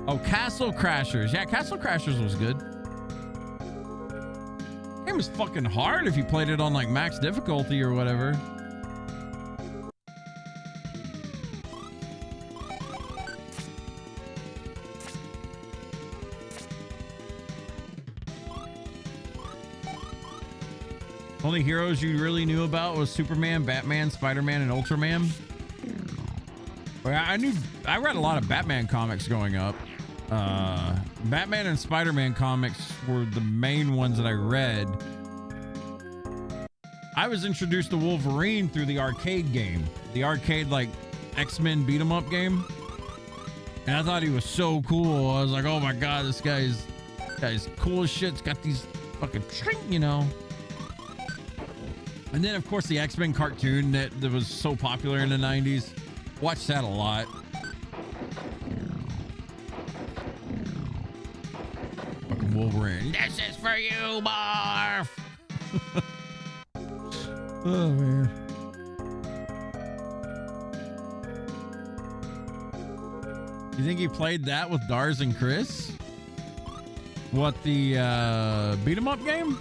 S1: Oh, Castle Crashers. Yeah, Castle Crashers was good. Game was fucking hard if you played it on like max difficulty or whatever. Only heroes you really knew about was Superman, Batman, Spider-Man, and Ultraman. Well, I read a lot of Batman comics growing up. Batman and Spider-Man comics were the main ones that I read. I was introduced to Wolverine through the arcade game. The arcade, like, X-Men beat-em-up game. And I thought he was so cool. I was like, oh my God, this guy's cool as shit. He's got these fucking, you know. And then, of course, the X-Men cartoon that was so popular in the 90s. Watched that a lot. Fucking Wolverine. This is for you, Barf! Oh, man. You think he played that with Dars and Chris? What, the beat 'em up game?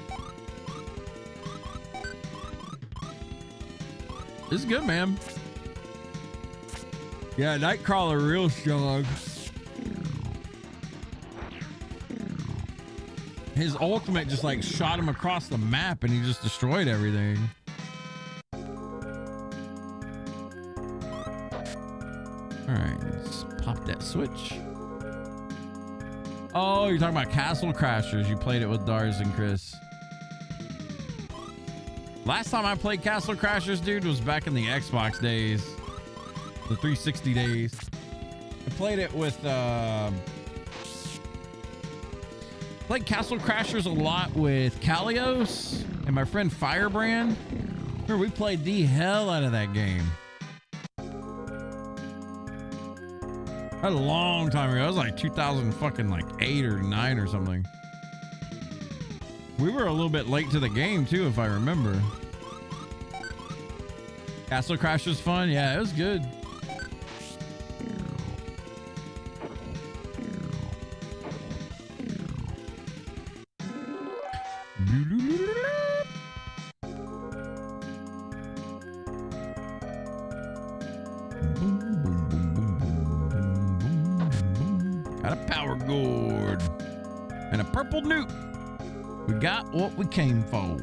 S1: This is good, man. Yeah, Nightcrawler real strong. His ultimate just like shot him across the map and he just destroyed everything. All right, let's pop that switch. Oh, you're talking about Castle Crashers. You played it with Dars and Chris. Last time I played Castle Crashers, dude, was back in the Xbox days. The 360 days. I played it with played Castle Crashers a lot with Kalios and my friend Firebrand. Remember, we played the hell out of that game. A long time ago. It was like 2008 or 9 or something. We were a little bit late to the game too, if I remember. Castle Crashers fun? Yeah, it was good. Got a power gourd and a purple nuke. We got what we came for.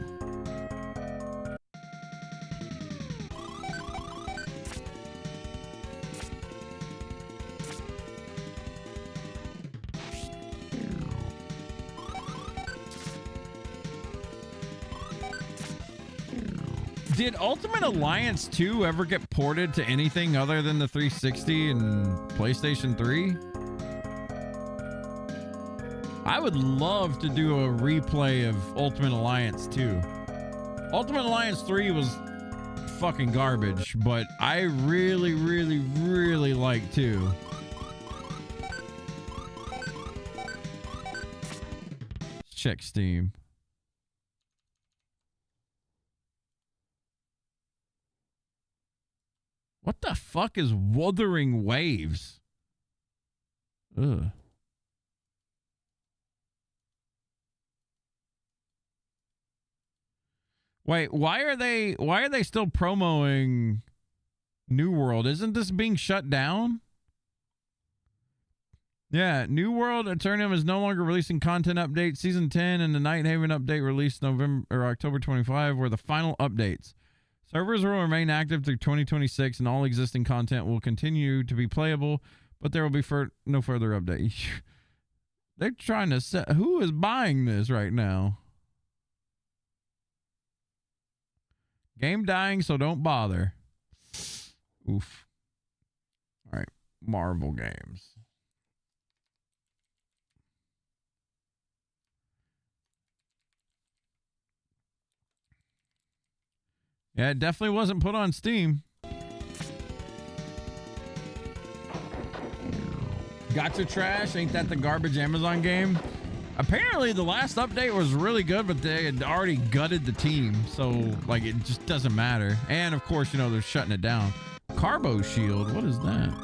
S1: Did Ultimate Alliance 2 ever get ported to anything other than the 360 and PlayStation 3? I would love to do a replay of Ultimate Alliance 2. Ultimate Alliance 3 was fucking garbage, but I really, really, really like 2. Let's check Steam. What the fuck is Wuthering Waves? Ugh. Wait, why are they still promoting New World? Isn't this being shut down? Yeah, New World Eternium is no longer releasing content updates. Season 10 and the Night Haven update released November or October 25 were the final updates. Servers will remain active through 2026 and all existing content will continue to be playable, but there will be no further update. They're trying to set who is buying this right now? Game dying, so don't bother. Oof. All right, Marvel games. Yeah, it definitely wasn't put on Steam. Gotcha Trash, ain't that the garbage Amazon game? Apparently the last update was really good, but they had already gutted the team, so like it just doesn't matter. And of course, you know, they're shutting it down. Carbo Shield, what is that?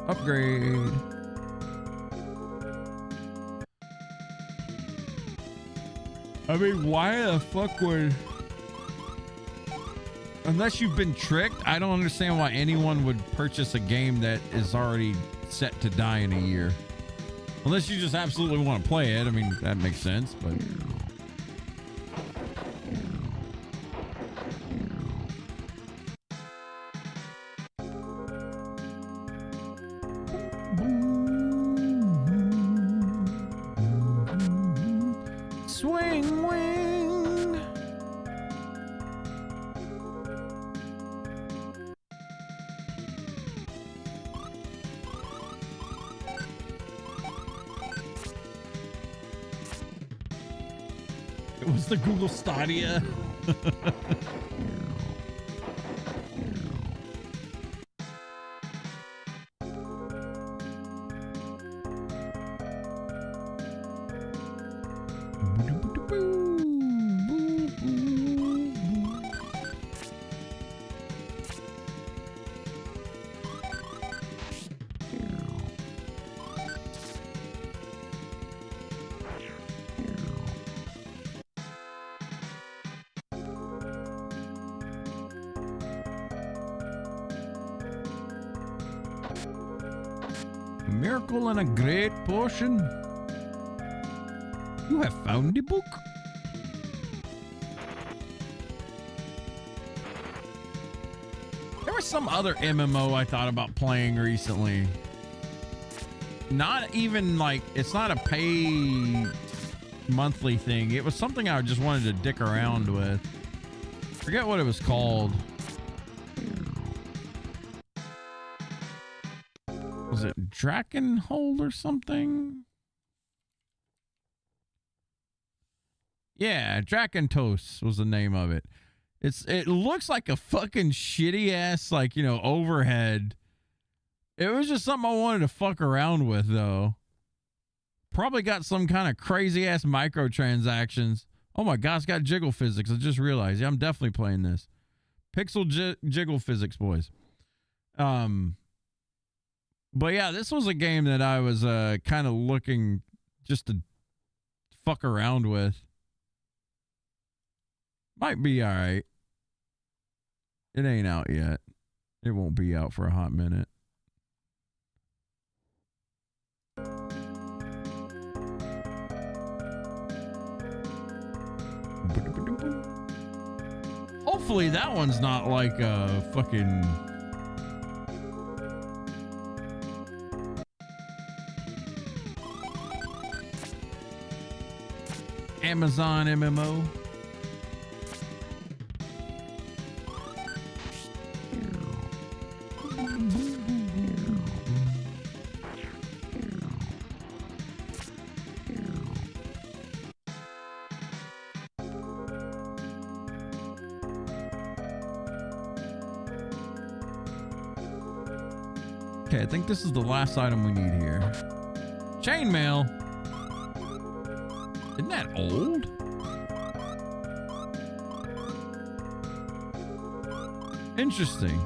S1: Upgrade. I mean, why the fuck would... Unless you've been tricked, I don't understand why anyone would purchase a game that is already set to die in a year. Unless you just absolutely want to play it. I mean, that makes sense, but... Swing wing! It was the Google Stadia. Miracle and a great potion. You have found the book. There was some other MMO I thought about playing recently. Not even like, it's not a pay monthly thing. It was something I just wanted to dick around with. Forget what it was called. Was it Drakenhold or something? Yeah, Drakentos was the name of it. It looks like a fucking shitty ass, like, you know, overhead. It was just something I wanted to fuck around with, though. Probably got some kind of crazy ass microtransactions. Oh my god, it's got jiggle physics. I just realized. Yeah, I'm definitely playing this. Pixel jiggle physics, boys. But yeah, this was a game that I was kind of looking just to fuck around with. Might be all right. It ain't out yet. It won't be out for a hot minute. Hopefully that one's not like a fucking... Amazon MMO. Okay, I think this is the last item we need here. Chainmail. Isn't that old? Interesting.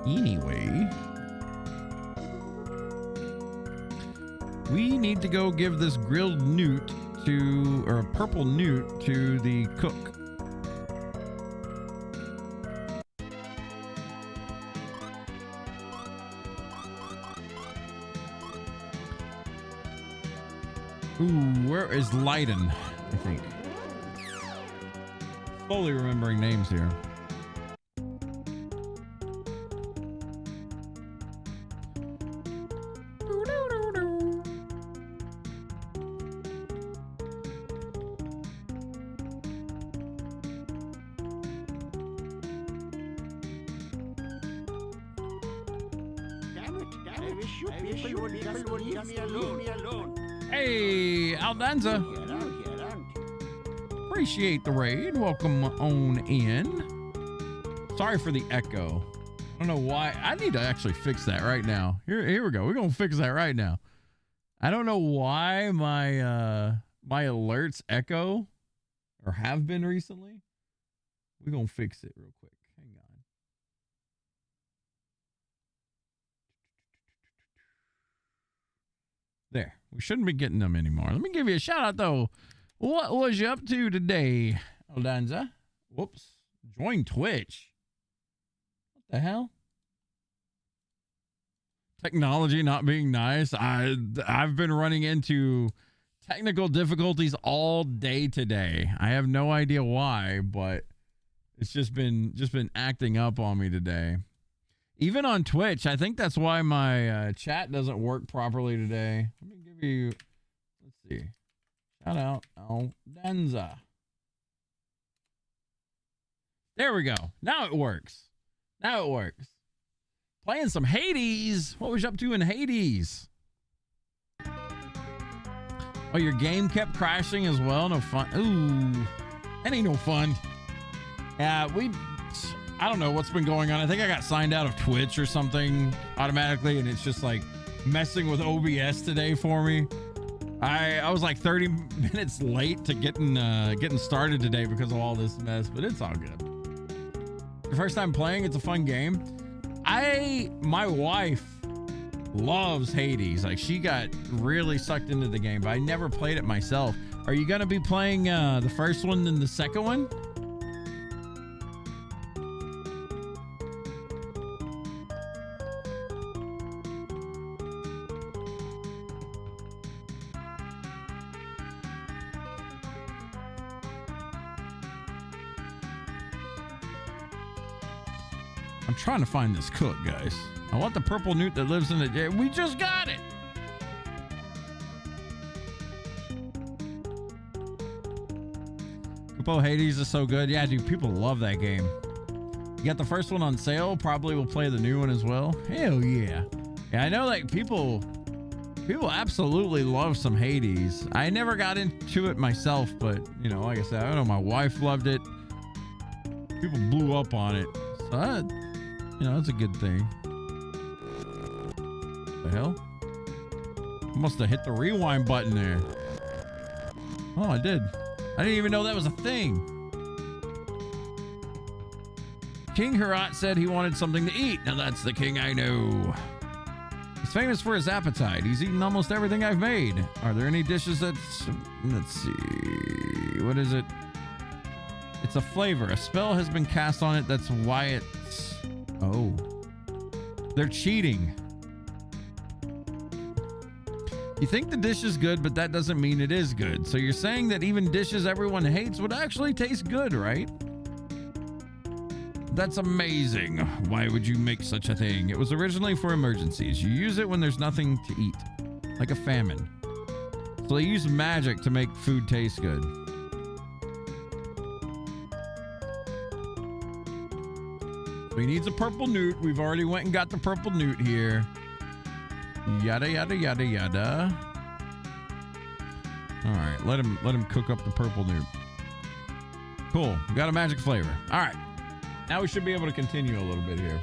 S1: Anyway, we need to go give this grilled newt to, or a purple newt to the cook. Ooh, where is Leiden? I think. Slowly remembering names here. Hey, Aldanza. Appreciate the raid. Welcome on in. Sorry for the echo. I don't know why. I need to actually fix that right now. Here we go. We're gonna fix that right now. I don't know why my my alerts echo or have been recently. We're gonna fix it real quick. Hang on. There. We shouldn't be getting them anymore. Let me give you a shout out though. What was you up to today, Aldanza? Whoops. Join Twitch. What the hell? Technology not being nice. I've been running into technical difficulties all day today. I have no idea why, but it's just been acting up on me today. Even on Twitch, I think that's why my chat doesn't work properly today. Let me give you, let's see. Shout out Aldanza. There we go. Now it works. Now it works. Playing some Hades. What was you up to in Hades? Oh, your game kept crashing as well? No fun. Ooh, that ain't no fun. Yeah, I don't know what's been going on. I think I got signed out of Twitch or something automatically, and it's just like messing with OBS today for me. I was like 30 minutes late to getting started today because of all this mess, but it's all good. The first time playing, it's a fun game. My wife loves Hades. Like, she got really sucked into the game, but I never played it myself. Are you gonna be playing the first one and the second one? I'm trying to find this cook, guys. I want the purple newt that lives in the... We just got it! Kupo Hades is so good. Yeah, dude, people love that game. You got the first one on sale. Probably will play the new one as well. Hell yeah. Yeah, I know, like, people absolutely love some Hades. I never got into it myself, but, you know, like I said, I know my wife loved it. People blew up on it. So that... You know, that's a good thing. The hell? Must have hit the rewind button there. Oh, I did. I didn't even know that was a thing. King Herat said he wanted something to eat. Now that's the king I know. He's famous for his appetite. He's eaten almost everything I've made. Are there any dishes that's... Let's see. What is it? It's a flavor. A spell has been cast on it. That's why it's... Oh, they're cheating. You think the dish is good, but that doesn't mean it is good. So you're saying that even dishes everyone hates would actually taste good, right? That's amazing. Why would you make such a thing? It was originally for emergencies. You use it when there's nothing to eat, like a famine. So they use magic to make food taste good. He needs a purple newt. We've already went and got the purple newt here. Yada yada yada yada. All right, let him cook up the purple newt. Cool. We got a magic flavor. All right. Now we should be able to continue a little bit here.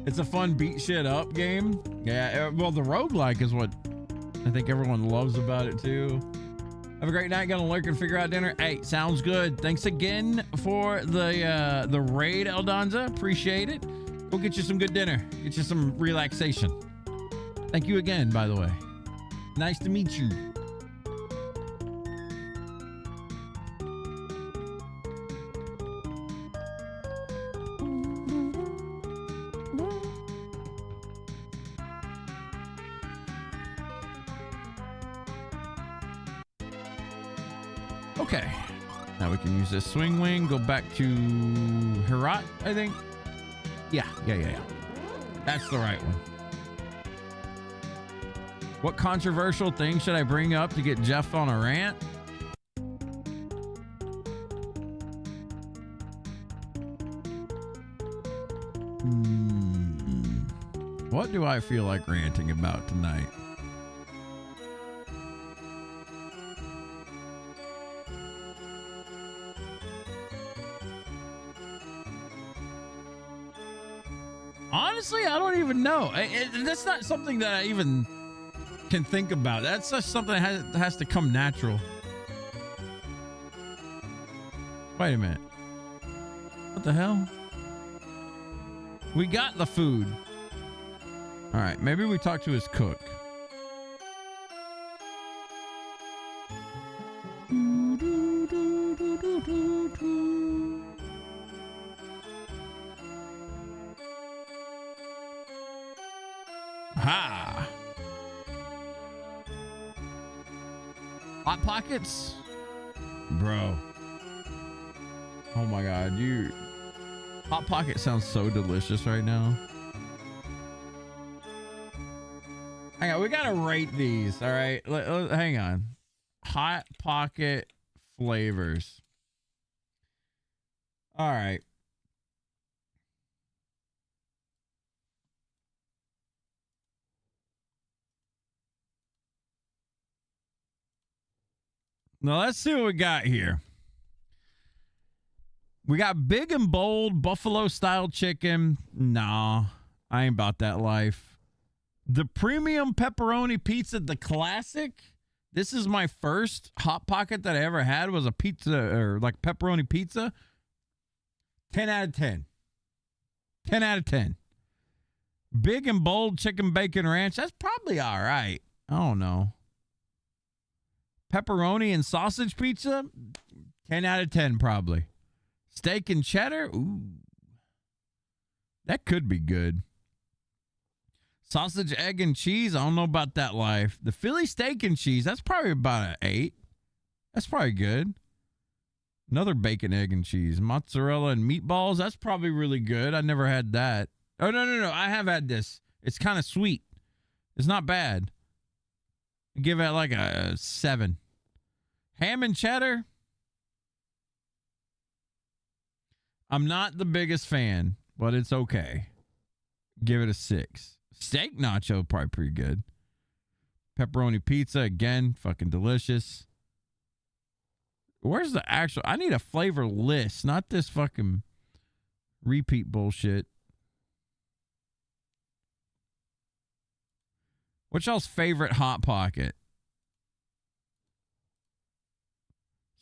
S1: It's a fun beat shit up game. Yeah, well, the roguelike is what I think everyone loves about it too. Have a great night. Gonna lurk and figure out dinner. Hey, sounds good. Thanks again for the raid, Eldonza. Appreciate it. Go get you some good dinner. Get you some relaxation. Thank you again, by the way. Nice to meet you. Okay. Now we can use this swing wing. Go back to Herat, I think. Yeah. That's the right one. What controversial thing should I bring up to get Jeff on a rant? What do I feel like ranting about tonight? Honestly, I don't even know. That's not something that I even can think about. That's just something that has to come natural. Wait a minute. What the hell? We got the food. All right, maybe we talk to his cook. Ha! Hot Pockets? Bro. Oh my god, Hot Pocket sounds so delicious right now. Hang on, we gotta rate these, all right? Hang on. Hot Pocket flavors. All right. Now let's see what we got here. We got big and bold buffalo style chicken. Nah, I ain't about that life. The premium pepperoni pizza, the classic. This is my first Hot Pocket that I ever had, was a pizza, or like pepperoni pizza. 10 out of 10. 10 out of 10. Big and bold chicken bacon ranch. That's probably all right. I don't know. Pepperoni and sausage pizza. 10 out of 10 probably. Steak and cheddar. Ooh. That could be good. Sausage, egg, and cheese. I don't know about that life. The Philly steak and cheese. That's probably about an 8. That's probably good. Another bacon, egg, and cheese. Mozzarella and meatballs. That's probably really good. I never had that. Oh, no. I have had this. It's kind of sweet. It's not bad. I give it like a 7. Ham and cheddar. I'm not the biggest fan, but it's okay. Give it a 6. Steak nacho, probably pretty good. Pepperoni pizza, again, fucking delicious. Where's the actual... I need a flavor list, not this fucking repeat bullshit. What's y'all's favorite Hot Pocket?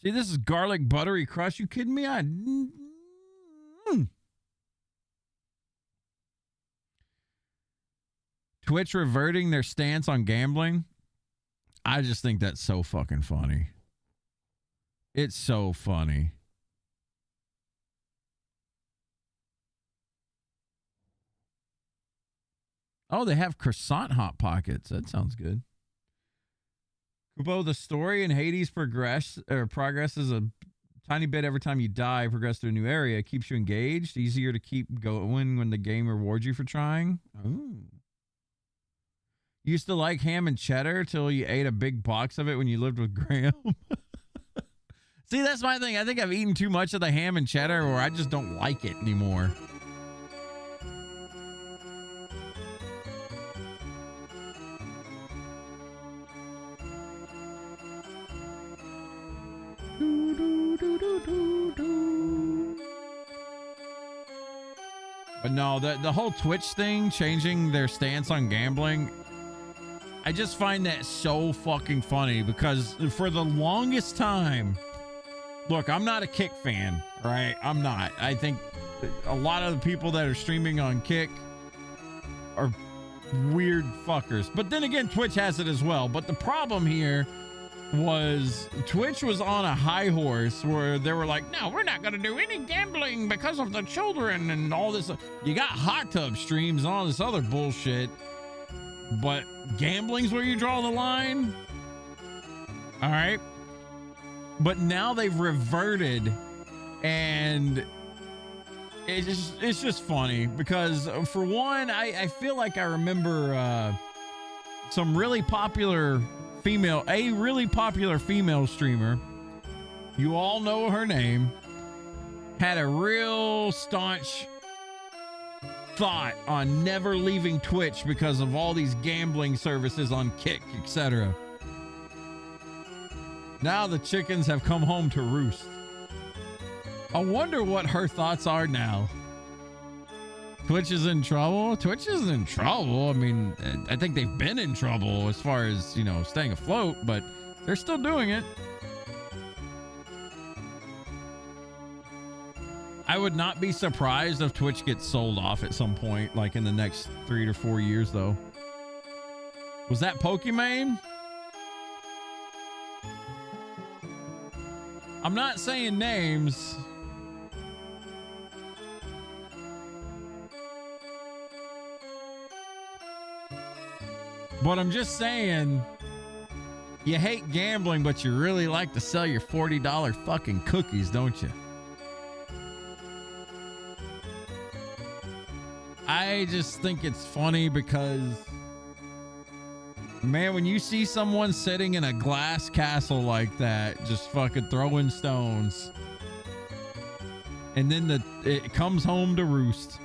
S1: See, this is garlic buttery crust. You kidding me? Twitch reverting their stance on gambling. I just think that's so fucking funny. It's so funny. Oh, they have croissant Hot Pockets. That sounds good. Kubo, the story in Hades progresses a tiny bit every time you die, progress to a new area. It keeps you engaged. Easier to keep going when the game rewards you for trying. Ooh. Used to like ham and cheddar till you ate a big box of it when you lived with Graham. See, that's my thing. I think I've eaten too much of the ham and cheddar, or I just don't like it anymore. But no, the whole Twitch thing, changing their stance on gambling, I just find that so fucking funny because for the longest time, look, I'm not a Kick fan, right? I'm not. I think a lot of the people that are streaming on Kick are weird fuckers. But then again, Twitch has it as well. But the problem here was Twitch was on a high horse where they were like, no, we're not going to do any gambling because of the children and all this. You got hot tub streams and all this other bullshit. But gambling's where you draw the line. All right. But now they've reverted, and it's just funny because for one, I feel like I remember some really popular female streamer. You all know her name. Had a real staunch thought on never leaving Twitch because of all these gambling services on Kick, etc. Now the chickens have come home to roost. I wonder what her thoughts are now. Twitch is in trouble? Twitch isn't in trouble. I mean, I think they've been in trouble as far as, you know, staying afloat, but they're still doing it. I would not be surprised if Twitch gets sold off at some point, like in the next 3 to 4 years, though. Was that Pokimane? I'm not saying names. But I'm just saying, you hate gambling, but you really like to sell your $40 fucking cookies, don't you? I just think it's funny because, man, when you see someone sitting in a glass castle like that, just fucking throwing stones, and then it comes home to roost.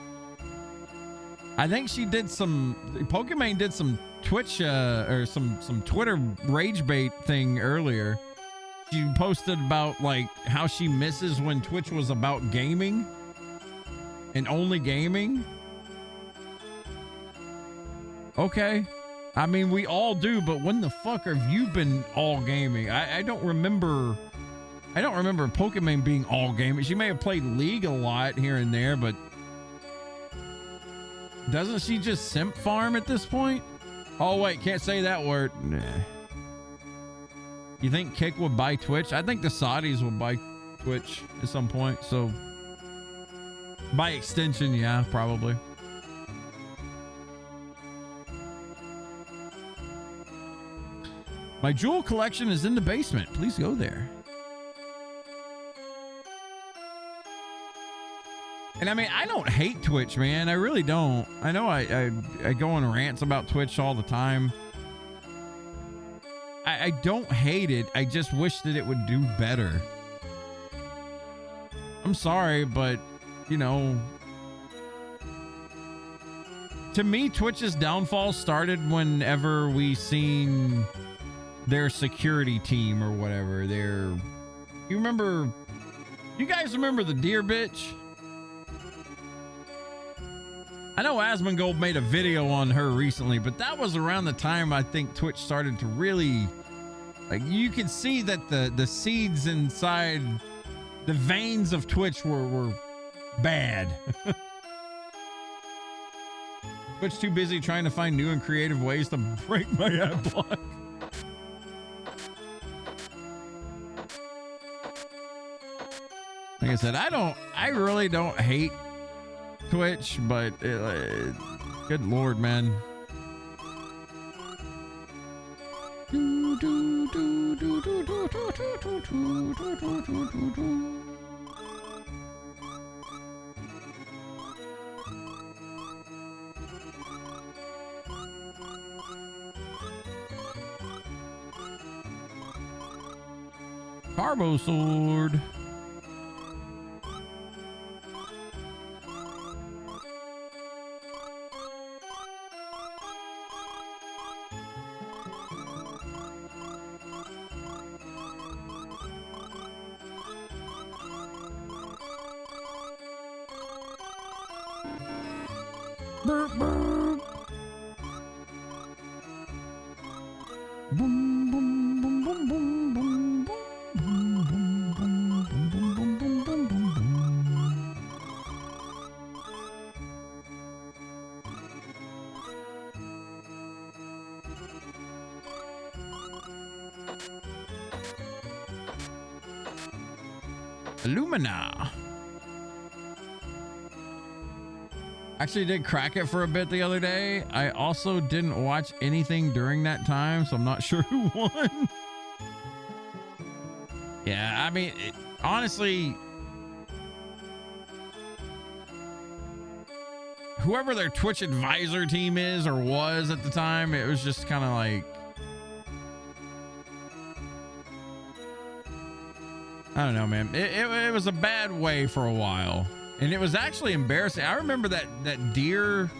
S1: I think Pokimane did some Twitch or some Twitter rage bait thing earlier. She posted about like how she misses when Twitch was about gaming and only gaming. Okay. I mean, we all do, but when the fuck have you been all gaming? I don't remember Pokimane being all gaming. She may have played League a lot here and there, but doesn't she just simp farm at this point? Oh wait, can't say that word. Nah. You think Kick would buy Twitch? I think the Saudis will buy Twitch at some point. So by extension, yeah, probably. My jewel collection is in the basement. Please go there. And I mean, I don't hate Twitch, man. I really don't. I know I go on rants about Twitch all the time. I don't hate it. I just wish that it would do better. I'm sorry, but, you know, to me, Twitch's downfall started whenever we seen their security team or whatever. You guys remember the deer bitch? I know Asmongold made a video on her recently, but that was around the time I think Twitch started to really, like, you could see that the seeds inside the veins of Twitch were bad. Twitch too busy trying to find new and creative ways to break my ad block. Like I said, I really don't hate Twitch, but good Lord, man. Carbo sword. Burp, burp. Boom, boom, boom, boom, boom, boom, boom, boom, boom, boom, boom, boom, boom, boom, boom, boom. Illumina. Actually did crack it for a bit the other day. I also didn't watch anything during that time, so I'm not sure who won. Yeah, I mean, honestly, whoever their Twitch advisor team is or was at the time, it was just kind of like, I don't know, man. It was a bad way for a while. And it was actually embarrassing. I remember that deer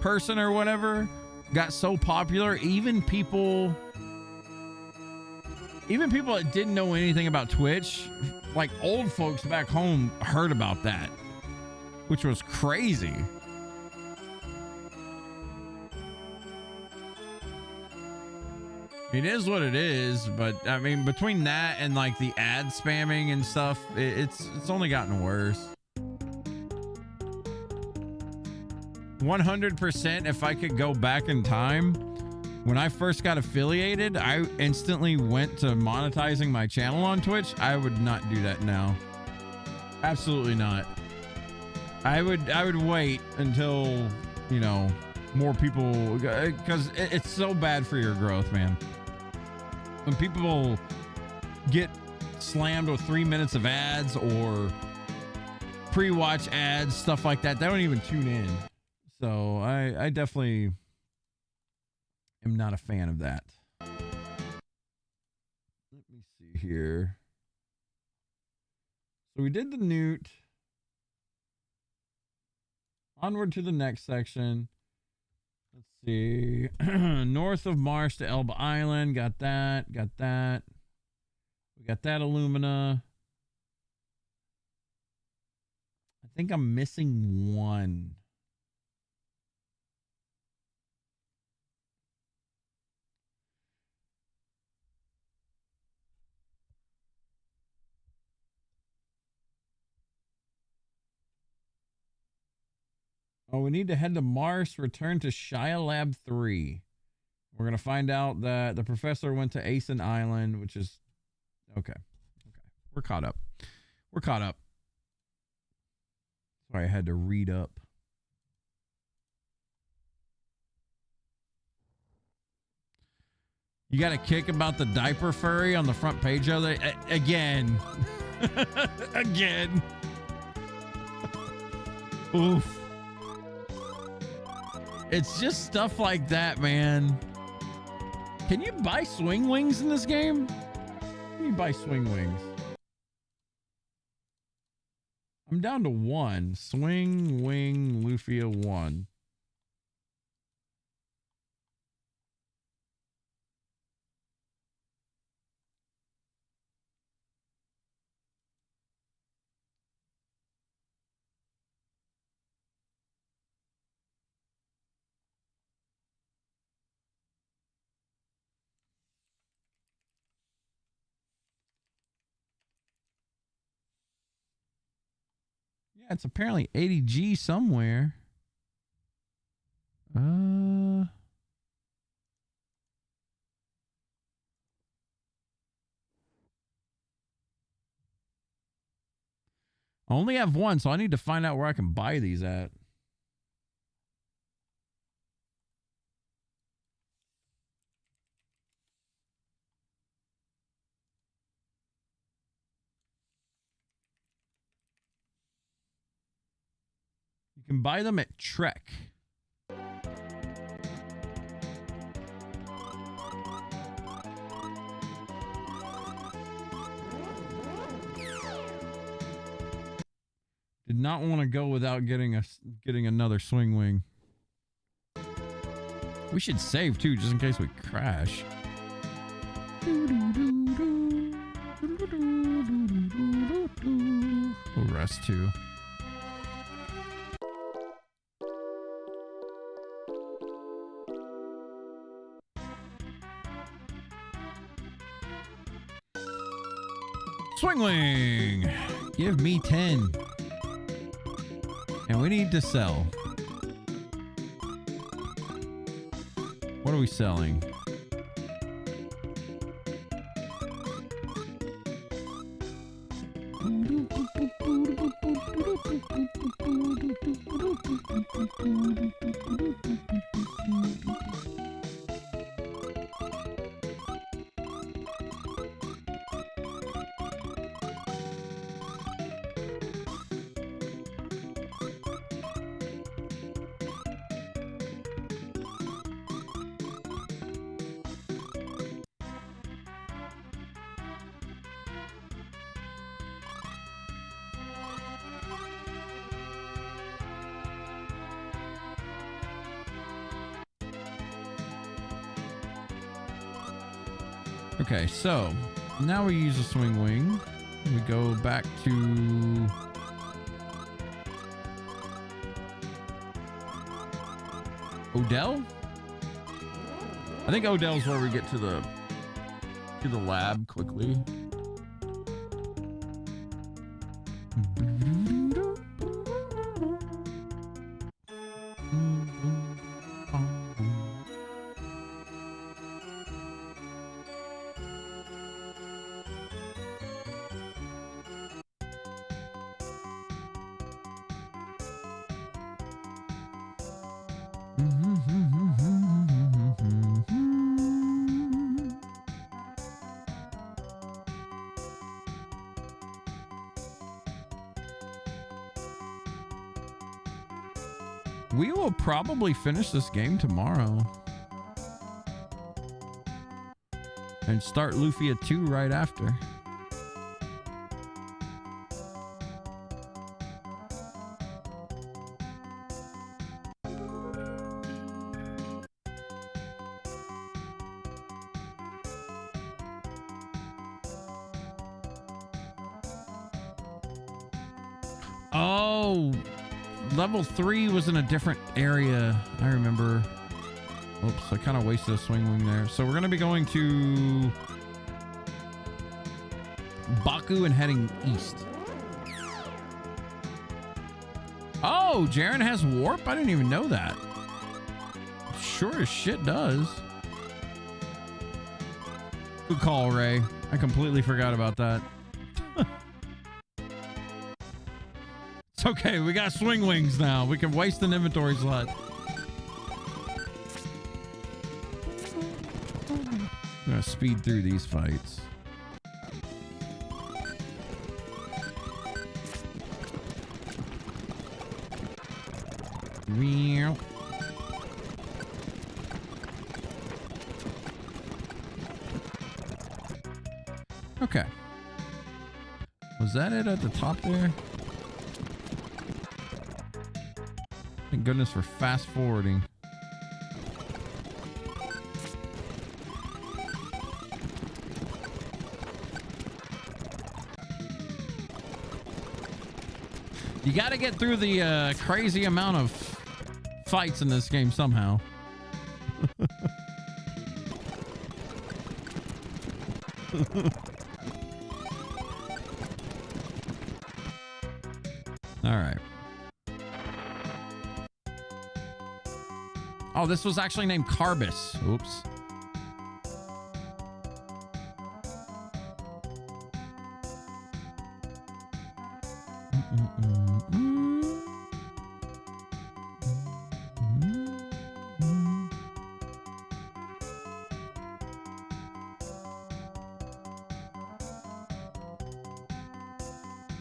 S1: person or whatever got so popular. Even people that didn't know anything about Twitch, like old folks back home, heard about that, which was crazy. It is what it is, but I mean, between that and like the ad spamming and stuff, it's only gotten worse. 100%. If I could go back in time, when I first got affiliated, I instantly went to monetizing my channel on Twitch. I would not do that now. Absolutely not. I would wait until, you know, more people, because it's so bad for your growth, man. When people get slammed with 3 minutes of ads or pre-watch ads, stuff like that, they don't even tune in. So I definitely am not a fan of that. Let me see here. So we did the newt. Onward to the next section. Let's see. North of Mars to Elba Island. Got that. Got that. We got that Illumina. I think I'm missing one. Oh, we need to head to Mars, return to Shia Lab 3. We're going to find out that the professor went to Asen Island, which is... Okay. Okay. We're caught up. We're caught up. Sorry, I had to read up. You got a kick about the diaper furry on the front page of it? Again. Again. Oof. It's just stuff like that, man. Can you buy swing wings in this game? Can you buy swing wings? I'm down to one. Swing wing Lufia 1. Yeah, it's apparently 80G somewhere. I only have one, so I need to find out where I can buy these at. You can buy them at Trek. Did not want to go without getting another swing wing. We should save too, just in case we crash. We'll rest too. swing wing. Give me 10. And we need to sell. What are we selling? Okay, so now we use a swing wing. We go back to Odell. I think Odell's where we get to the lab quickly. We will probably finish this game tomorrow and start Lufia 2 right after. Oh, level 3 was in a different area. I remember. Oops, I kind of wasted a swing wing there. So we're going to be going to Baku and heading east. Oh, Jaren has warp? I didn't even know that. Sure as shit does. Good call, Ray. I completely forgot about that. It's okay. We got swing wings now. We can waste an inventory slot. I'm gonna speed through these fights. Okay. Was that it at the top there? Thank goodness for fast forwarding. You got to get through the crazy amount of fights in this game somehow. All right. Oh, this was actually named Carbis. Oops.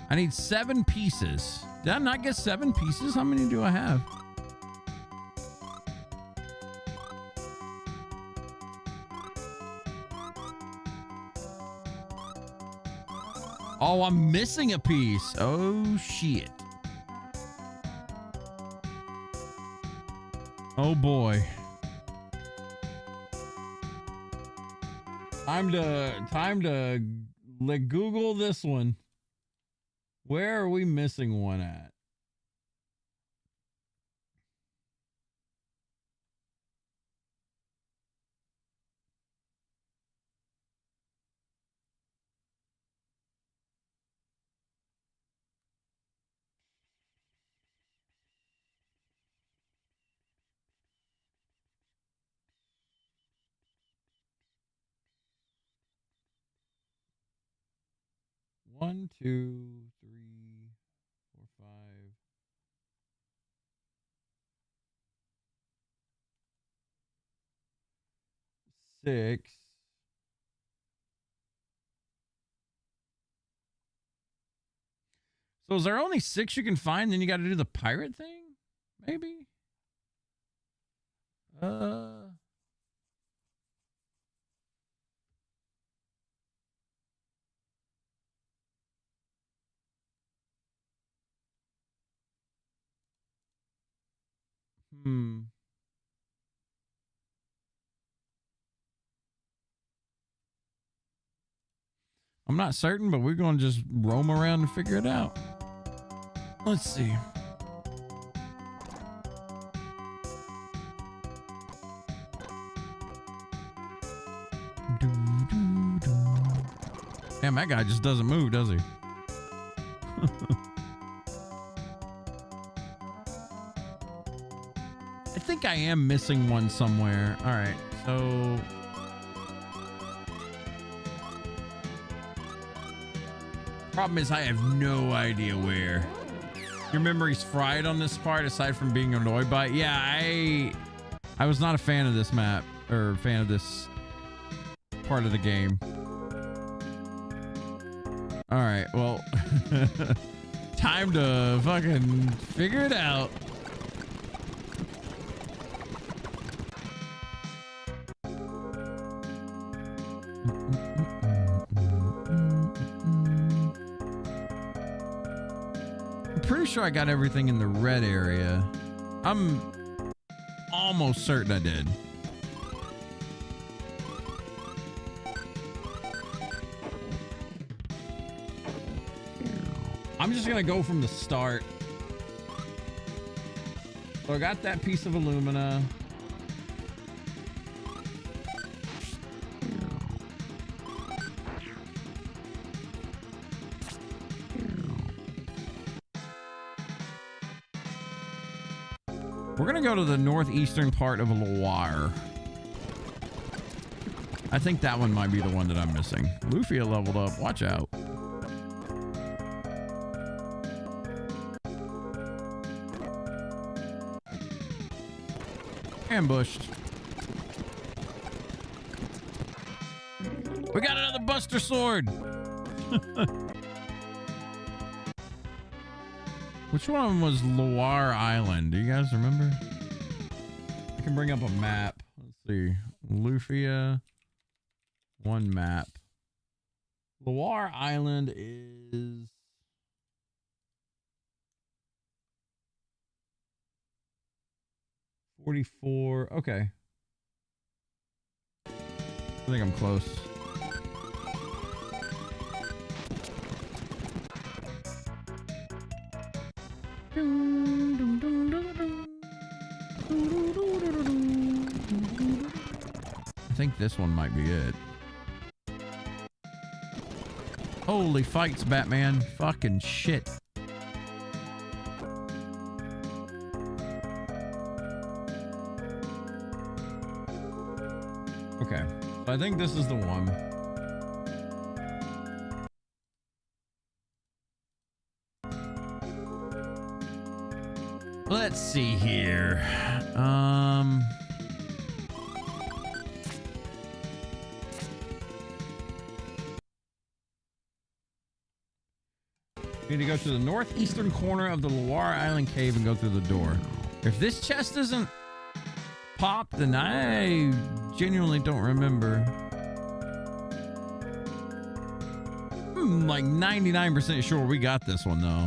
S1: I need 7 pieces. Did I not get 7 pieces? How many do I have? Oh, I'm missing a piece. Oh, shit. Oh, boy. Time to Google this one. Where are we missing one at? 1, 2, 3, 4, 5. 6. So is there only 6 you can find? Then you got to do the pirate thing? Maybe? I'm not certain, but we're going to just roam around and figure it out. Let's see. Damn, that guy just doesn't move, does he? I think I am missing one somewhere. All right, so... Problem is, I have no idea where. Your memory's fried on this part, aside from being annoyed by it. Yeah, I was not a fan of this map, or fan of this part of the game. All right, well, time to fucking figure it out. Pretty sure I got everything in the red area. I'm almost certain I did. I'm just gonna go from the start. So I got that piece of alumina. We're gonna go to the northeastern part of Loire. I think that one might be the one that I'm missing. Lufia leveled up. Watch out. Ambushed. We got another Buster Sword. Which one was Loire Island? Do you guys remember? I can bring up a map. Let's see. Lufia. One map. Loire Island is... $44. Okay. I think I'm close. I think this one might be it. Holy fights, Batman. Fucking shit. Okay, so I think this is the one. Let's see here. Need to go to the northeastern corner of the Loire Island cave and go through the door. If this chest isn't popped, then I genuinely don't remember. I'm like 99% sure we got this one though.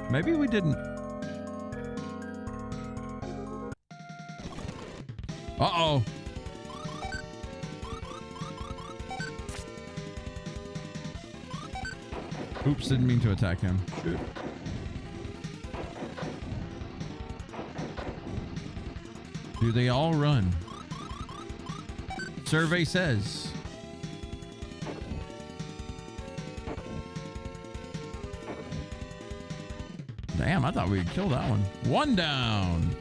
S1: Maybe we didn't. Uh-oh. Oops, didn't mean to attack him. Shoot. Do they all run? Survey says. Damn, I thought we'd kill that one. One down.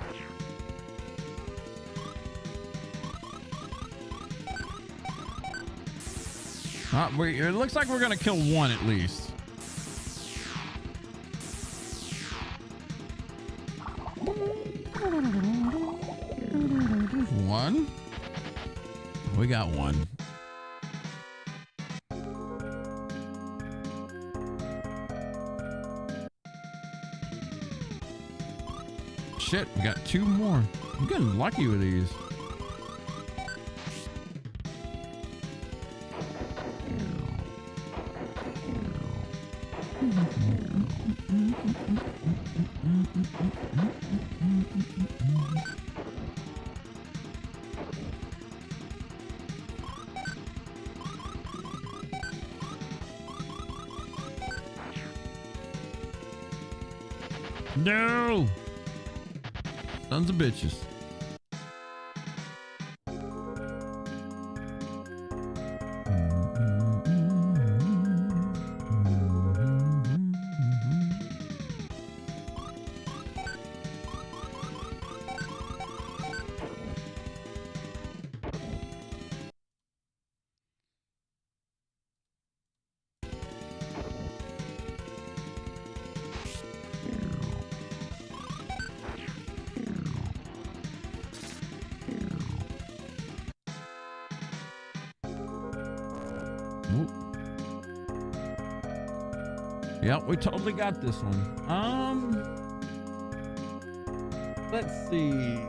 S1: It looks like we're gonna kill one at least. One? We got one. Shit, we got two more. I'm getting lucky with these. No! Sons of bitches. Yep, we totally got this one. Let's see.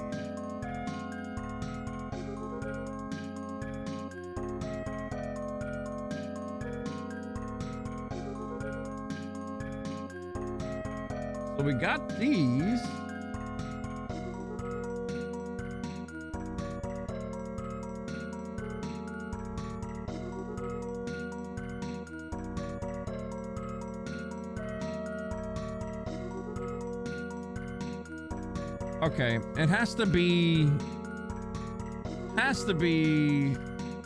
S1: So we got these. Okay, it has to be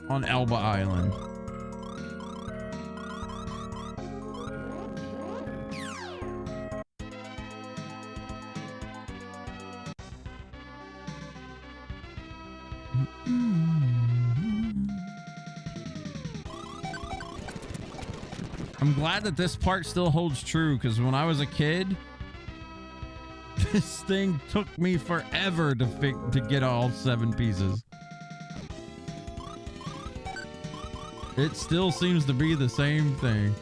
S1: on Elba Island. I'm glad that this part still holds true, because when I was a kid, this thing took me forever to get all 7 pieces. It still seems to be the same thing.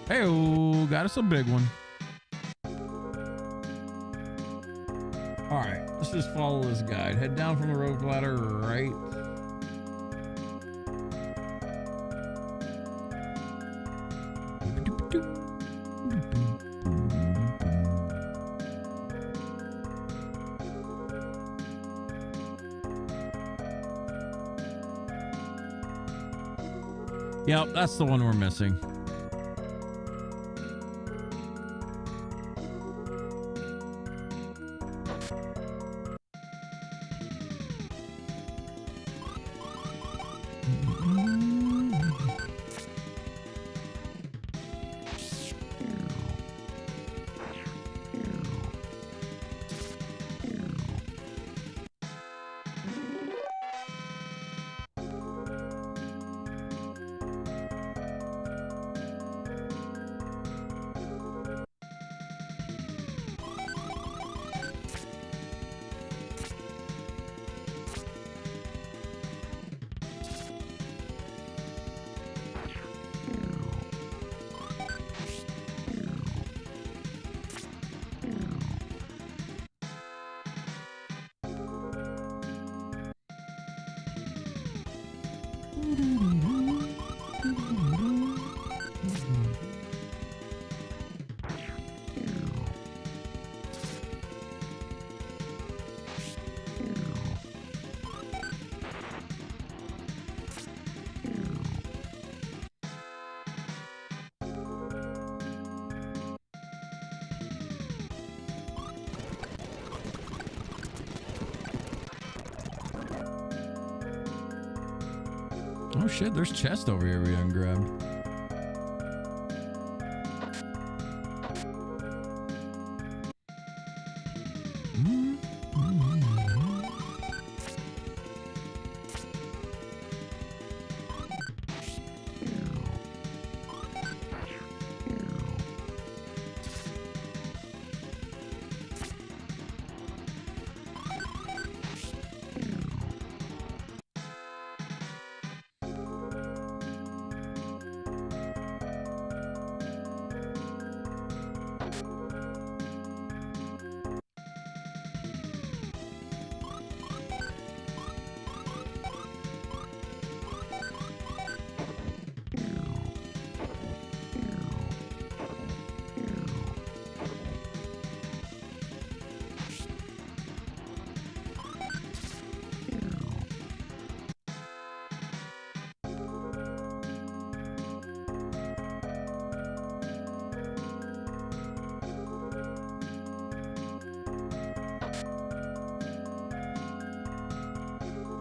S1: Hey-oh, got us a big one. All right, let's just follow this guide. Head down from the rope ladder, right? Yep, that's the one we're missing. Oh shit, there's chest over here we haven't grabbed.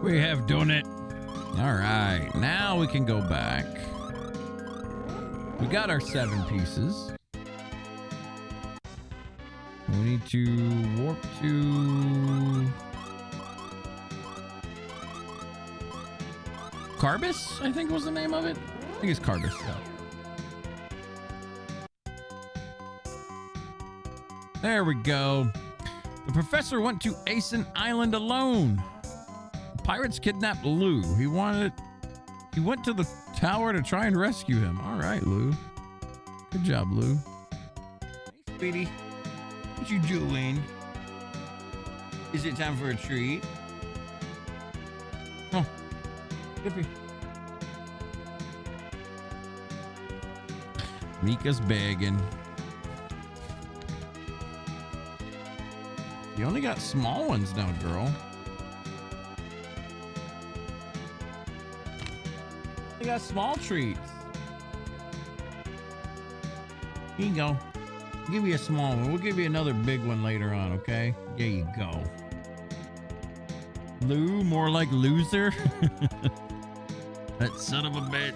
S1: We have done it. All right, now we can go back. We got our 7 pieces. We need to warp to Carbis, I think was the name of it. I think it's Carbis. Yeah. There we go. The professor went to Asen Island alone. Pirates kidnapped Lou. He went to the tower to try and rescue him. All right, Lou. Good job, Lou. Hey, sweetie. What you doing? Is it time for a treat? Oh, Dippy. Mika's begging. You only got small ones now, girl. You got small treats. Here you go. I'll give you a small one. We'll give you another big one later on, okay? There you go. Lou, more like loser. That son of a bitch.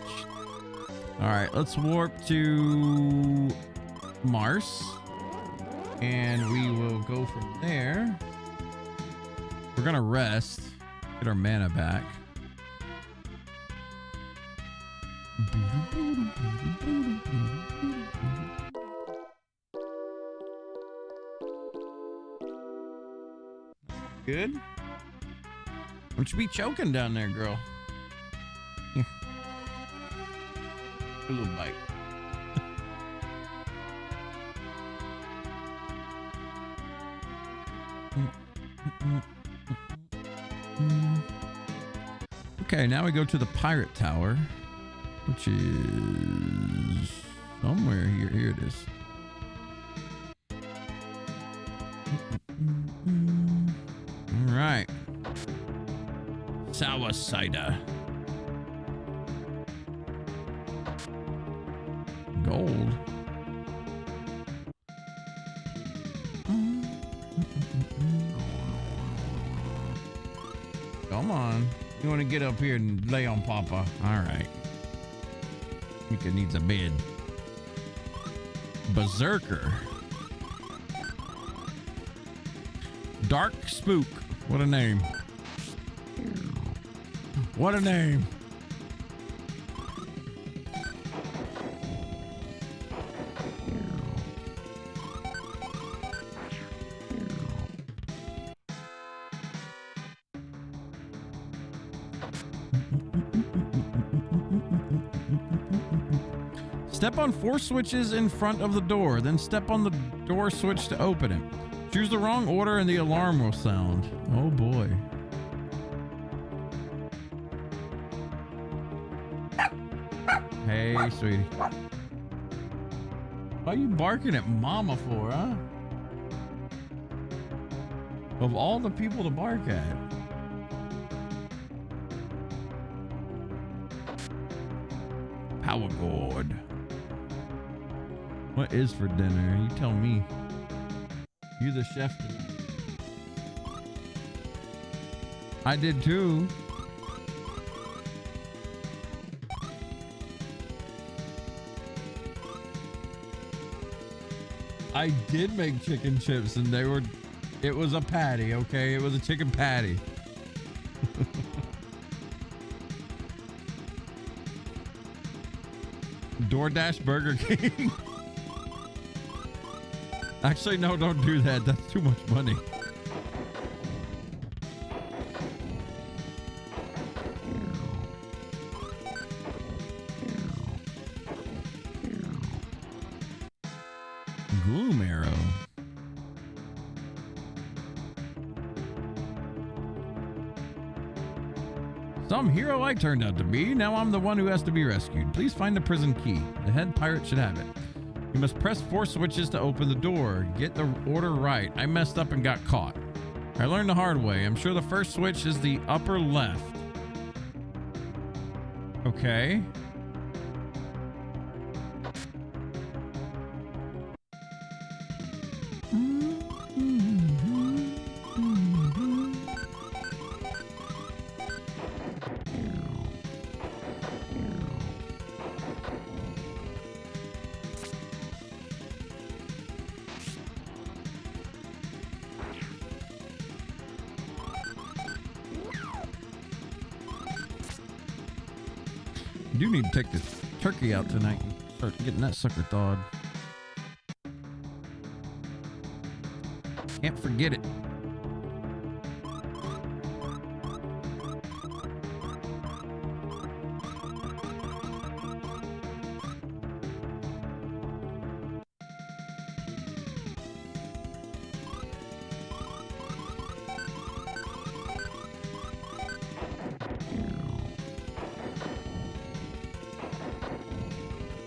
S1: All right, let's warp to Mars. And we will go from there. We're going to rest. Get our mana back. Good. Don't you be choking down there, girl. Here. A little bite. Okay, now we go to the pirate tower, which is somewhere here. Here it is. All right. Sour cider. Gold. Come on. You want to get up here and lay on Papa? All right. Mika needs a bed. Berserker. Dark Spook. What a name. What a name. Step on 4 switches in front of the door, then step on the door switch to open it. Choose the wrong order and the alarm will sound. Oh boy. Hey, sweetie. What are you barking at Mama for, huh? Of all the people to bark at. Power cord. What is for dinner? You tell me. You're the chef. I did too. I did make chicken chips and it was a patty, okay? It was a chicken patty. DoorDash Burger King. Actually, no, don't do that. That's too much money. Gloom arrow. Some hero I turned out to be. Now I'm the one who has to be rescued. Please find the prison key. The head pirate should have it. You must press 4 switches to open the door. Get the order right. I messed up and got caught. I learned the hard way. I'm sure the first switch is the upper left. Okay. You do need to take this turkey out tonight and start getting that sucker thawed. Can't forget it.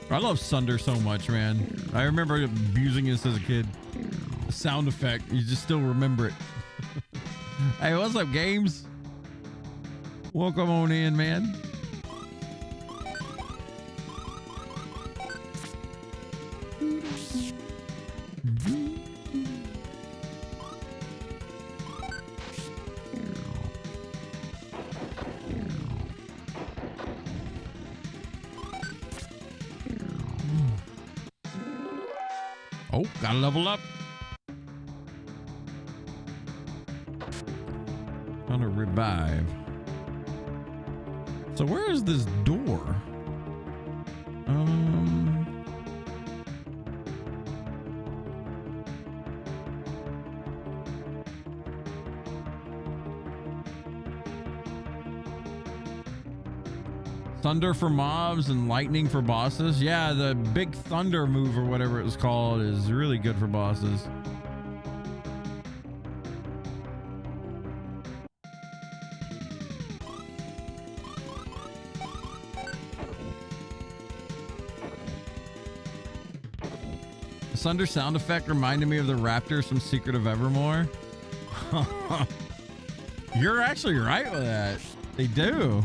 S1: I love Sunder so much, man. I remember abusing this as a kid. The sound effect, you just still remember it. Hey, what's up, Games? Welcome on in, man. Oh, gotta level up. Gonna revive. So where is this door? Thunder for mobs and lightning for bosses. Yeah, the big thunder move or whatever it was called is really good for bosses. The thunder sound effect reminded me of the raptors from Secret of Evermore. You're actually right with that. They do.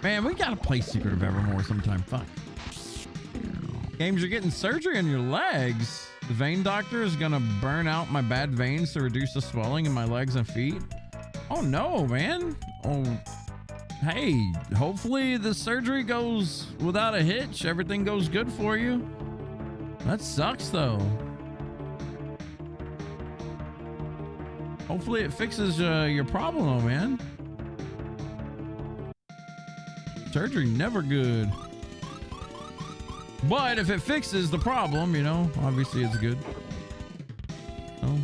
S1: Man, we gotta play Secret of Evermore sometime. Fuck. Games, you're getting surgery on your legs. The vein doctor is gonna burn out my bad veins to reduce the swelling in my legs and feet. Oh no, man. Oh, hey, hopefully the surgery goes without a hitch. Everything goes good for you. That sucks though. Hopefully it fixes your problem though, man. Surgery never good. But if it fixes the problem, you know, obviously it's good. So,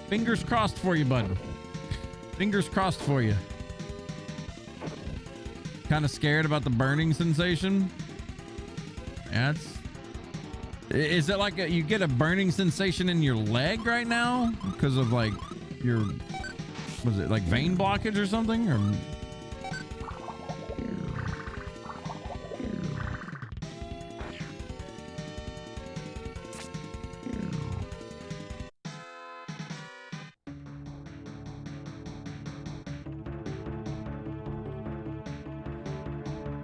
S1: fingers crossed for you, bud. Fingers crossed for you. Kind of scared about the burning sensation? Yeah, is it like you get a burning sensation in your leg right now? Because of like your, was it like vein blockage or something? Or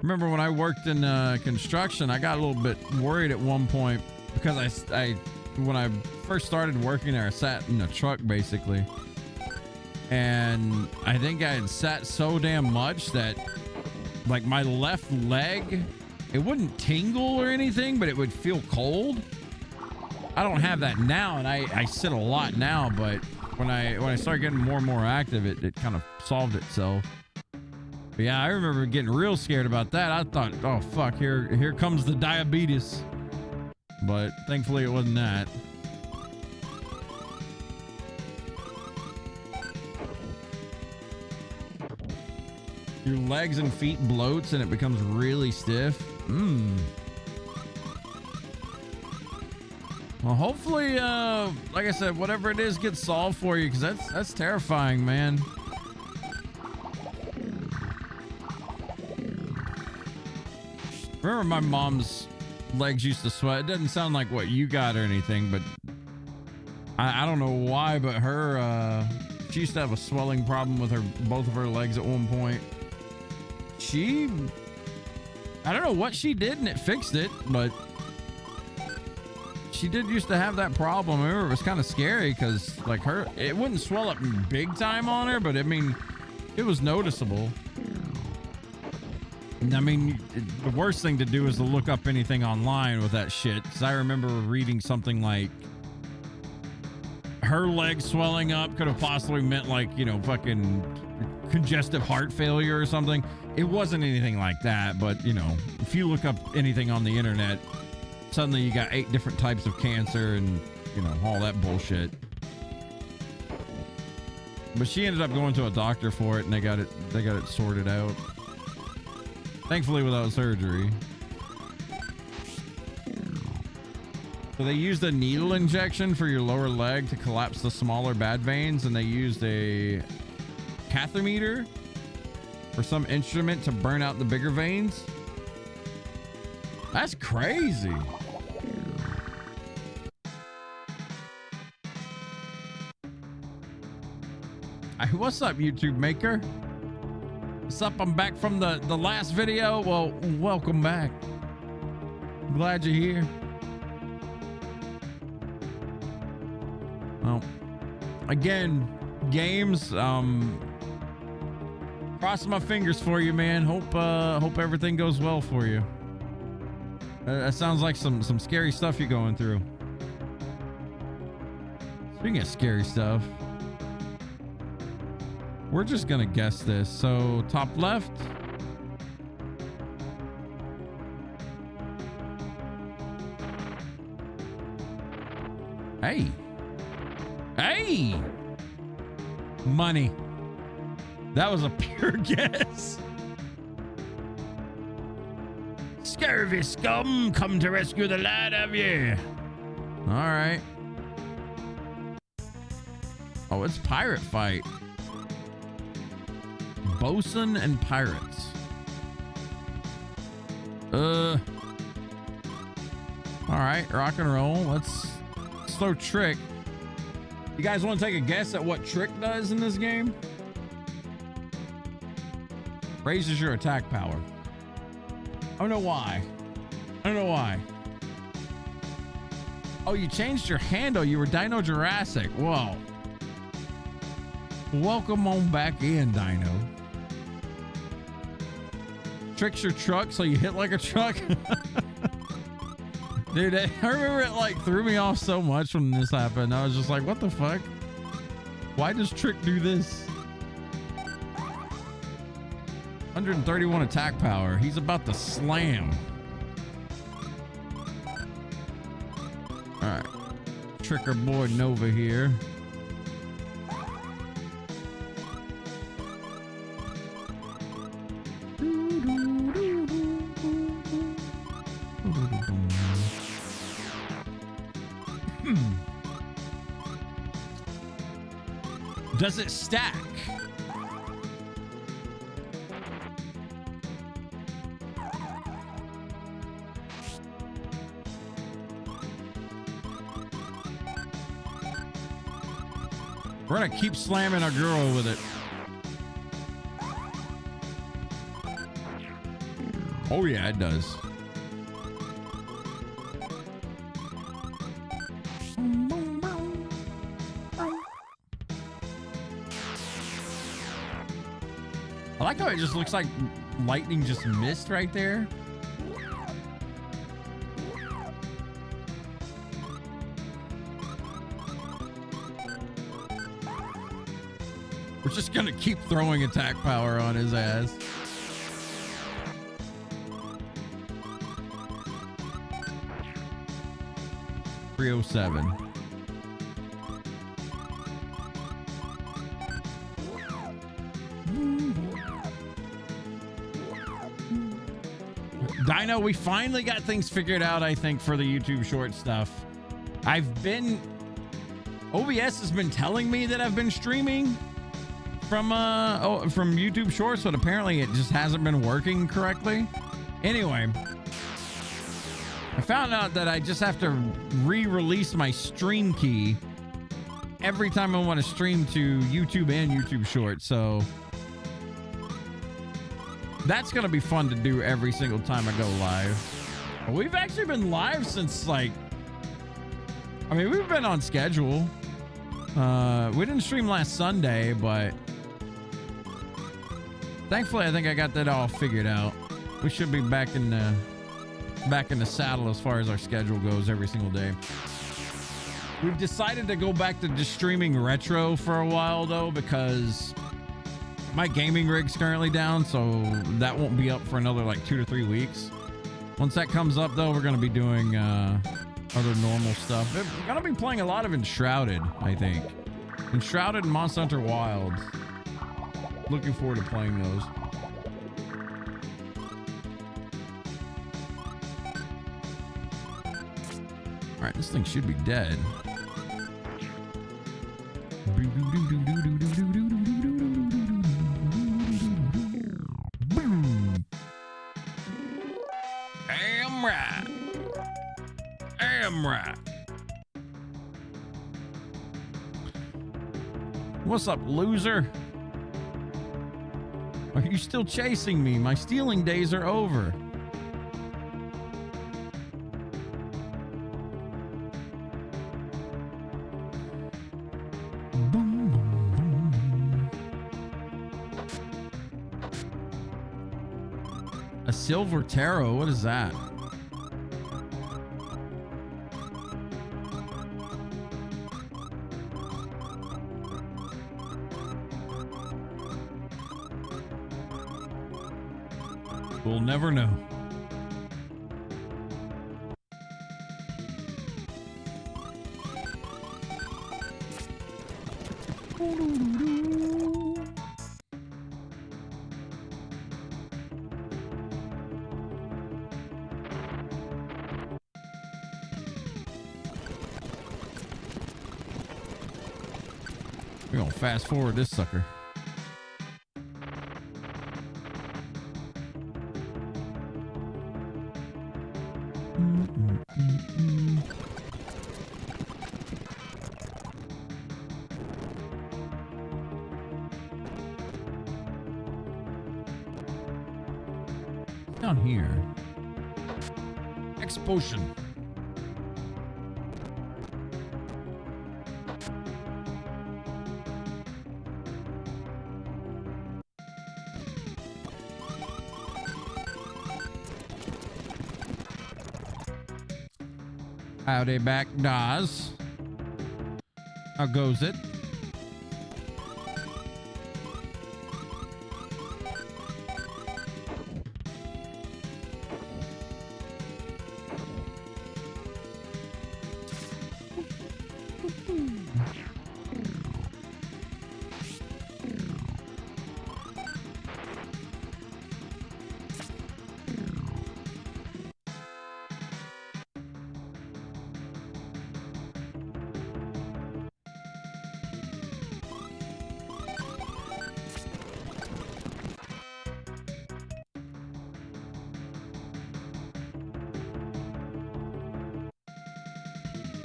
S1: remember when I worked in construction, I got a little bit worried at one point because when I first started working there, I sat in a truck basically. And I think I had sat so damn much that like my left leg it wouldn't tingle or anything, but it would feel cold. I don't have that now, and I sit a lot now, but when I started getting more and more active, it kind of solved itself. But yeah, I remember getting real scared about that. I thought, oh fuck, here comes the diabetes. But thankfully it wasn't that. Your legs and feet bloats and it becomes really stiff. Well, hopefully, like I said, whatever it is gets solved for you, because that's terrifying, man. Remember my mom's legs used to sweat. It doesn't sound like what you got or anything, but I don't know why, but her, she used to have a swelling problem with both of her legs at one point. I don't know what she did and it fixed it, but she did used to have that problem. I remember it was kind of scary because like it wouldn't swell up big time on her, but I mean, it was noticeable. I mean, the worst thing to do is to look up anything online with that shit. Because I remember reading something like her leg swelling up could have possibly meant like, you know, fucking congestive heart failure or something. It wasn't anything like that, but you know, if you look up anything on the internet, suddenly you got 8 different types of cancer and, you know, all that bullshit. But she ended up going to a doctor for it and they got it sorted out. Thankfully without surgery. So they used a needle injection for your lower leg to collapse the smaller bad veins, and they used a cathometer or some instrument to burn out the bigger veins. That's crazy. What's up, YouTube maker? What's up? I'm back from the last video. Well, welcome back. Glad you're here. Well, again, games, crossing my fingers for you, man. Hope everything goes well for you. That sounds like some scary stuff you're going through. Speaking of scary stuff, we're just gonna guess this. So top left. Hey, money. That was a pure guess. Scurvy scum, come to rescue the lad, have you? All right. Oh, it's pirate fight. Bosun and pirates. All right, rock and roll. Let's throw Trick. You guys want to take a guess at what Trick does in this game? Raises your attack power. I don't know why. Oh, you changed your handle. You were Dino Jurassic. Whoa. Welcome on back in, Dino. Tricks your truck so you hit like a truck. Dude, I remember it like threw me off so much when this happened. I was just like, what the fuck? Why does Trick do this? 131 attack power. He's about to slam. All right. Tricker boy Nova here. Does it stack? We're gonna keep slamming our girl with it. Oh yeah, it does. I like how it just looks like lightning just missed right there. just gonna keep throwing attack power on his ass. .307. Dino, we finally got things figured out, I think, for the YouTube short stuff. OBS has been telling me that I've been streaming from YouTube Shorts, but apparently it just hasn't been working correctly. Anyway, I found out that I just have to re-release my stream key every time I want to stream to YouTube and YouTube Shorts. So that's going to be fun to do every single time I go live. We've actually been live since we've been on schedule. We didn't stream last Sunday, but thankfully I think I got that all figured out. We should be back in the saddle as far as our schedule goes every single day. We've decided to go back to just streaming retro for a while though, because my gaming rig's currently down, so that won't be up for another like 2 to 3 weeks. Once that comes up though, we're going to be doing other normal stuff. We're going to be playing a lot of Enshrouded, I think. Enshrouded and Monster Hunter Wilds. Looking forward to playing those. All right, this thing should be dead. Right. What's up, loser? Are you still chasing me? My stealing days are over. A silver tarot? What is that? We'll never know. We're gonna fast forward this sucker. Down here. Explosion. Howdy back, Daz. How goes it?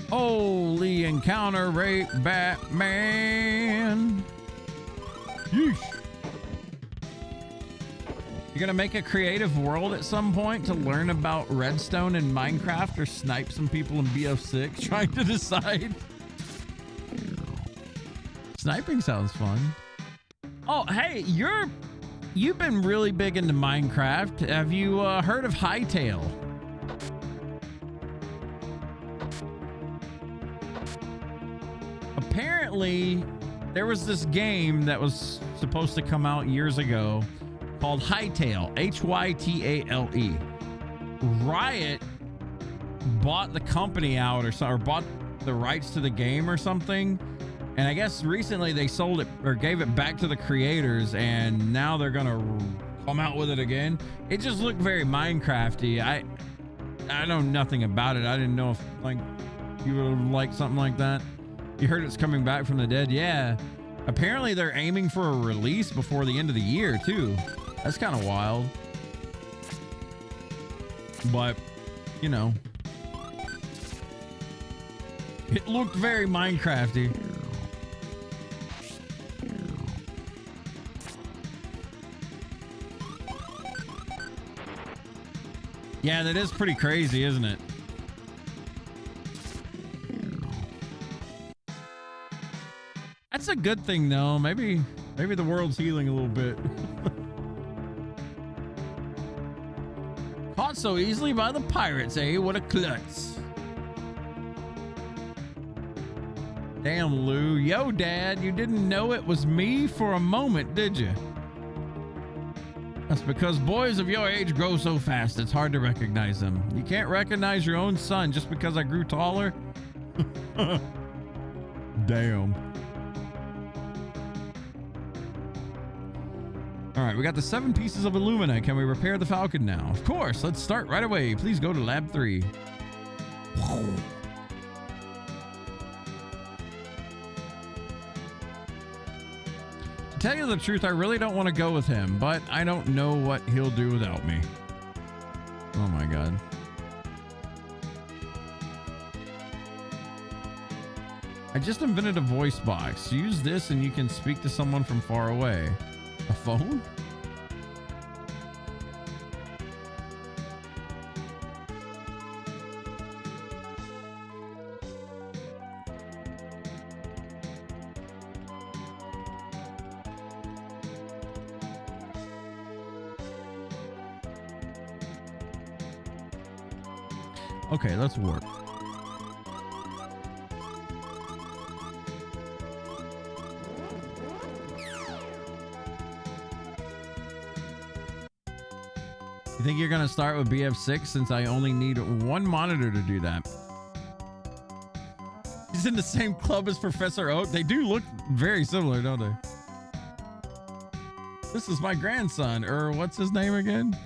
S1: Holy encounter rate Batman. Yeesh. You're gonna make a creative world at some point to learn about redstone in Minecraft or snipe some people in BO6 trying to decide. Sniping sounds fun. Oh, hey, you've been really big into Minecraft. Have you heard of Hightail? Apparently, There was this game that was supposed to come out years ago called Hytale, Hytale. Riot bought the company out or bought the rights to the game or something. And I guess recently they sold it or gave it back to the creators, and now they're going to come out with it again. It just looked very Minecrafty. I know nothing about it. I didn't know if like you would like something like that. You heard it's coming back from the dead. Yeah. Apparently they're aiming for a release before the end of the year too. That's kind of wild. But, you know, it looked very Minecrafty. Yeah, that is pretty crazy, isn't it? That's a good thing, though. Maybe the world's healing a little bit. Caught so easily by the pirates, eh? What a klutz. Damn, Lou. Yo, Dad, you didn't know it was me for a moment, did you? That's because boys of your age grow so fast, it's hard to recognize them. You can't recognize your own son just because I grew taller? Damn. All right, we got the 7 pieces of Illumina. Can we repair the Falcon now? Of course. Let's start right away. Please go to Lab 3. To tell you the truth, I really don't want to go with him, but I don't know what he'll do without me. Oh my God. I just invented a voice box. Use this and you can speak to someone from far away. A phone? Okay, let's work. You think you're gonna start with BF6 since I only need 1 monitor to do that? He's in the same club as Professor Oak. They do look very similar, don't they? This is my grandson, or what's his name again?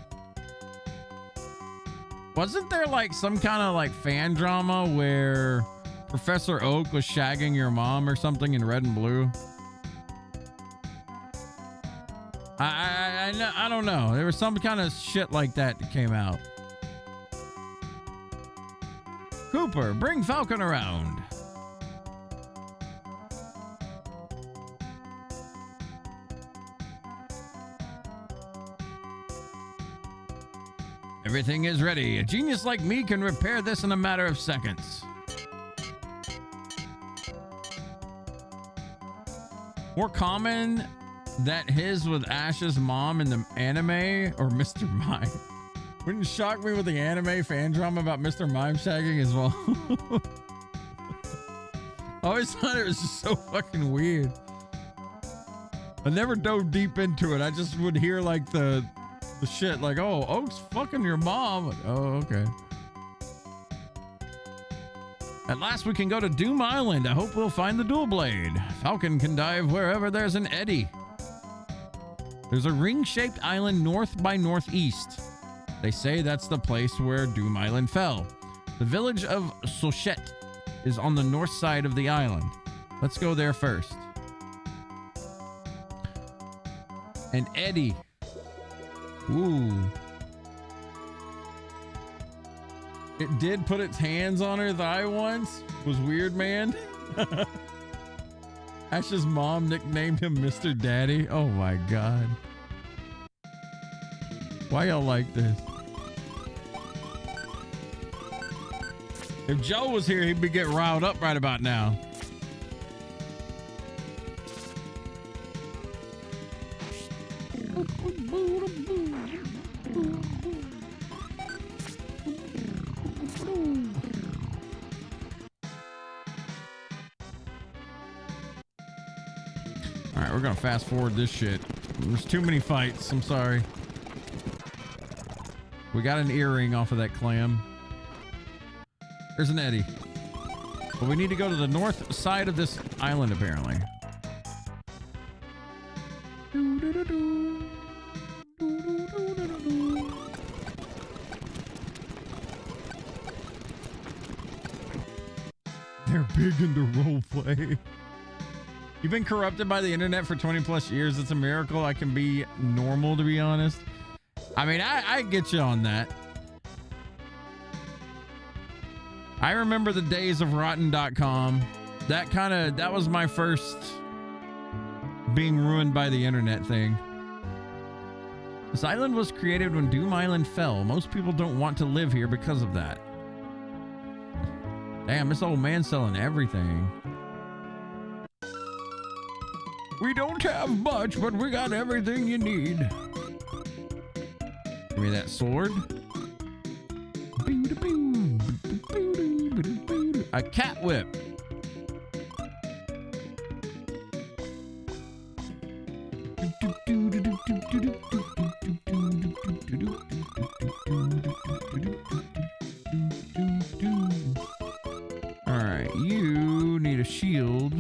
S1: Wasn't there like some kind of like fan drama where Professor Oak was shagging your mom or something in Red and Blue? I don't know. There was some kind of shit like that came out. Cooper, bring Falcon around. Everything is ready. A genius like me can repair this in a matter of seconds. More common that his with Ash's mom in the anime or Mr. Mime. Wouldn't shock me with the anime fan drama about Mr. Mime shagging as well. I always thought it was just so fucking weird. I never dove deep into it. I just would hear like the shit like, oh, Oak's fucking your mom. Like, oh, okay. At last we can go to Doom Island. I hope we'll find the dual blade. Falcon can dive wherever there's an eddy. There's a ring-shaped island north by northeast. They say that's the place where Doom Island fell. The village of Sochette is on the north side of the island. Let's go there first. An eddy. Ooh. It did put its hands on her thigh once. Was weird, man. Ash's mom nicknamed him Mr. Daddy. Oh my God. Why y'all like this? If Joe was here, he'd be getting riled up right about now. right, we're gonna fast forward this shit. There's too many fights. I'm sorry. We got an earring off of that clam. There's an Eddie. But we need to go to the north side of this island, apparently. They're big into roleplay. You've been corrupted by the internet for 20 plus years. It's a miracle I can be normal, to be honest. I mean, I get you on that. I remember the days of rotten.com. That was my first being ruined by the internet thing. This island was created when Doom Island fell. Most people don't want to live here because of that. Damn, this old man's selling everything. We don't have much, but we got everything you need. Give me that sword. A cat whip. All right, you need a shield.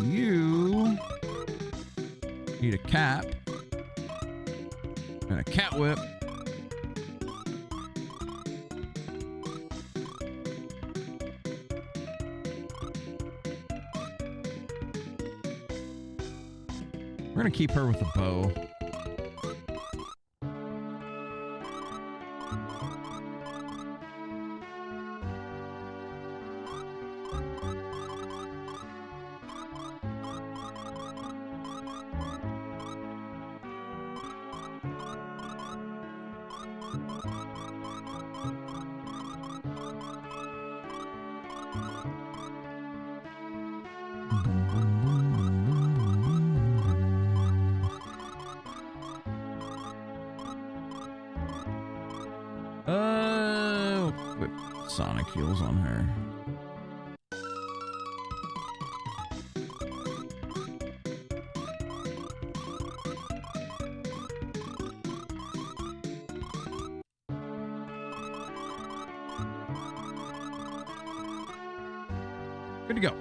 S1: You need a cap and a cat whip. We're gonna keep her with a bow. Whip sonic heals on her. Good to go.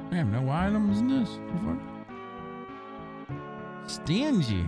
S1: I have no items in this before. Stingy.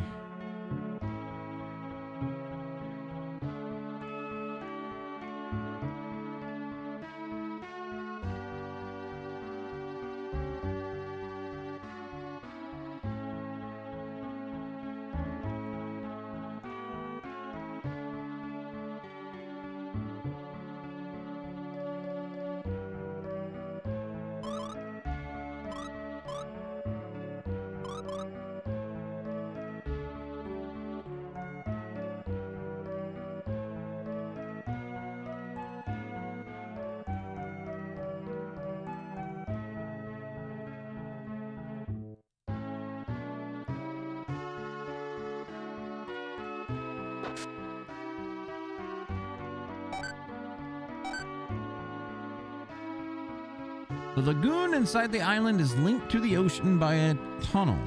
S1: The lagoon inside the island is linked to the ocean by a tunnel.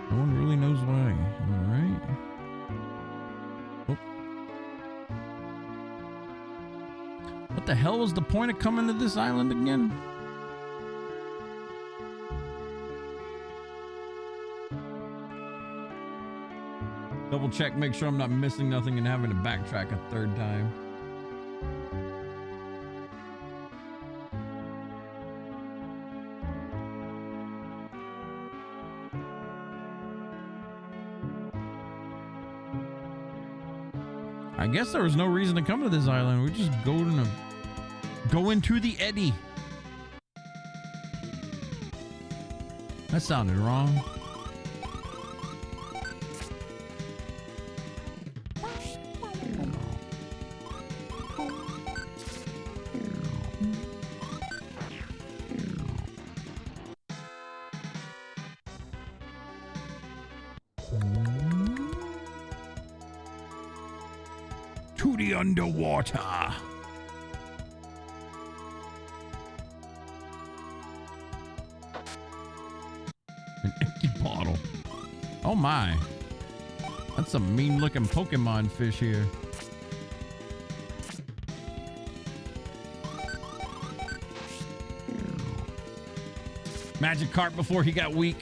S1: No one really knows why. All right. Oh. What the hell was the point of coming to this island again? Double check, make sure I'm not missing nothing and having to backtrack a third time. I guess there was no reason to come to this island. We just go into the eddy. That sounded wrong. the underwater. An empty bottle. Oh my. That's a mean looking Pokemon fish here. Magikarp before he got weak.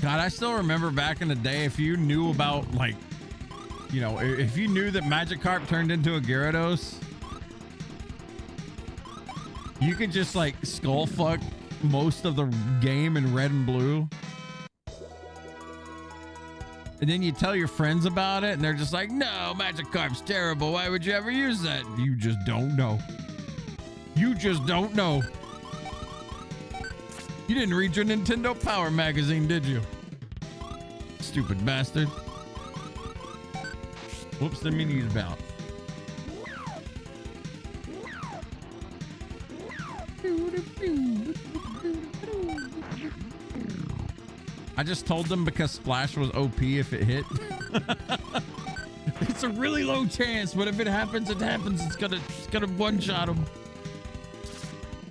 S1: God, I still remember back in the day, if you knew about, like, you know, if you knew that Magikarp turned into a Gyarados, you could just, like, skull fuck most of the game in red and blue. And then you tell your friends about it, and they're just like, no, Magikarp's terrible. Why would you ever use that? You just don't know. You just don't know. You didn't read your Nintendo Power magazine, did you? Stupid bastard. Whoops, the mini's about. I just told them because Splash was OP if it hit. It's a really low chance, but if it happens, it happens. It's gonna one-shot him.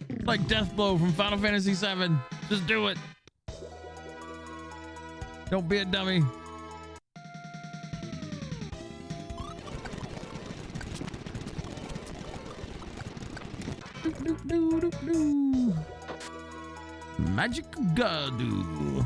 S1: It's like Death Blow from Final Fantasy VII. Just do it. Don't be a dummy. Magic Gadu.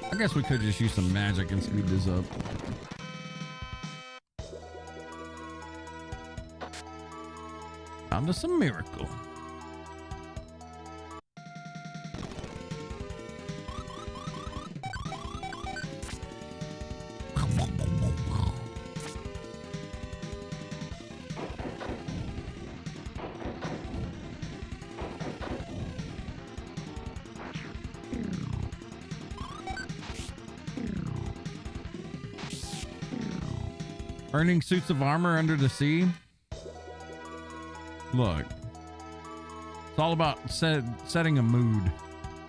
S1: I guess we could just use some magic and speed this up. Found us a miracle. Earning suits of armor under the sea. Look, it's all about setting a mood.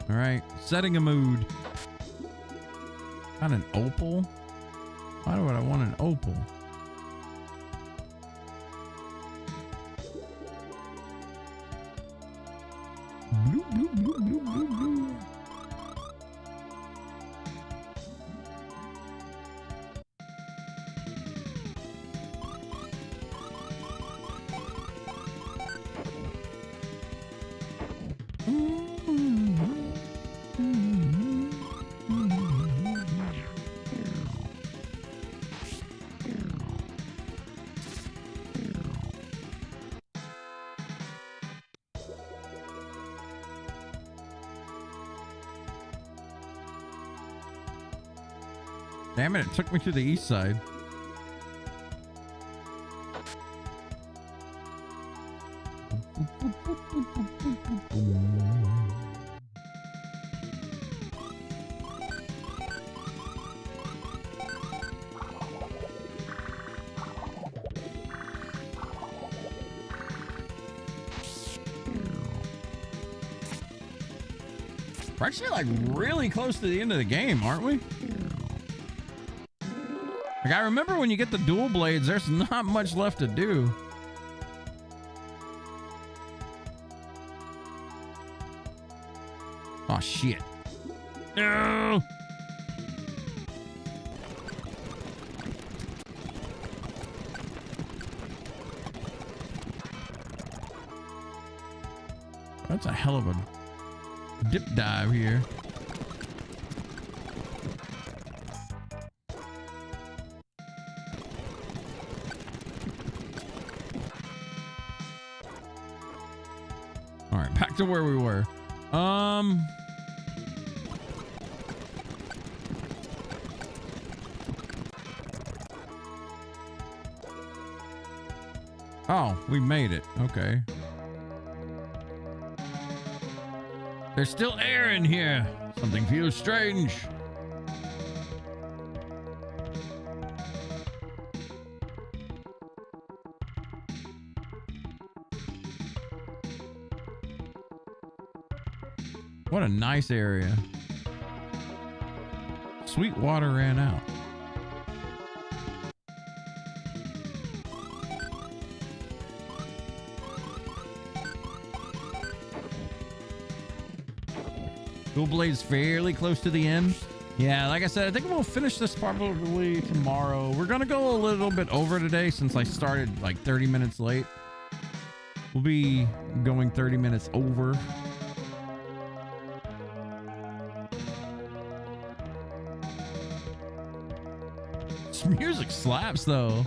S1: All right, setting a mood. Not an opal. Why would I want an opal? Bloop, bloop, bloop, bloop, bloop, bloop. Damn it, it took me to the east side. We're actually like really close to the end of the game, aren't we? Like, I remember when you get the dual blades, there's not much left to do. Oh, shit. No! That's a hell of a dip dive here. All right, back to where we were. Oh, we made it. Okay. There's still air in here. Something feels strange. What a nice area. Sweet water ran out. Dual Blade's fairly close to the end. Yeah, like I said, I think we'll finish this probably tomorrow. We're gonna go a little bit over today since I started like 30 minutes late. We'll be going 30 minutes over. This music slaps though.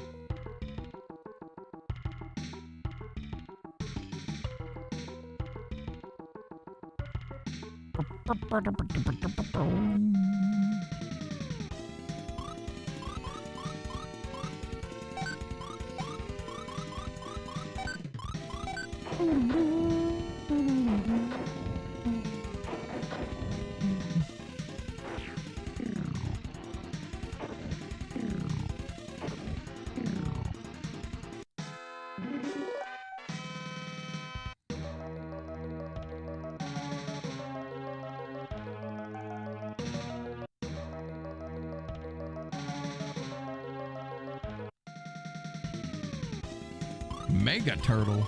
S1: Mega turtle.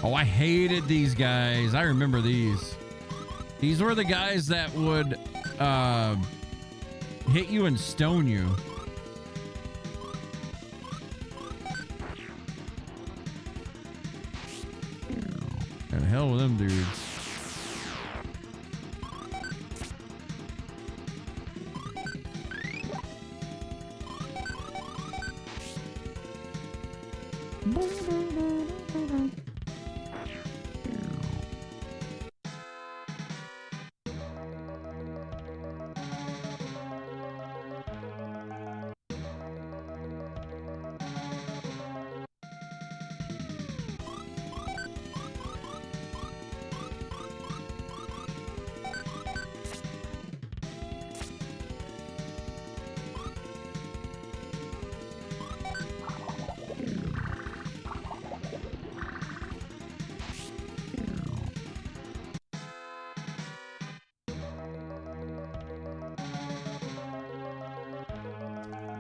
S1: Oh, I hated these guys. I remember these. These were the guys that would hit you and stone you. The hell with them dudes.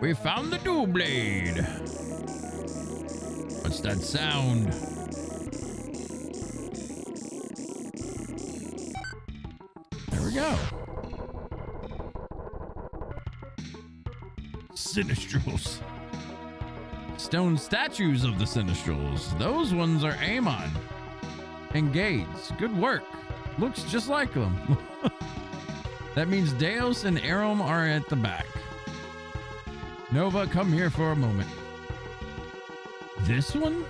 S1: We found the dual blade. What's that sound? There we go. Sinistrals. Stone statues of the Sinistrals. Those ones are Amon and Gades. Good work. Looks just like them. That means Deus and Aram are at the back. Nova, come here for a moment. This one?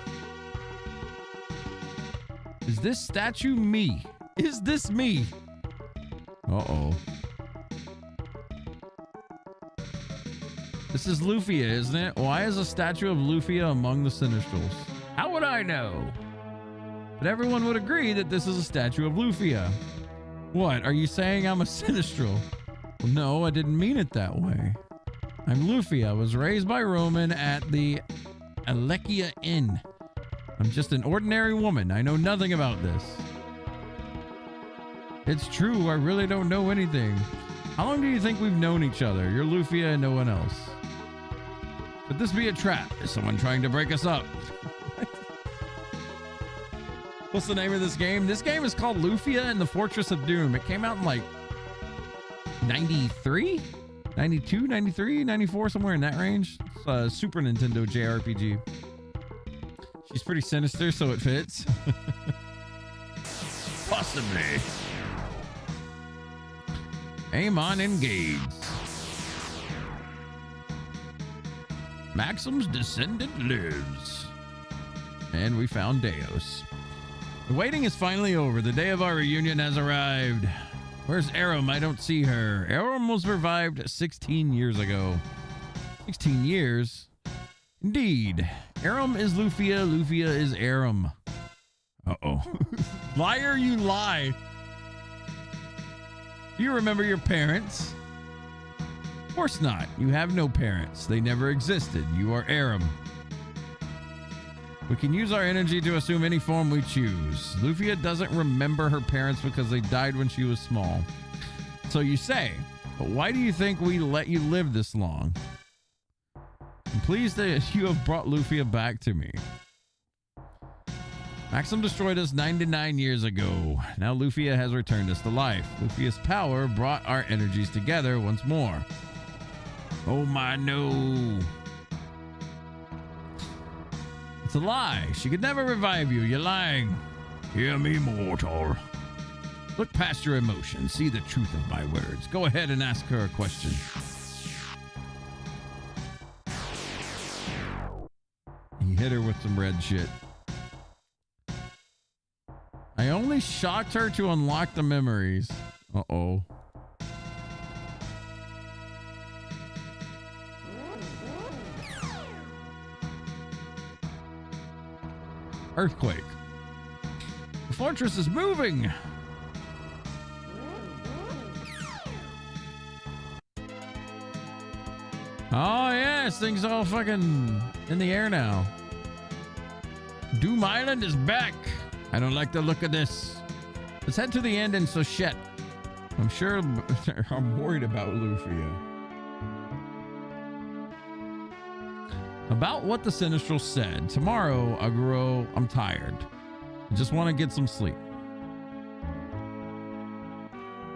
S1: Is this statue me? Is this me? Uh-oh. This is Lufia, isn't it? Why is a statue of Lufia among the Sinistrals? How would I know? But everyone would agree that this is a statue of Lufia. What, are you saying I'm a Sinistral? Well, no, I didn't mean it that way. I'm Lufia. I was raised by Roman at the Alekia Inn. I'm just an ordinary woman. I know nothing about this. It's true. I really don't know anything. How long do you think we've known each other? You're Lufia and no one else. Could this be a trap? Is someone trying to break us up? What's the name of this game? This game is called Lufia and the Fortress of Doom. It came out in like 93, 92, 93, 94, somewhere in that range. It's a Super Nintendo JRPG. She's pretty sinister, so it fits. Possibly. Amon engaged. Maxim's descendant lives. And we found Deus. The waiting is finally over. The day of our reunion has arrived. Where's Aram? I don't see her. Aram was revived 16 years ago. 16 years? Indeed. Aram is Lufia. Lufia is Aram. Uh-oh. Liar, you lie. Do you remember your parents? Of course not. You have no parents. They never existed. You are Aram. We can use our energy to assume any form we choose. Lufia doesn't remember her parents because they died when she was small. So you say, but why do you think we let you live this long? I'm pleased that you have brought Lufia back to me. Maxim destroyed us 99 years ago. Now Lufia has returned us to life. Lufia's power brought our energies together once more. Oh my no. It's a lie. She could never revive you. You're lying. Hear me, mortal. Look past your emotions. See the truth of my words. Go ahead and ask her a question. He hit her with some red shit. I only shocked her to unlock the memories. Uh-oh. Earthquake. The fortress is moving. Oh, yes. Things all fucking in the air now. Doom Island is back. I don't like the look of this. Let's head to the end in Sochet. I'm sure I'm worried about Lufia. About what the Sinistral said. Tomorrow, Aguro, I'm tired. I just want to get some sleep.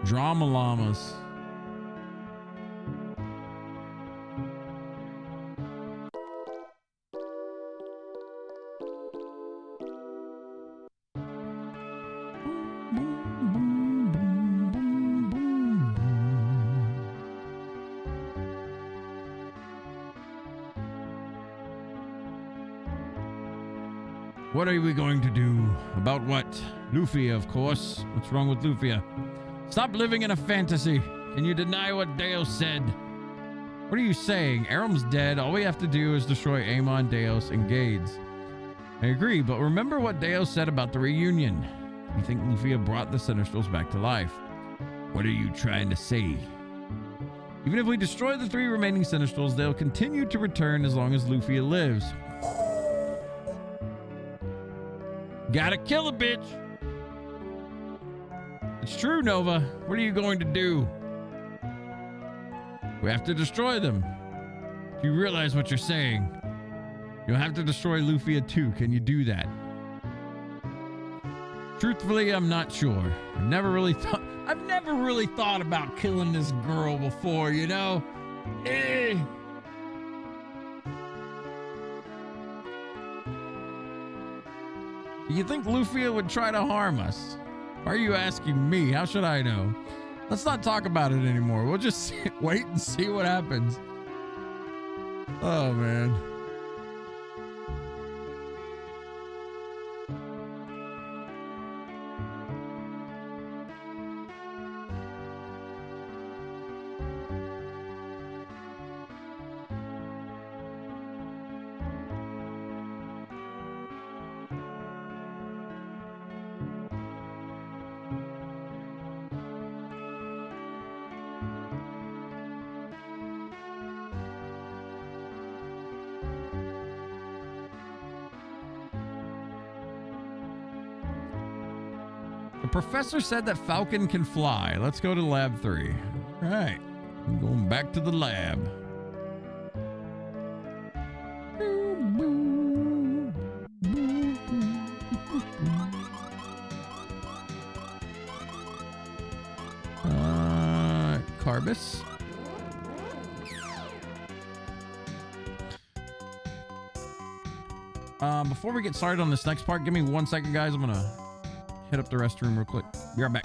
S1: Drama llamas. What are we going to do? About what? Lufia, of course. What's wrong with Lufia? Stop living in a fantasy. Can you deny what Deus said? What are you saying? Aram's dead. All we have to do is destroy Amon, Deus, and Gades. I agree, but remember what Deus said about the reunion. You think Lufia brought the Sinistrals back to life? What are you trying to say? Even if we destroy the 3 remaining Sinistrals, they'll continue to return as long as Lufia lives. Gotta kill a bitch. It's true, Nova. What are you going to do? We have to destroy them. Do you realize what you're saying? You'll have to destroy Lufia too. Can you do that? Truthfully, I'm not sure. I've never really thought about killing this girl before, you know? Do you think Lufia would try to harm us? Why are you asking me? How should I know? Let's not talk about it anymore. We'll just wait and see what happens. Oh, man. The professor said that Falcon can fly. Let's go to lab 3. All right. I'm going back to the lab. Carbis. Before we get started on this next part, give me 1 second, guys. I'm gonna hit up the restroom real quick. Be right back.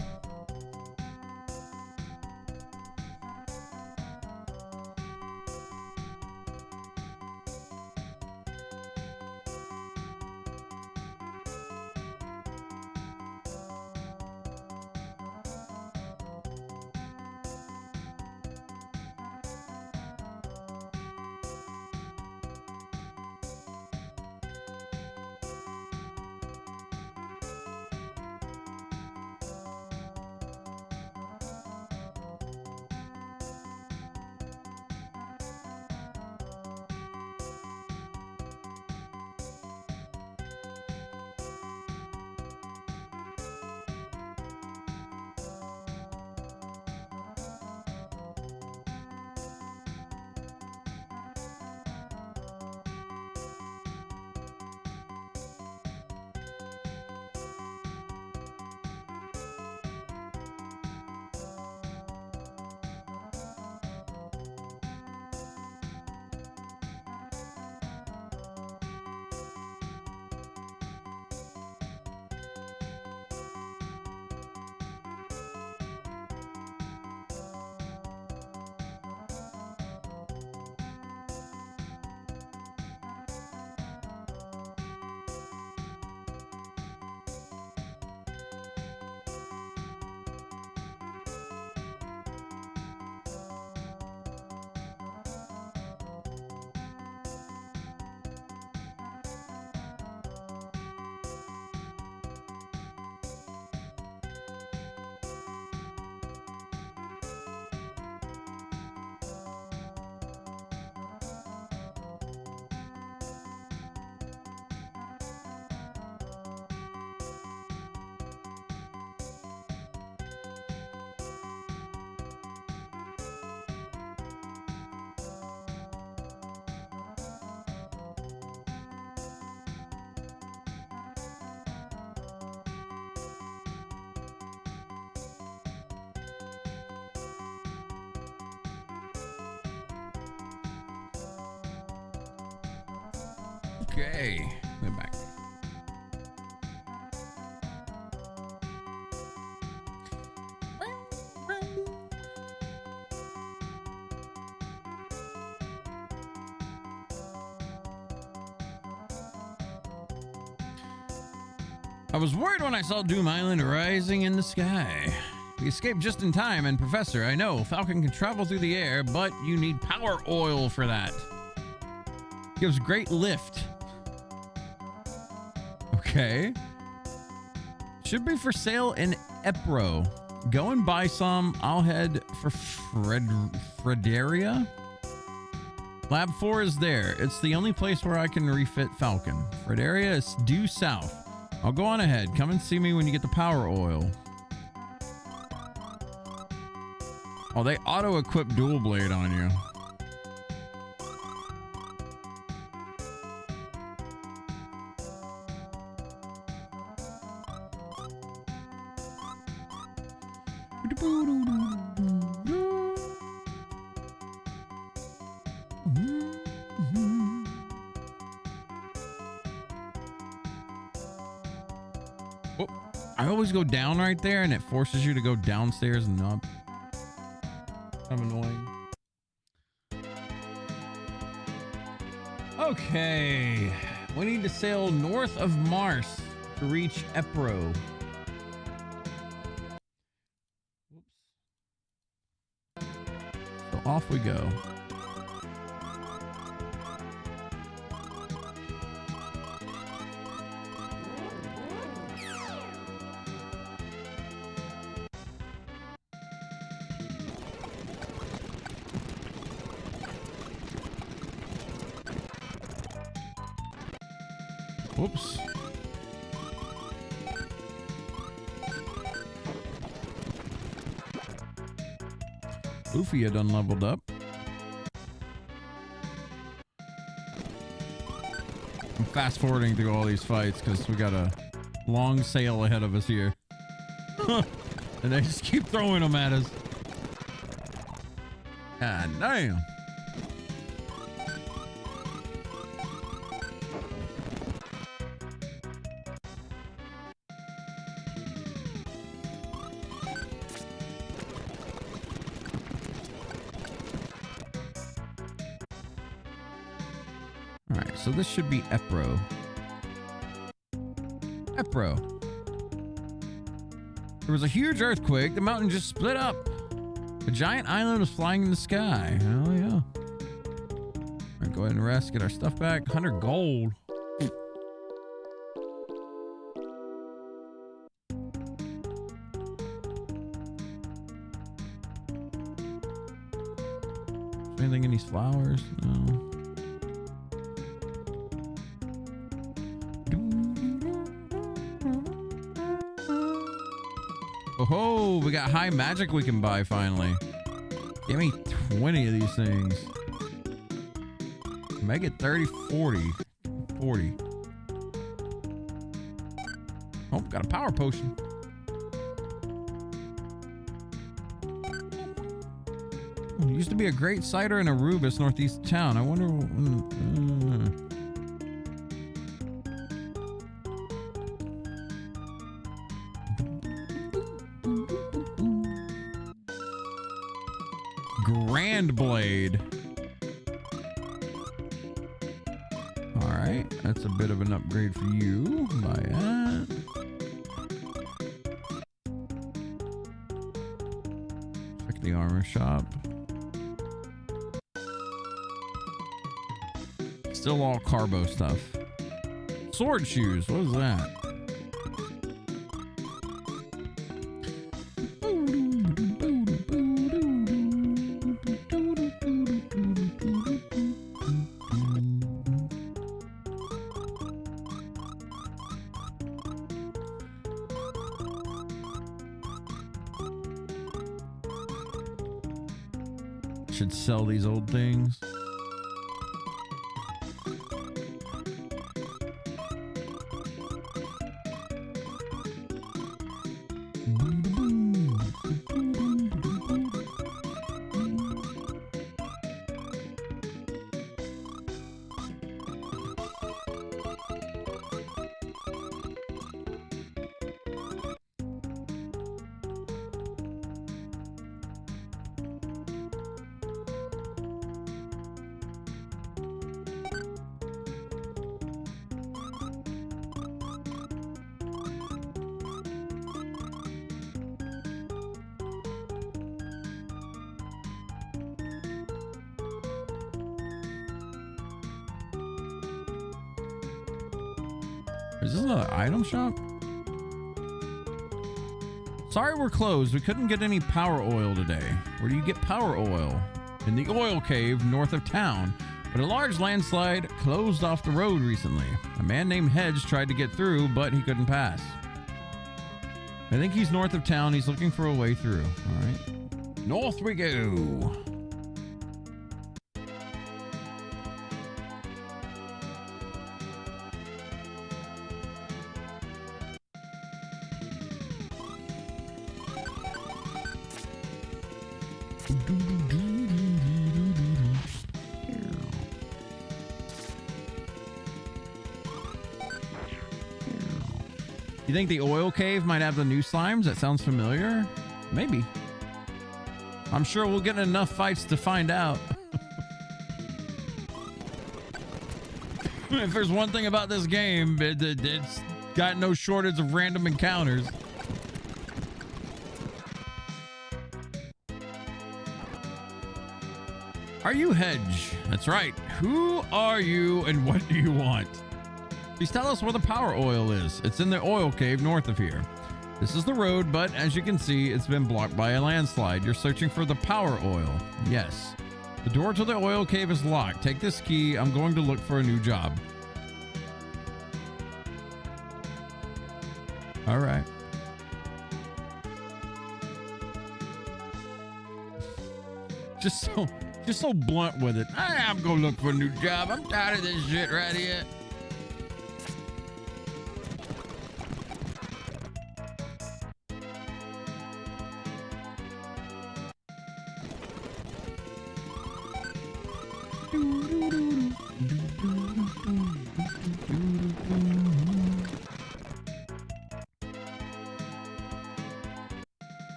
S1: Okay, we're back. I was worried when I saw Doom Island rising in the sky. We escaped just in time, and Professor, I know Falcon can travel through the air, but you need power oil for that. Gives great lift. Okay. Should be for sale in Epro. Go and buy some. I'll head for Frederia. Lab 4 is there. It's the only place where I can refit Falcon. Frederia is due south. I'll go on ahead. Come and see me when you get the power oil. Oh, they auto-equip dual blade on you. always go down right there, and it forces you to go downstairs and up. Kind of annoying. Okay, we need to sail north of Mars to reach Epro. Whoops. So off we go. Whoops. Lufia done leveled up. I'm fast forwarding through all these fights because we got a long sail ahead of us here. And they just keep throwing them at us. God damn. Alright, so this should be Epro. Epro. There was a huge earthquake. The mountain just split up. A giant island was flying in the sky. Oh, yeah. Alright, go ahead and rest. Get our stuff back. 100 gold. Is there anything in these flowers? No. Oh, we got high magic we can buy finally. Give me 20 of these things. Make it 30, 40. 40. Oh, got a power potion. There used to be a great cider in Arubis, northeast of town. I wonder when... Grand Blade. All right, that's a bit of an upgrade for you. Buy that. Check the armor shop. Still all carbo stuff. Sword shoes. What is that? Should sell these old things. Is this another item shop? Sorry we're closed. We couldn't get any power oil today. Where do you get power oil? In the oil cave north of town. But a large landslide closed off the road recently. A man named Hedge tried to get through, but he couldn't pass. I think he's north of town. He's looking for a way through. All right. North we go. You think the oil cave might have the new slimes? That sounds familiar. Maybe. I'm sure we'll get in enough fights to find out. If there's one thing about this game, it's got no shortage of random encounters. Are you Hedge? That's right. Who are you and what do you want? Please tell us where the power oil is. It's in the oil cave north of here. This is the road, but as you can see, it's been blocked by a landslide. You're searching for the power oil. Yes. The door to the oil cave is locked. Take this key. I'm going to look for a new job. All right. Just so blunt with it. I'm gonna look for a new job. I'm tired of this shit right here.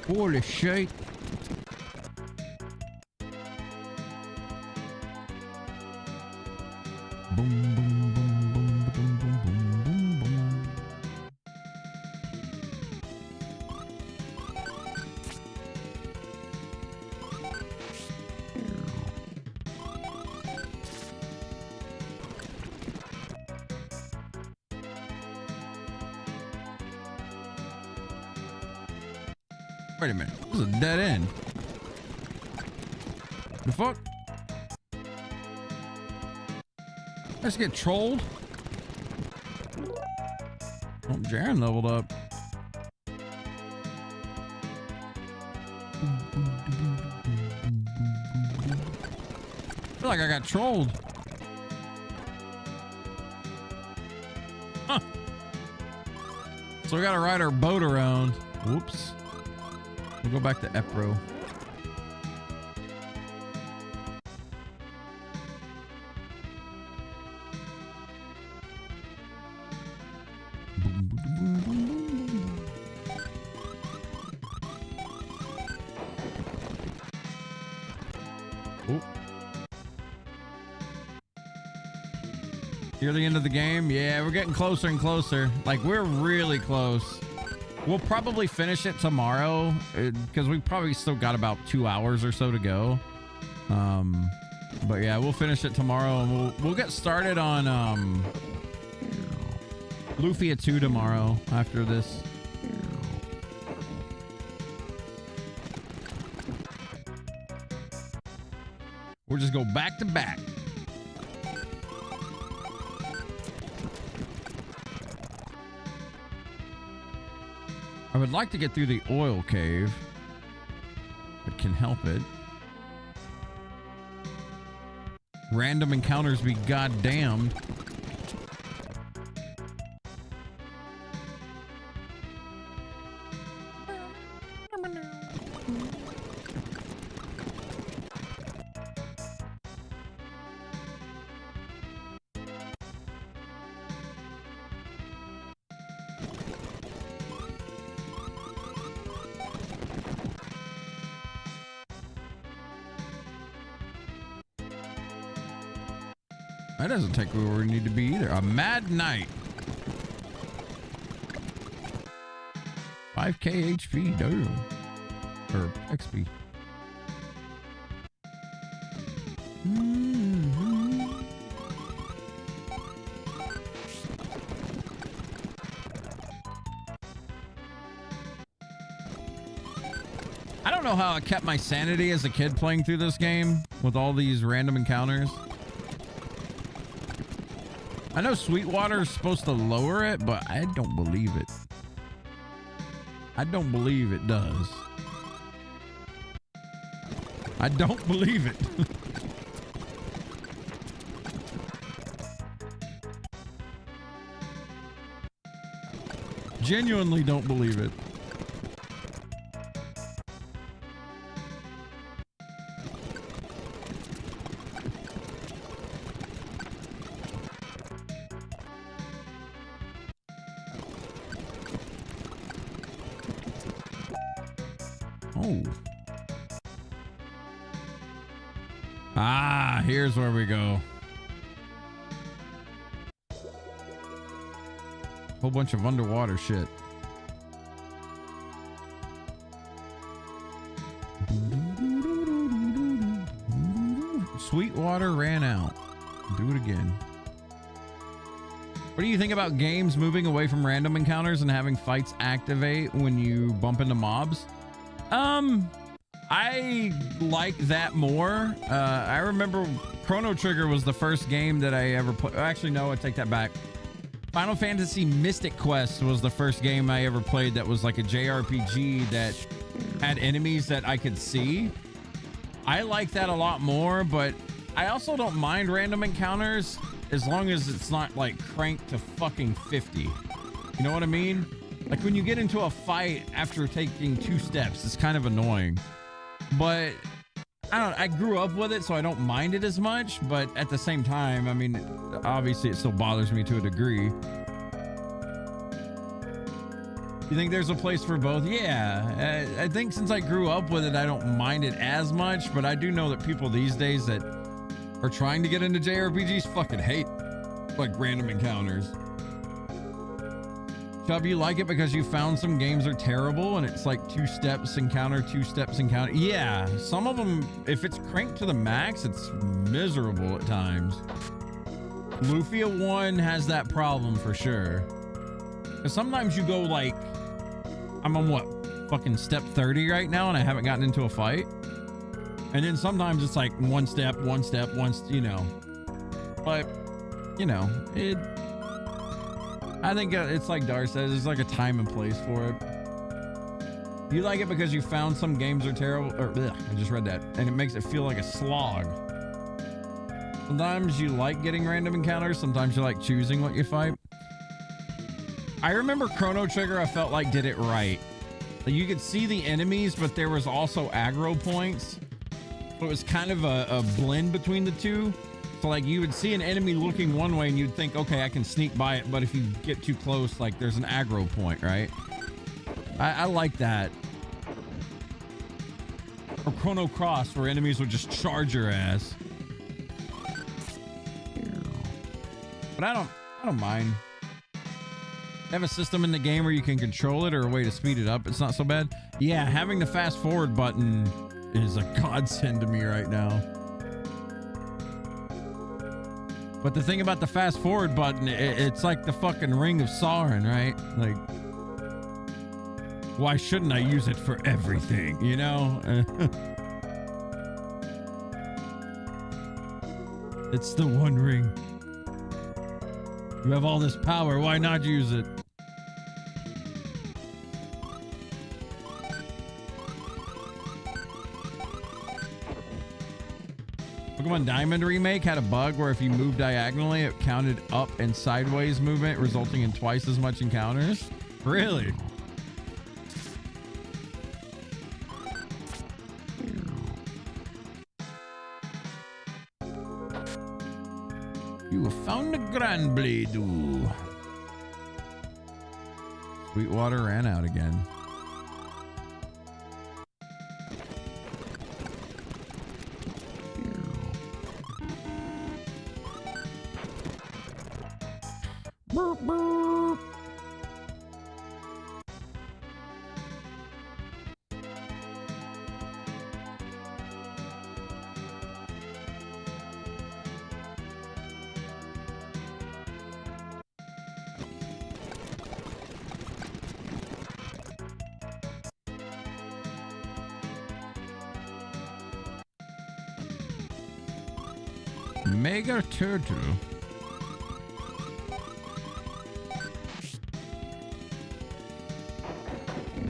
S1: Holy shit. Boom, boom, boom, boom, boom, boom, boom, boom, boom. Wait a minute. This is a dead end. The fuck? Let's get trolled. Oh, Jaren leveled up. I feel like I got trolled. Huh. So we gotta ride our boat around. Whoops. We'll go back to Epro. Near the end of the game? Yeah, we're getting closer and closer. Like, we're really close. We'll probably finish it tomorrow because we probably still got about 2 hours or so to go. But yeah, we'll finish it tomorrow and we'll get started on Lufia 2 tomorrow after this. We'll just go back to back. I would like to get through the oil cave, but can help it. Random encounters be goddamned. That doesn't take me where we need to be either. A mad night. 5k HP, damn. Or XP. I don't know how I kept my sanity as a kid playing through this game with all these random encounters. I know Sweetwater is supposed to lower it, but I don't believe it. I don't believe it does. I don't believe it. Genuinely don't believe it. Oh. Ah, here's where we go. Whole bunch of underwater shit. Sweetwater ran out. Do it again. What do you think about games moving away from random encounters and having fights activate when you bump into mobs? I like that more. I remember Chrono Trigger was the first game that I ever played. Actually, no, I take that back. Final Fantasy Mystic Quest was the first game I ever played that was like a JRPG that had enemies that I could see. I like that a lot more, but I also don't mind random encounters as long as it's not like cranked to fucking 50. You know what I mean? Like when you get into a fight after taking 2 steps, it's kind of annoying. But I don't know, I grew up with it, so I don't mind it as much. But at the same time, I mean, obviously it still bothers me to a degree. You think there's a place for both? Yeah, I think since I grew up with it, I don't mind it as much. But I do know that people these days that are trying to get into JRPGs fucking hate like random encounters. Chubb, you like it because you found some games are terrible and it's like 2 steps encounter, 2 steps encounter. Yeah, some of them, if it's cranked to the max, it's miserable at times. Lufia 1 has that problem for sure. Because sometimes you go like, I'm on what, fucking step 30 right now and I haven't gotten into a fight. And then sometimes it's like 1 step, you know. But, you know, I think it's like Dar says, there's like a time and place for it. You like it because you found some games are terrible, or I just read that, and it makes it feel like a slog. Sometimes you like getting random encounters, sometimes you like choosing what you fight. I remember Chrono Trigger, I felt like did it right. Like you could see the enemies, but there was also aggro points. So it was kind of a blend between the two. So like you would see an enemy looking one way and you'd think, okay, I can sneak by it. But if you get too close, like there's an aggro point, right? I like that. Or Chrono Cross, where enemies would just charge your ass. But I don't mind. Have a system in the game where you can control it or a way to speed it up. It's not so bad. Yeah, having the fast forward button is a godsend to me right now. But the thing about the fast forward button, it's like the fucking Ring of Sauron, right? Like, why shouldn't I use it for everything, you know? It's the One Ring. You have all this power, why not use it? Pokemon Diamond Remake had a bug where if you moved diagonally, it counted up and sideways movement, resulting in twice as much encounters. Really? You have found a Grand Blade. Sweetwater ran out again. Burp, burp. Mega Turtle.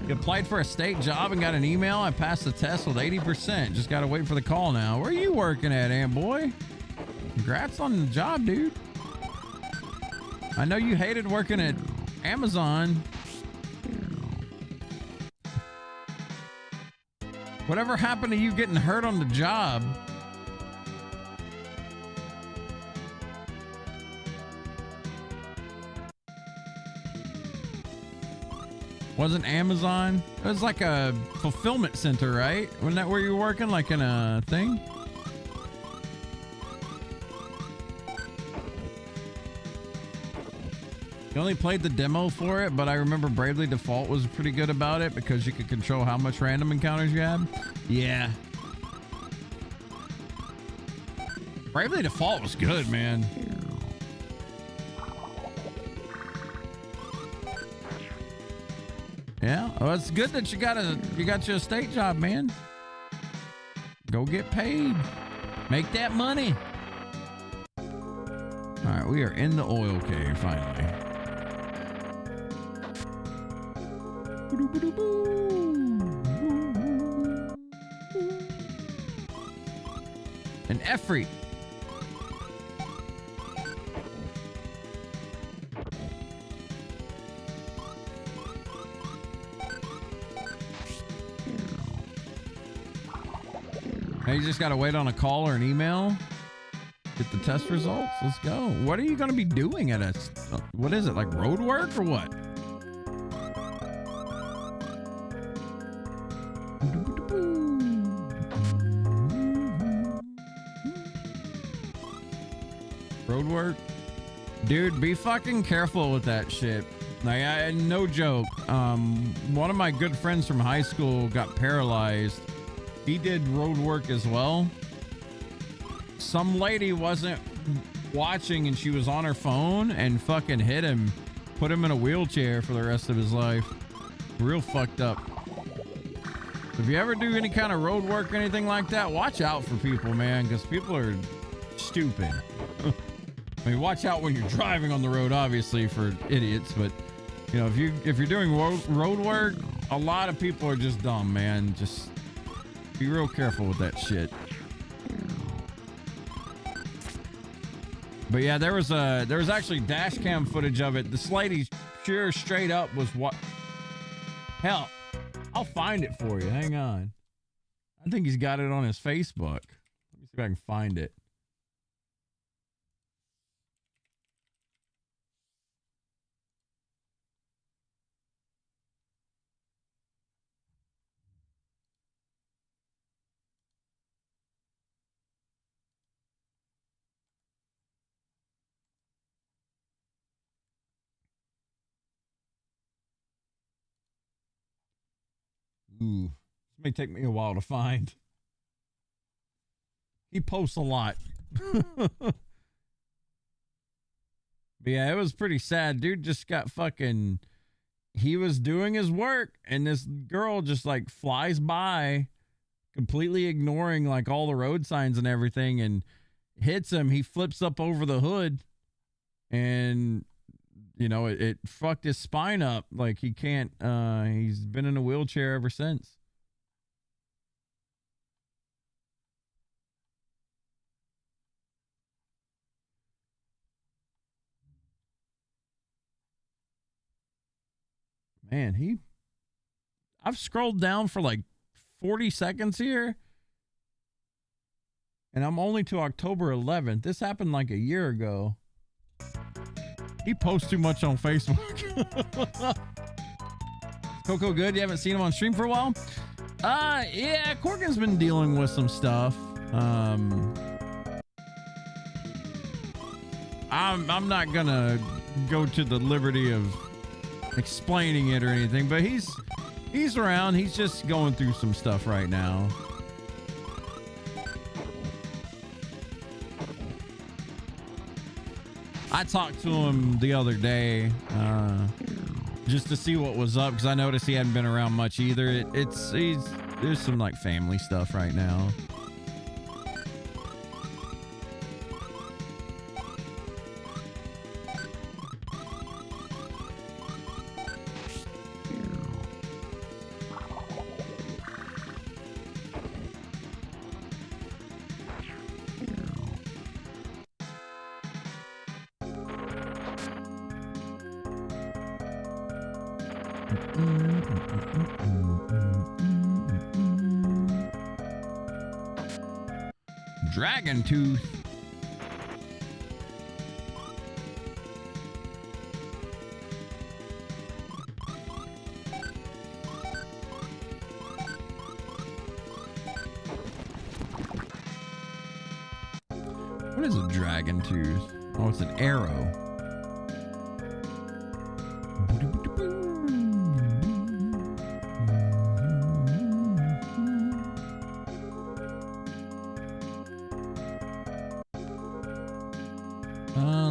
S1: You applied for a state job and got an email. I passed the test with 80%. Just got to wait for the call now. Where are you working at, Ant Boy? Congrats on the job, dude. I know you hated working at Amazon. Whatever happened to you getting hurt on the job? Wasn't Amazon? It was like a fulfillment center, right? Wasn't that where you were working, like in a thing? You only played the demo for it, but I remember Bravely Default was pretty good about it because you could control how much random encounters you had. Yeah. Bravely Default was good, man. Yeah, well, it's good that you got your state job, man. Go get paid. Make that money. All right, we are in the oil cave finally. An Efreet. Now you just gotta wait on a call or an email. Get the test results. Let's go. What are you gonna be doing at a? What is it, like road work or what? Road work, dude. Be fucking careful with that shit. Like, no joke. One of my good friends from high school got paralyzed. He did road work as well. Some lady wasn't watching and she was on her phone and fucking hit him, put him in a wheelchair for the rest of his life. Real fucked up. If you ever do any kind of road work or anything like that, watch out for people, man, because people are stupid. I mean, watch out when you're driving on the road, obviously, for idiots, but you know, if you're doing road work, a lot of people are just dumb, man. Just be real careful with that shit. But yeah, there was actually dash cam footage of it. This lady sure straight up was what? Hell, I'll find it for you. Hang on. I think he's got it on his Facebook. Let me see if I can find it. Ooh, this may take me a while to find. He posts a lot. But yeah, it was pretty sad. Dude just got fucking... He was doing his work, and this girl just, like, flies by, completely ignoring, like, all the road signs and everything, and hits him. He flips up over the hood, and... You know, it fucked his spine up. Like, he can't, he's been in a wheelchair ever since. Man, I've scrolled down for like 40 seconds here. And I'm only to October 11th. This happened like a year ago. He posts too much on Facebook. Coco good? You haven't seen him on stream for a while? Yeah, Corgan's been dealing with some stuff. I'm not gonna go to the liberty of explaining it or anything, but he's around. He's just going through some stuff right now. I talked to him the other day just to see what was up, because I noticed he hadn't been around much either. There's some like family stuff right now. Dragon Tooth. What is a dragon tooth? Oh, it's an arrow.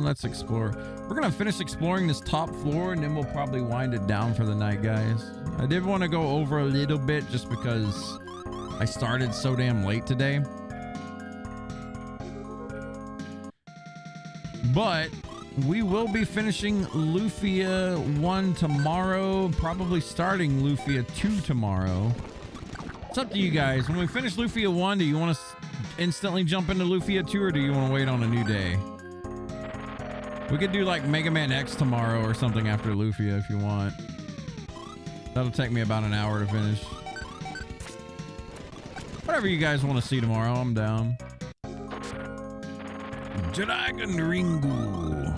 S1: Let's explore. We're gonna finish exploring this top floor and then we'll probably wind it down for the night, guys. I did want to go over a little bit just because I started so damn late today. But we will be finishing Lufia 1 tomorrow, probably starting Lufia 2 tomorrow. It's up to you guys. When we finish Lufia 1, do you want to instantly jump into Lufia 2 or do you want to wait on a new day? We could do like Mega Man X tomorrow or something after Lufia if you want. That'll take me about an hour to finish. Whatever you guys want to see tomorrow, I'm down. Dragon Ringu.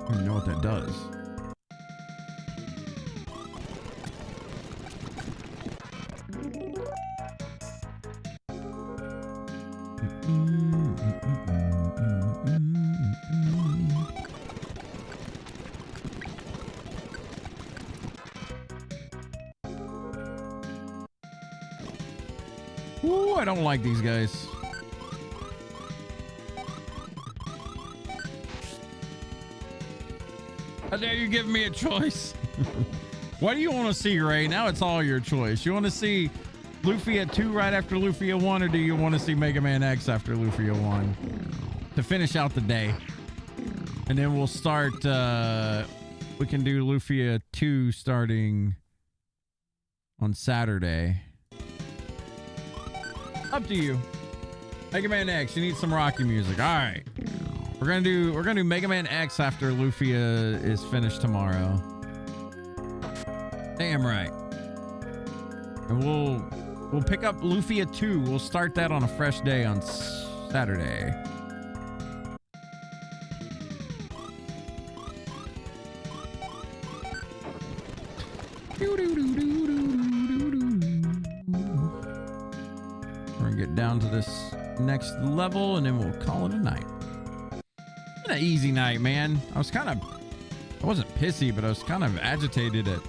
S1: I don't even know what that does. Ooh, I don't like these guys. How dare you give me a choice? What do you want to see, Ray? Now it's all your choice. You want to see Lufia 2 right after Lufia 1, or do you want to see Mega Man X after Lufia 1 to finish out the day? And then we'll start, we can do Lufia 2 starting on Saturday. Up to you. Mega Man X, you need some Rocky music. All right. We're gonna do Mega Man X after Lufia is finished tomorrow. Damn right. And we'll pick up Lufia 2. We'll start that on a fresh day on Saturday. We're gonna get down to this next level and then we'll call it a night. It's an easy night, man. I wasn't pissy, but I was kind of agitated at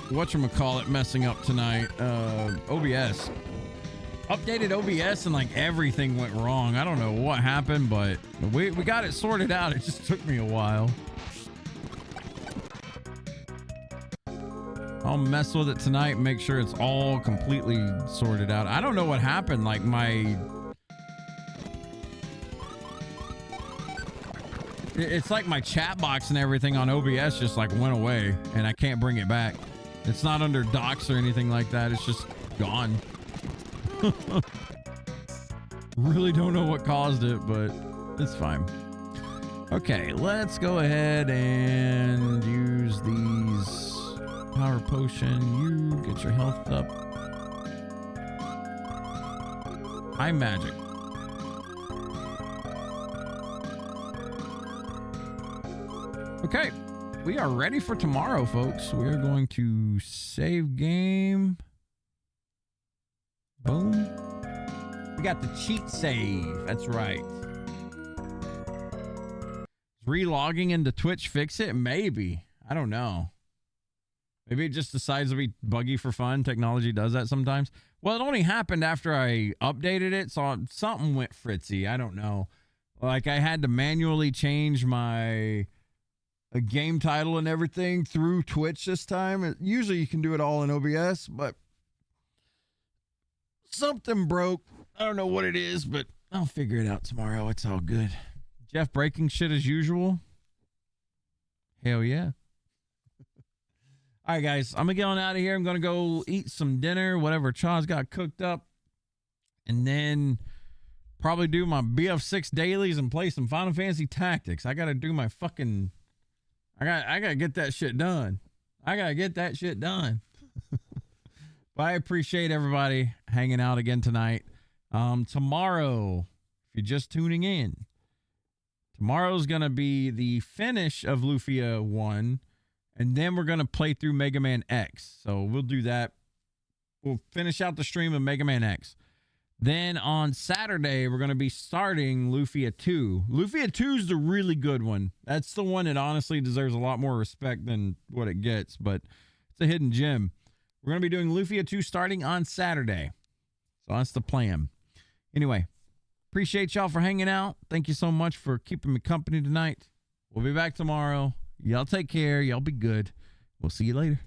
S1: whatchamacallit messing up tonight. OBS. Updated OBS and like everything went wrong. I don't know what happened, but we got it sorted out. It just took me a while. I'll mess with it tonight and make sure it's all completely sorted out. I don't know what happened. Like it's like my chat box and everything on OBS just like went away and I can't bring it back. It's not under docs or anything like that. It's just gone. Really don't know what caused it, but it's fine. Okay, let's go ahead and use these. Power potion, you get your health up. High magic. Okay, we are ready for tomorrow, folks. We are going to save game. Boom. We got the cheat save. That's right. Is re-logging into Twitch fix it? Maybe. I don't know. Maybe it just decides to be buggy for fun. Technology does that sometimes. Well, it only happened after I updated it, so something went fritzy. I don't know. Like I had to manually change my game title and everything through Twitch this time. Usually you can do it all in OBS, but something broke. I don't know what it is, but I'll figure it out tomorrow. It's all good. Jeff breaking shit as usual. Hell yeah. All right, guys, I'm going to get on out of here. I'm going to go eat some dinner, whatever Chaw's got cooked up, and then probably do my BF6 dailies and play some Final Fantasy Tactics. I got to do my fucking... I got to get that shit done. I got to get that shit done. But I appreciate everybody hanging out again tonight. Tomorrow, if you're just tuning in, Tomorrow's going to be the finish of Lufia 1, and then we're going to play through Mega Man X. So we'll do that. We'll finish out the stream of Mega Man X. Then on Saturday, we're going to be starting Lufia 2. Lufia 2 is the really good one. That's the one that honestly deserves a lot more respect than what it gets, but it's a hidden gem. We're going to be doing Lufia 2 starting on Saturday. So that's the plan. Anyway, appreciate y'all for hanging out. Thank you so much for keeping me company tonight. We'll be back tomorrow. Y'all take care. Y'all be good. We'll see you later.